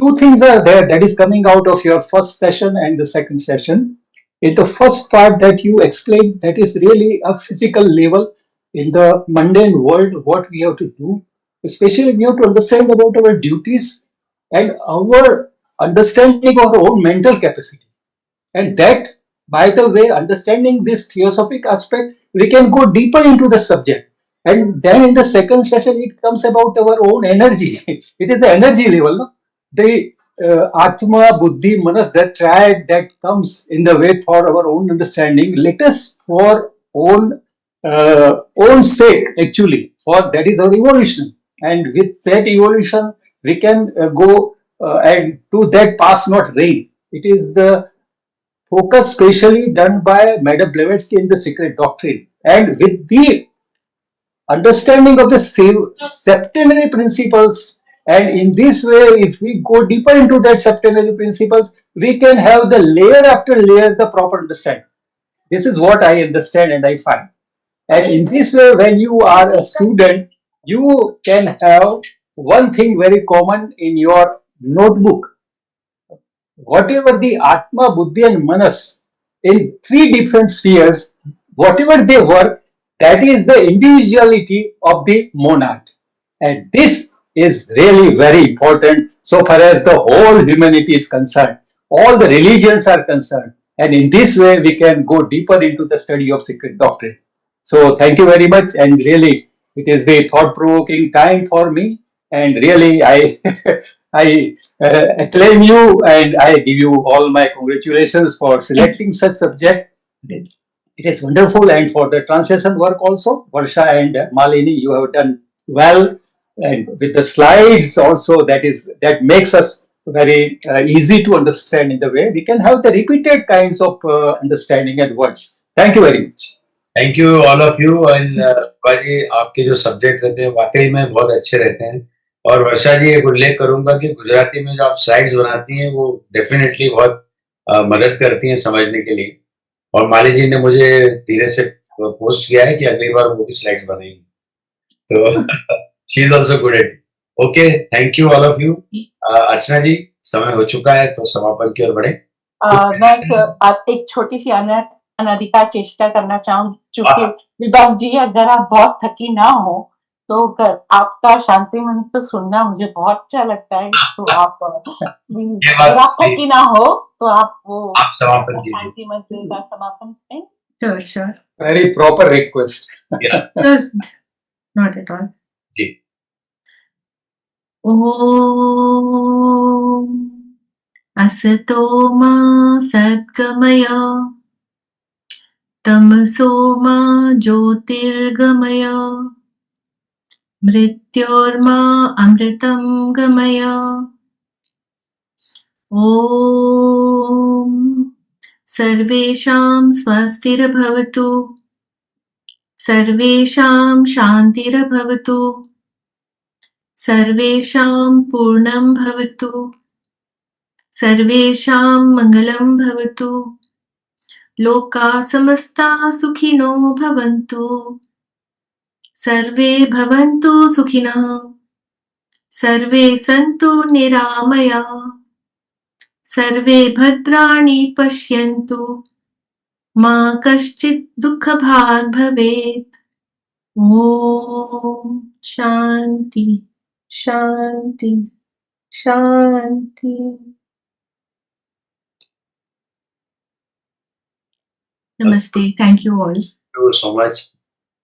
B: Two things are there that is coming out of your first session and the second session. In the first part that you explained, that is really a physical level in the mundane world, what we have to do. Especially we have to understand about our duties and our understanding of our own mental capacity. And that, by the way, understanding this theosophic aspect, we can go deeper into the subject. And then in the second session, it comes about our own energy. It is the energy level, no? The Atma, Buddhi, Manas, that triad that comes in the way for our own understanding. Let us, for own sake, actually, for that is our evolution. And with that evolution, we can go and to that pass not ring. It is the focus specially done by Madame Blavatsky in the Secret Doctrine. And with the understanding of the septenary principles, and in this way, if we go deeper into that septenary principles, we can have the layer after layer the proper understanding. This is what I understand and I find. And in this way, when you are a student, you can have one thing very common in your notebook. Whatever the Atma, Buddhi and Manas in three different spheres, whatever they work, that is the individuality of the monad. And this is really very important so far as the whole humanity is concerned. All the religions are concerned. And in this way, we can go deeper into the study of secret doctrine. So thank you very much. And really, it is the thought-provoking time for me. And really, I I acclaim you and I give you all my congratulations for selecting such subject. It is wonderful, and for the translation work also, Varsha and Malini, you have done well, and with the slides also, that makes us very easy to understand in the way we can have the repeated kinds of understanding and words. Thank you very much.
A: Thank you all of you and भाजी, आपके जो subject रहते हैं वाकई में बहुत अच्छे रहते हैं. और वर्षा जी, एक उल्लेख करूंगा कि गुजराती में जो आप स्लाइड्स बनाती हैं वो डेफिनेटली बहुत मदद करती हैं समझने के लिए. और माली जी ने मुझे धीरे से पोस्ट किया है कि अगली बार वो भी स्लाइड्स बनाएंगी, तो she is also good at. Okay, thank you all of you. Archana ji, समय हो चुका है तो समापन की ओर बढ़े.
C: मैं एक छोटी सी अनधिकार चेष्टा करना चाहूंगी. चूंकि विभाग जी, अगर आप बहुत थकी ना हो तो आपका शांति मंत्र सुनना मुझे बहुत अच्छा लगता है. तो आप प्लीज, अगर आप थकी ना हो तो आप वो
A: समापन कीजिए.
C: शांति मंत्र का समापन करें.
E: Sure, sure.
B: Very proper request.
E: Sure. Not at all.
A: Ji.
E: Om असतो मा सद्गमय तमसो मा ज्योतिर्गमय मृत्योर्मा अमृतं गमय। ॐ सर्वेषां स्वस्तिर्भवतु, सर्वेषां शान्तिर्भवतु, सर्वेषां पूर्णं भवतु, सर्वेषां मङ्गलं भवतु, लोकाः समस्ताः सुखिनो भवन्तु, सर्वे भवन्तु सुखिनः, सर्वे सन्तु निरामयाः, सर्वे भद्राणि पश्यन्तु, मा कश्चित् दुःखभाग् भवेत्। ॐ शान्ति शान्ति शान्ति। नमस्ते, thank you all.
A: Thank you so much.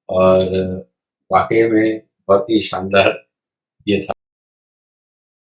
A: और वाकई में बहुत ही शानदार ये था।